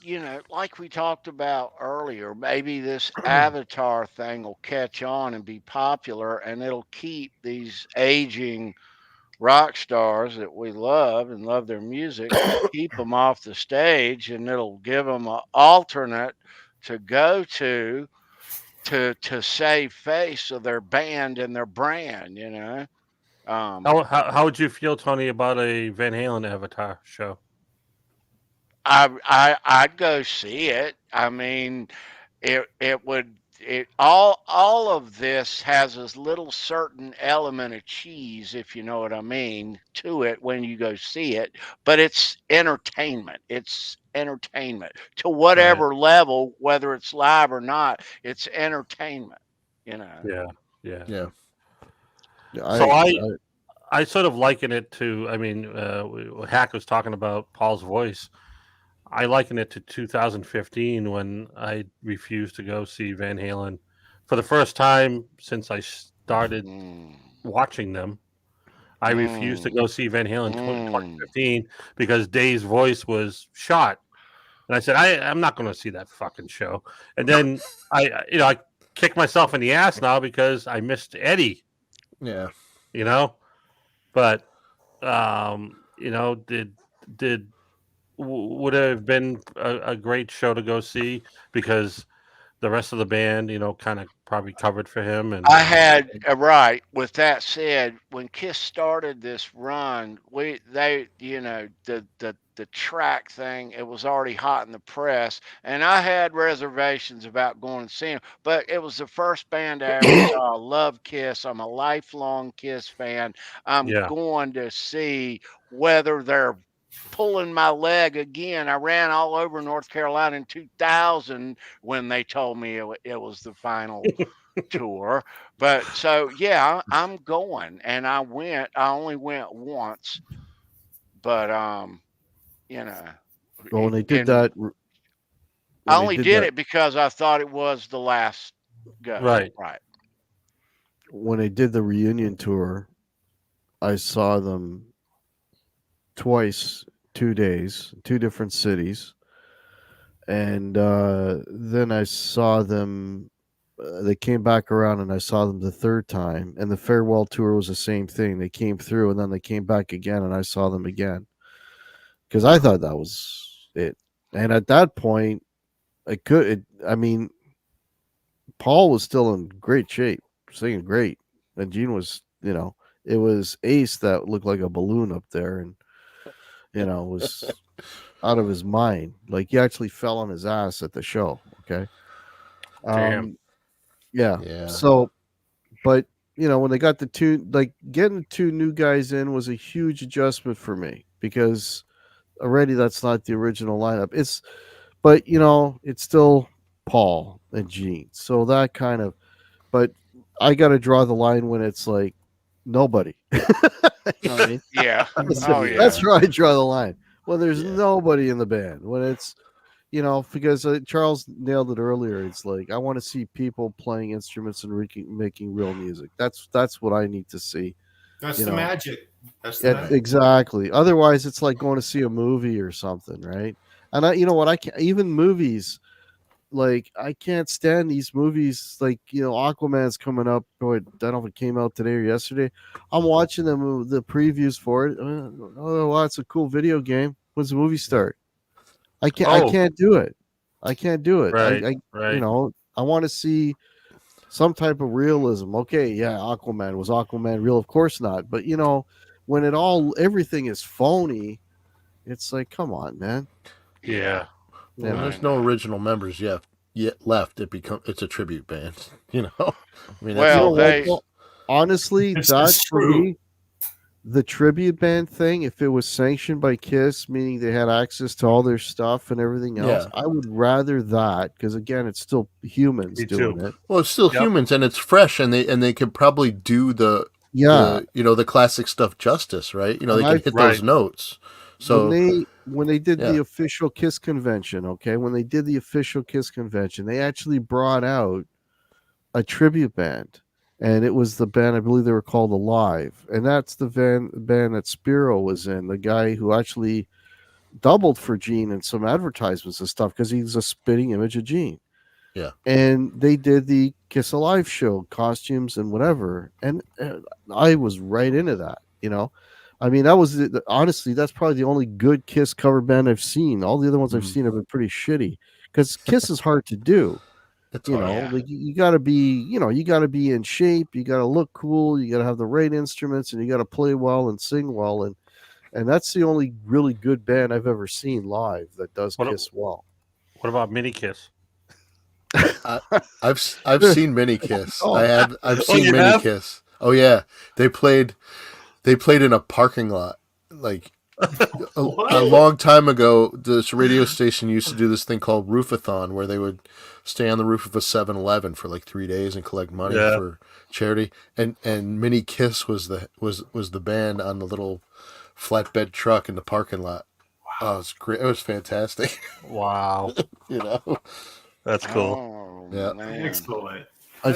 [SPEAKER 2] like we talked about earlier, maybe this avatar thing will catch on and be popular, and it'll keep these aging rock stars that we love and love their music, keep them off the stage, and it'll give them an alternate to go to save face of their band and their brand,
[SPEAKER 4] How would you feel, Tony, about a Van Halen Avatar show?
[SPEAKER 2] I'd go see it. I mean, all of this has this little certain element of cheese, if you know what I mean, to it when you go see it, but it's entertainment. It's entertainment to whatever level, whether it's live or not, it's entertainment,
[SPEAKER 4] Yeah.
[SPEAKER 3] Yeah.
[SPEAKER 4] So I sort of liken it to. I mean, Hack was talking about Paul's voice. I liken it to 2015 when I refused to go see Van Halen for the first time since I started watching them. I refused to go see Van Halen in 2015 because Dave's voice was shot, and I said I'm not going to see that fucking show. And then I kick myself in the ass now because I missed Eddie.
[SPEAKER 3] Yeah.
[SPEAKER 4] But did would have been a great show to go see because the rest of the band, kind of probably covered for him. And
[SPEAKER 2] I had right. With that said, when Kiss started this run, the track thing, it was already hot in the press, and I had reservations about going and seeing them. But it was the first band I ever saw. I love Kiss. I'm a lifelong Kiss fan. I'm going to see whether they're pulling my leg again. I ran all over North Carolina in 2000 when they told me it was the final tour. But so yeah, I'm going, and I only went once, but
[SPEAKER 6] when they did that, when
[SPEAKER 2] I
[SPEAKER 6] they
[SPEAKER 2] only
[SPEAKER 6] did
[SPEAKER 2] did
[SPEAKER 6] that,
[SPEAKER 2] it because I thought it was the last go.
[SPEAKER 4] Right.
[SPEAKER 2] Right.
[SPEAKER 6] when they did the reunion tour, I saw them twice, 2 days, two different cities, and then I saw them. They came back around, and I saw them the third time. And the farewell tour was the same thing. They came through, and then they came back again, and I saw them again because I thought that was it. And at that point, I mean, Paul was still in great shape, singing great, and Gene was, it was Ace that looked like a balloon up there, and was out of his mind. Like he actually fell on his ass at the show. Okay.
[SPEAKER 4] Damn.
[SPEAKER 6] Yeah.
[SPEAKER 3] Yeah.
[SPEAKER 6] So, but when they got the two, like getting the two new guys in was a huge adjustment for me because already that's not the original lineup. But it's still Paul and Gene. So that kind of, but I got to draw the line when it's like nobody. You know what I mean?
[SPEAKER 2] Yeah.
[SPEAKER 6] That's,
[SPEAKER 2] Oh yeah.
[SPEAKER 6] that's where I draw the line. When there's
[SPEAKER 3] Yeah.
[SPEAKER 6] nobody in the band, when it's, because Charles nailed it earlier. It's like I want to see people playing instruments and making real music. That's what I need to see.
[SPEAKER 5] That's
[SPEAKER 6] You
[SPEAKER 5] the
[SPEAKER 6] know.
[SPEAKER 5] magic. That's the magic.
[SPEAKER 6] Exactly. Otherwise, it's like going to see a movie or something, right? And I can't even movies. Like I can't stand these movies. Like Aquaman's coming up. Boy, I don't know if it came out today or yesterday. I'm watching the previews for it. Oh, wow, it's a cool video game. When's the movie start? I can't do it. I can't do it.
[SPEAKER 4] Right.
[SPEAKER 6] I
[SPEAKER 4] Right.
[SPEAKER 6] I want to see some type of realism. Okay, yeah, Aquaman. Was Aquaman real? Of course not. But when everything is phony, it's like, come on, man.
[SPEAKER 4] Yeah.
[SPEAKER 3] When
[SPEAKER 6] Yeah.
[SPEAKER 3] there's no original members yet left, it's a tribute band. I mean,
[SPEAKER 2] Well,
[SPEAKER 3] that's
[SPEAKER 2] they-
[SPEAKER 6] Honestly,
[SPEAKER 5] This
[SPEAKER 6] that's
[SPEAKER 5] is
[SPEAKER 6] for
[SPEAKER 5] true.
[SPEAKER 6] me. The tribute band thing, if it was sanctioned by Kiss, meaning they had access to all their stuff and everything else,
[SPEAKER 3] Yeah.
[SPEAKER 6] I would rather that because again, it's still humans
[SPEAKER 4] Me
[SPEAKER 6] doing
[SPEAKER 4] too.
[SPEAKER 6] it.
[SPEAKER 3] well, it's still
[SPEAKER 4] Yep.
[SPEAKER 3] humans and it's fresh, and they could probably do the classic stuff justice, right? They
[SPEAKER 6] And
[SPEAKER 3] can hit those
[SPEAKER 4] Right.
[SPEAKER 3] notes. So
[SPEAKER 6] when they did the
[SPEAKER 3] yeah.
[SPEAKER 6] official Kiss convention, okay, when they did the official Kiss convention, they actually brought out a tribute band, and it was the band, I believe they were called Alive, and that's the band that Spiro was in, the guy who actually doubled for Gene in some advertisements and stuff because he's a spitting image of Gene.
[SPEAKER 3] Yeah.
[SPEAKER 6] And they did the Kiss Alive show, costumes and whatever, and I was right into that. I mean, that was honestly, that's probably the only good Kiss cover band I've seen. All the other ones I've
[SPEAKER 3] Mhm.
[SPEAKER 6] seen have been pretty shitty because Kiss is hard to do.
[SPEAKER 3] it's hard.
[SPEAKER 2] Yeah.
[SPEAKER 6] Like you got to be, you got to be in shape. You got to look cool. You got to have the right instruments, and you got to play well and sing well. And that's the only really good band I've ever seen live that does
[SPEAKER 4] What-
[SPEAKER 6] Kiss well.
[SPEAKER 4] What about Mini Kiss?
[SPEAKER 3] I've seen Mini Kiss.
[SPEAKER 6] Oh.
[SPEAKER 3] I've seen
[SPEAKER 4] you
[SPEAKER 3] Mini
[SPEAKER 4] have?
[SPEAKER 3] Kiss. Oh yeah, they played in a parking lot like a long time ago. This radio station used to do this thing called Roofathon, where they would stay on the roof of a 7-Eleven for like 3 days and collect money
[SPEAKER 4] Yeah.
[SPEAKER 3] for charity. And Mini Kiss was the band on the little flatbed truck in the parking lot. Oh, it was great. It was fantastic.
[SPEAKER 4] Wow. That's cool.
[SPEAKER 2] Oh,
[SPEAKER 3] Yeah.
[SPEAKER 2] man.
[SPEAKER 5] Excellent.
[SPEAKER 6] I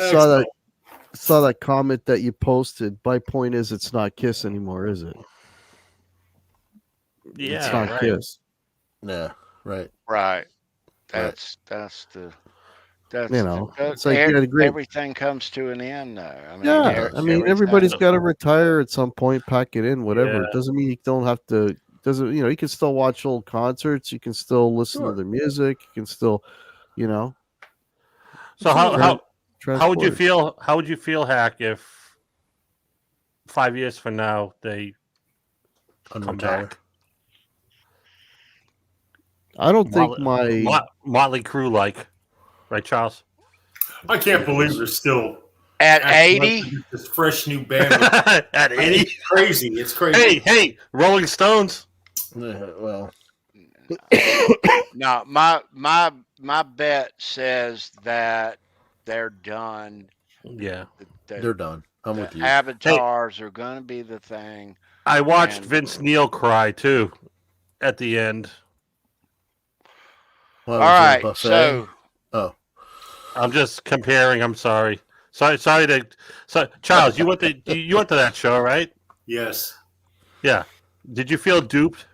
[SPEAKER 6] saw that comment that you posted. My point is, it's not Kiss anymore, is it?
[SPEAKER 4] Yeah.
[SPEAKER 6] It's not
[SPEAKER 4] right.
[SPEAKER 6] Kiss.
[SPEAKER 3] Yeah, right.
[SPEAKER 2] Right. That's the. That's
[SPEAKER 6] It's like you had a great.
[SPEAKER 2] everything comes to an end though. I mean,
[SPEAKER 6] Yeah, I mean,
[SPEAKER 2] everything-
[SPEAKER 6] everybody's got to retire at some point, pack it in, whatever.
[SPEAKER 4] Yeah.
[SPEAKER 6] It doesn't mean you don't have to. Doesn't you can still watch old concerts. You can still listen
[SPEAKER 3] Sure.
[SPEAKER 6] to their music. You can still,
[SPEAKER 4] So
[SPEAKER 6] Sure.
[SPEAKER 4] how would you
[SPEAKER 6] transport it.
[SPEAKER 4] feel? How would you feel, Hack, if 5 years from now they come
[SPEAKER 3] Unretire.
[SPEAKER 4] back?
[SPEAKER 6] I don't think my.
[SPEAKER 4] Motley Crue, like, right, Charles?
[SPEAKER 5] I can't believe they're still
[SPEAKER 2] at
[SPEAKER 5] acting like
[SPEAKER 2] 80.
[SPEAKER 5] this fresh new band.
[SPEAKER 4] At 80.
[SPEAKER 5] It's crazy. It's crazy.
[SPEAKER 4] Hey, Rolling Stones.
[SPEAKER 3] Yeah, well,
[SPEAKER 2] No, my bet says that they're done.
[SPEAKER 4] Yeah.
[SPEAKER 3] they're done. I'm with you.
[SPEAKER 2] Avatars are going to be the thing.
[SPEAKER 4] I watched
[SPEAKER 2] And-
[SPEAKER 4] Vince Neil cry too at the end.
[SPEAKER 3] While
[SPEAKER 2] All
[SPEAKER 3] I was in a
[SPEAKER 2] right,
[SPEAKER 3] buffet.
[SPEAKER 2] so
[SPEAKER 3] Oh,
[SPEAKER 4] I'm just comparing. I'm sorry. Sorry to. So, Charles, you went to that show, right?
[SPEAKER 5] Yes.
[SPEAKER 4] Yeah. Did you feel duped?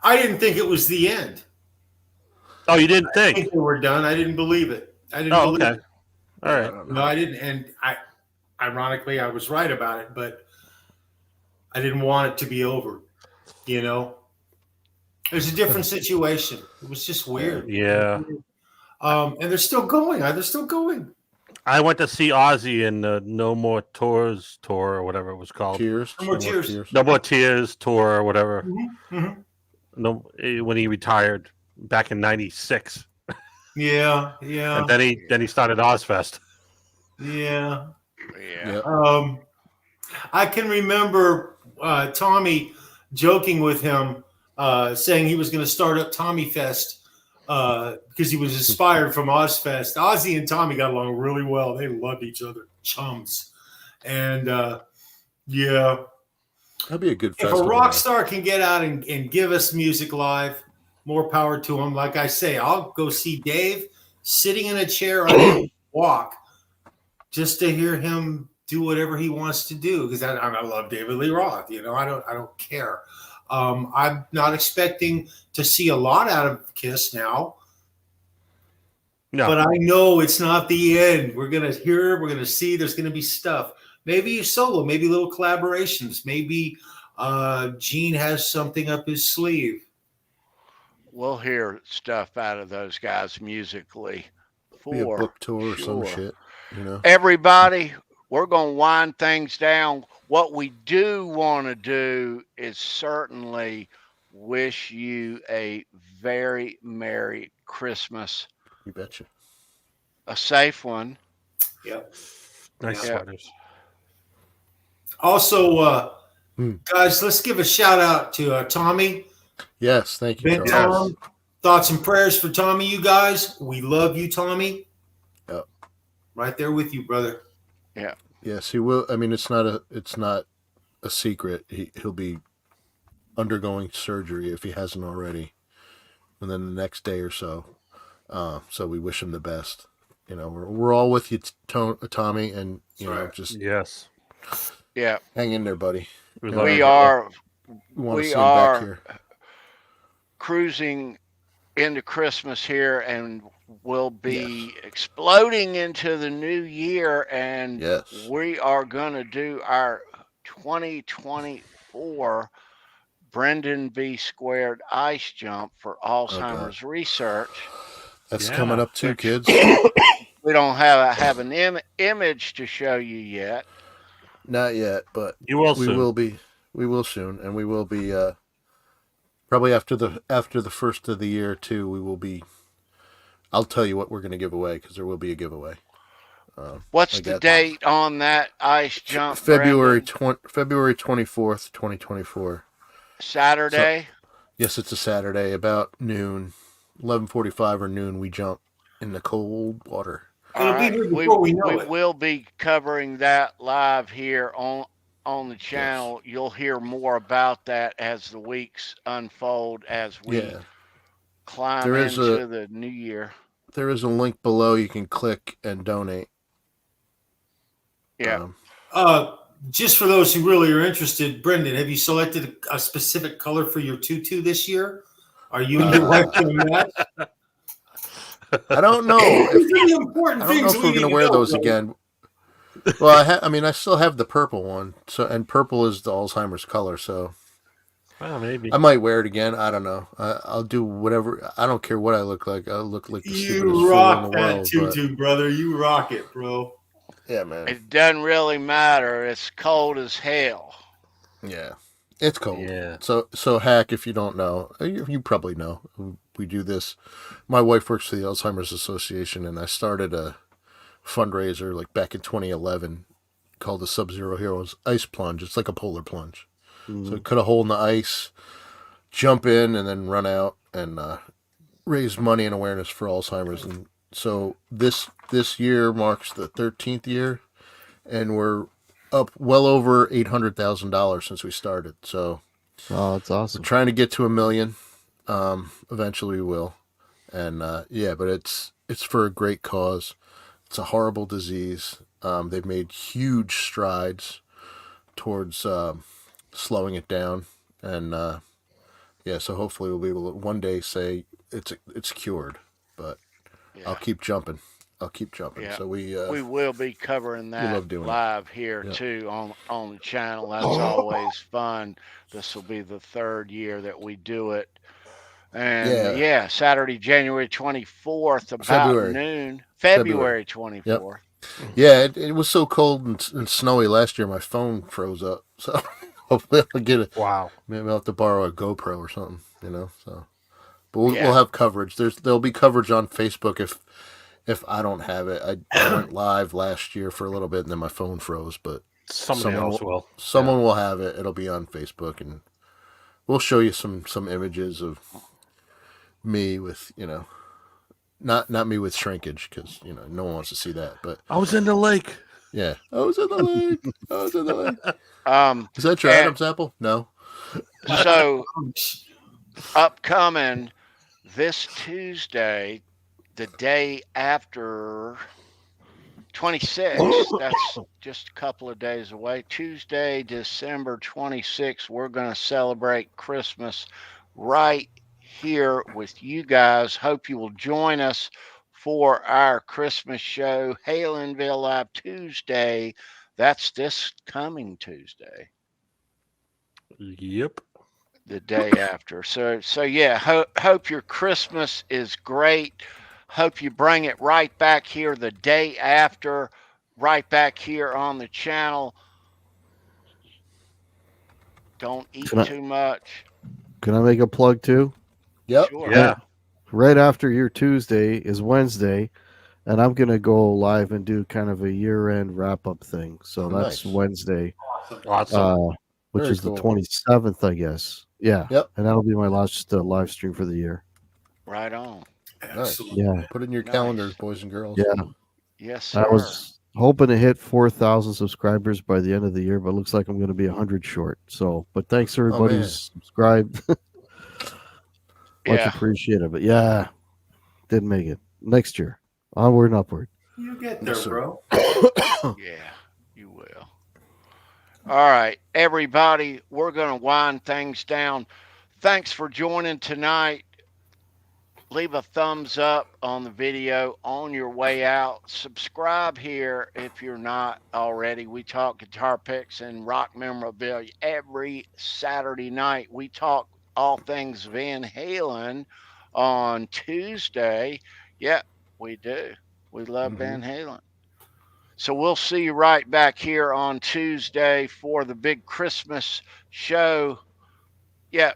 [SPEAKER 5] I didn't think it was the end.
[SPEAKER 4] Oh, you didn't
[SPEAKER 5] I
[SPEAKER 4] think?
[SPEAKER 5] think they were done. I didn't believe it. I didn't
[SPEAKER 4] Oh,
[SPEAKER 5] believe
[SPEAKER 4] okay.
[SPEAKER 5] it.
[SPEAKER 4] All
[SPEAKER 3] I
[SPEAKER 4] right.
[SPEAKER 3] don't know.
[SPEAKER 5] No, I didn't. And ironically, I was right about it, but I didn't want it to be over. You know, it was a different situation. It was just weird.
[SPEAKER 4] Yeah.
[SPEAKER 5] And they're still going. They're still going.
[SPEAKER 4] I went to see Ozzy in the No More Tours tour or whatever it was called.
[SPEAKER 3] Tears.
[SPEAKER 5] No more tears.
[SPEAKER 4] No More Tears tour or whatever.
[SPEAKER 5] Mm-hmm.
[SPEAKER 4] No, when he retired back in '96,
[SPEAKER 5] Yeah.
[SPEAKER 4] and then he started Ozfest.
[SPEAKER 5] Yeah.
[SPEAKER 2] yeah.
[SPEAKER 3] Yep.
[SPEAKER 5] I can remember Tommy joking with him, saying he was going to start up Tommy Fest because he was inspired from Ozfest. Ozzy and Tommy got along really well. They loved each other, chums. And yeah,
[SPEAKER 3] That'd be a good
[SPEAKER 5] if
[SPEAKER 3] festival.
[SPEAKER 5] a rock star can get out and give us music live, more power to him. Like I say, I'll go see Dave sitting in a chair on a walk just to hear him do whatever he wants to do, because I love David Lee Roth. You know, I don't care. I'm not expecting to see a lot out of Kiss now,
[SPEAKER 4] No,
[SPEAKER 5] but I know it's not the end. We're gonna hear, we're gonna see. There's gonna be stuff. Maybe solo, maybe little collaborations. Maybe Gene has something up his sleeve.
[SPEAKER 2] We'll hear stuff out of those guys musically.
[SPEAKER 3] Be a
[SPEAKER 2] For
[SPEAKER 3] book tour or some
[SPEAKER 2] sure.
[SPEAKER 3] shit. You know.
[SPEAKER 2] Everybody, we're going to wind things down. What we do want to do is certainly wish you a very Merry Christmas,
[SPEAKER 3] You betcha.
[SPEAKER 2] a safe one.
[SPEAKER 5] Yep.
[SPEAKER 4] nice
[SPEAKER 2] Yeah.
[SPEAKER 4] sweaters.
[SPEAKER 5] Also,
[SPEAKER 3] Hmm.
[SPEAKER 5] guys, let's give a shout out to Tommy.
[SPEAKER 3] Yes, thank you,
[SPEAKER 5] Ben
[SPEAKER 3] Charles.
[SPEAKER 5] Tom, thoughts and prayers for Tommy, you guys. We love you, Tommy.
[SPEAKER 3] Yep.
[SPEAKER 5] Right there with you, brother.
[SPEAKER 3] Yes, he will. I mean, it's not a secret. He'll be undergoing surgery if he hasn't already, and then the next day or so. So we wish him the best. You know, we're all with you, Tommy, and you know,
[SPEAKER 5] Right.
[SPEAKER 3] just
[SPEAKER 4] Yes.
[SPEAKER 2] Yeah,
[SPEAKER 3] hang in there, buddy.
[SPEAKER 4] We
[SPEAKER 3] Yeah.
[SPEAKER 4] love
[SPEAKER 2] we
[SPEAKER 4] you.
[SPEAKER 2] are
[SPEAKER 3] We want to
[SPEAKER 2] We
[SPEAKER 3] see him back
[SPEAKER 2] are-
[SPEAKER 3] here.
[SPEAKER 2] cruising into Christmas here, and we'll be exploding into the new year, and
[SPEAKER 3] Yes.
[SPEAKER 2] we are going to do our 2024 Brendan B. Squared ice jump for Alzheimer's research.
[SPEAKER 3] That's
[SPEAKER 4] Yeah.
[SPEAKER 3] coming up too,
[SPEAKER 2] Which-
[SPEAKER 3] kids.
[SPEAKER 2] We don't have an image to show you yet.
[SPEAKER 3] Not yet, but
[SPEAKER 4] You will
[SPEAKER 3] we
[SPEAKER 4] soon.
[SPEAKER 3] will be. We will soon, and we will be probably after the first of the year too. We will be. I'll tell you what we're going to give away, because there will be a giveaway.
[SPEAKER 2] What's
[SPEAKER 3] I
[SPEAKER 2] the
[SPEAKER 3] got-
[SPEAKER 2] date on that ice jump?
[SPEAKER 3] February
[SPEAKER 2] Brendan?
[SPEAKER 3] February 24th, 2024.
[SPEAKER 2] Saturday.
[SPEAKER 3] Yes, it's a Saturday, about noon, 11:45 or noon. We jump in the cold water.
[SPEAKER 5] It'll
[SPEAKER 2] All
[SPEAKER 5] be
[SPEAKER 2] right.
[SPEAKER 5] here before we know
[SPEAKER 2] we
[SPEAKER 5] it.
[SPEAKER 2] will be covering that live here on the channel. You'll hear more about that as the weeks unfold, as we
[SPEAKER 3] Yeah,
[SPEAKER 2] climb
[SPEAKER 3] There is
[SPEAKER 2] into the new year.
[SPEAKER 3] there is a link below you can click and donate.
[SPEAKER 2] Yeah.
[SPEAKER 5] Just for those who really are interested, Brendan, have you selected a specific color for your tutu this year? Are you and your wife going to match?
[SPEAKER 3] I don't know.
[SPEAKER 5] These are the important
[SPEAKER 3] I don't know
[SPEAKER 5] things
[SPEAKER 3] if
[SPEAKER 5] we
[SPEAKER 3] we're
[SPEAKER 5] need
[SPEAKER 3] going
[SPEAKER 5] to
[SPEAKER 3] to wear
[SPEAKER 5] know,
[SPEAKER 3] those
[SPEAKER 5] brother.
[SPEAKER 3] again. Well, I mean, I still have the purple one. So, and purple is the Alzheimer's color. So
[SPEAKER 4] Well, maybe.
[SPEAKER 3] I might wear it again. I don't know. I'll do whatever. I don't care what I look like. I'll look like the stupidest
[SPEAKER 5] You
[SPEAKER 3] fool in
[SPEAKER 5] rock
[SPEAKER 3] the
[SPEAKER 5] that
[SPEAKER 3] world.
[SPEAKER 5] tutu, brother. You rock it, bro.
[SPEAKER 3] But, yeah, man.
[SPEAKER 2] It doesn't really matter. It's cold as hell.
[SPEAKER 3] Yeah, it's cold.
[SPEAKER 4] Yeah.
[SPEAKER 3] So Hack, if you don't know, you probably know. We do this. My wife works for the Alzheimer's Association, and I started a fundraiser like back in 2011 called the Sub-Zero Heroes Ice Plunge. It's like a polar plunge. So cut a hole in the ice, jump in, and then run out and raise money and awareness for Alzheimer's. And so this year marks the 13th year, and we're up well over $800,000 since we started. So
[SPEAKER 6] Oh, that's
[SPEAKER 3] we're
[SPEAKER 6] awesome.
[SPEAKER 3] trying to get to 1 million. Eventually we will. And yeah, but it's for a great cause. It's a horrible disease. They've made huge strides towards slowing it down, and yeah, so hopefully we'll be able to one day say it's cured. But
[SPEAKER 2] Yeah.
[SPEAKER 3] I'll keep jumping.
[SPEAKER 2] Yeah.
[SPEAKER 3] So we
[SPEAKER 2] will be covering that
[SPEAKER 3] love doing it.
[SPEAKER 2] live here
[SPEAKER 3] Yeah.
[SPEAKER 2] too on the channel. That's always fun. This will be the 3rd year that we do it. And yeah, Saturday, January 24th, about
[SPEAKER 3] February.
[SPEAKER 2] noon. February 24th.
[SPEAKER 3] Yeah, it was so cold and snowy last year. My phone froze up. So hopefully I'll get it.
[SPEAKER 4] Wow.
[SPEAKER 3] Maybe I'll have to borrow a GoPro or something. So, but we'll
[SPEAKER 2] Yeah.
[SPEAKER 3] have coverage. There'll be coverage on Facebook if I don't have it. I went live last year for a little bit and then my phone froze. But
[SPEAKER 4] Somebody else will.
[SPEAKER 3] Someone will have it. It'll be on Facebook and we'll show you some images of me with not me with shrinkage because no one wants to see that. But
[SPEAKER 4] I was in the lake.
[SPEAKER 3] yeah, I was in the lake. Is that your
[SPEAKER 2] And-
[SPEAKER 3] Adam's apple? No.
[SPEAKER 2] So upcoming this Tuesday, the day after 26th, that's just a couple of days away. Tuesday, December 26th, we're going to celebrate Christmas right here with you guys. Hope you will join us for our Christmas show, Halenville Live Tuesday. That's this coming Tuesday,
[SPEAKER 4] Yep.
[SPEAKER 2] the day after. So yeah, hope your Christmas is great. Hope you bring it right back here the day after, right back here on the channel. Don't eat too much.
[SPEAKER 6] Can I make a plug too?
[SPEAKER 3] Yep.
[SPEAKER 2] Sure.
[SPEAKER 4] Yeah.
[SPEAKER 6] Right after your Tuesday is Wednesday, and I'm gonna go live and do kind of a year-end wrap-up thing. So that's
[SPEAKER 3] Nice.
[SPEAKER 6] Wednesday,
[SPEAKER 4] Awesome.
[SPEAKER 6] which
[SPEAKER 3] Very
[SPEAKER 6] is the
[SPEAKER 3] cool.
[SPEAKER 6] 27th, I guess. Yeah.
[SPEAKER 3] Yep.
[SPEAKER 6] And that'll be my last live stream for the year.
[SPEAKER 2] Right on.
[SPEAKER 5] Excellent.
[SPEAKER 6] Yeah.
[SPEAKER 3] Put it in your
[SPEAKER 2] Nice.
[SPEAKER 3] calendars, boys and girls.
[SPEAKER 6] Yeah.
[SPEAKER 2] Yes, sir.
[SPEAKER 6] I was hoping to hit 4,000 subscribers by the end of the year, but it looks like I'm going to be 100 short. So, but thanks everybody
[SPEAKER 3] man.
[SPEAKER 6] who's subscribed. Much
[SPEAKER 2] Yeah.
[SPEAKER 6] appreciated. But yeah, didn't make it. Next year, onward and upward.
[SPEAKER 5] You get there,
[SPEAKER 3] Yes, sir.
[SPEAKER 5] bro.
[SPEAKER 2] Yeah, you will. All right, everybody, we're going to wind things down. Thanks for joining tonight. Leave a thumbs up on the video on your way out. Subscribe here if you're not already. We talk guitar picks and rock memorabilia every Saturday night. We talk all things Van Halen on Tuesday. Yeah, we do. We love Van Halen. So we'll see you right back here on Tuesday for the big Christmas show. Yeah.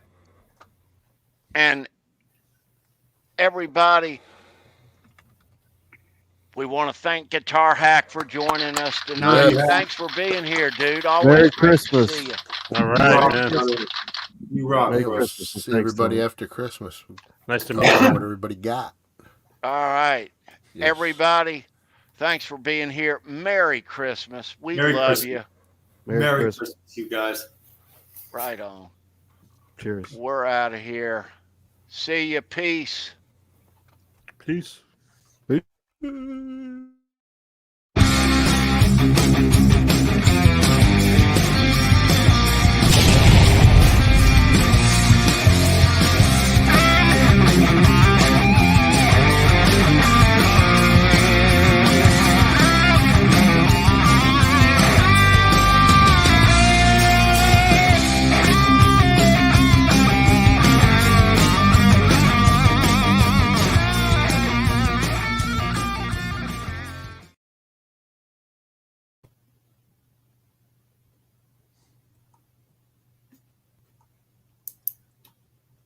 [SPEAKER 2] And everybody, we want to thank Guitar Hack for joining us tonight.
[SPEAKER 6] Yeah.
[SPEAKER 2] Thanks for being here, dude. Always
[SPEAKER 6] Merry
[SPEAKER 2] great to
[SPEAKER 6] Christmas.
[SPEAKER 2] see you.
[SPEAKER 4] All
[SPEAKER 5] You
[SPEAKER 4] right,
[SPEAKER 5] rock,
[SPEAKER 4] man.
[SPEAKER 5] brother. You rock,
[SPEAKER 6] Merry
[SPEAKER 5] bro.
[SPEAKER 6] Christmas.
[SPEAKER 3] See
[SPEAKER 6] Thanks,
[SPEAKER 3] everybody
[SPEAKER 6] Tony.
[SPEAKER 3] after Christmas.
[SPEAKER 4] Nice to
[SPEAKER 3] Talk
[SPEAKER 4] meet
[SPEAKER 3] about
[SPEAKER 4] you.
[SPEAKER 3] what everybody got.
[SPEAKER 2] All right.
[SPEAKER 3] Yes.
[SPEAKER 2] Everybody, thanks for being here. Merry Christmas. We
[SPEAKER 5] Merry
[SPEAKER 2] love
[SPEAKER 5] Christmas.
[SPEAKER 2] you.
[SPEAKER 5] Merry Christmas, you guys.
[SPEAKER 2] Right on.
[SPEAKER 6] Cheers.
[SPEAKER 2] We're out of here. See you. Peace.
[SPEAKER 4] Peace.
[SPEAKER 6] Peace.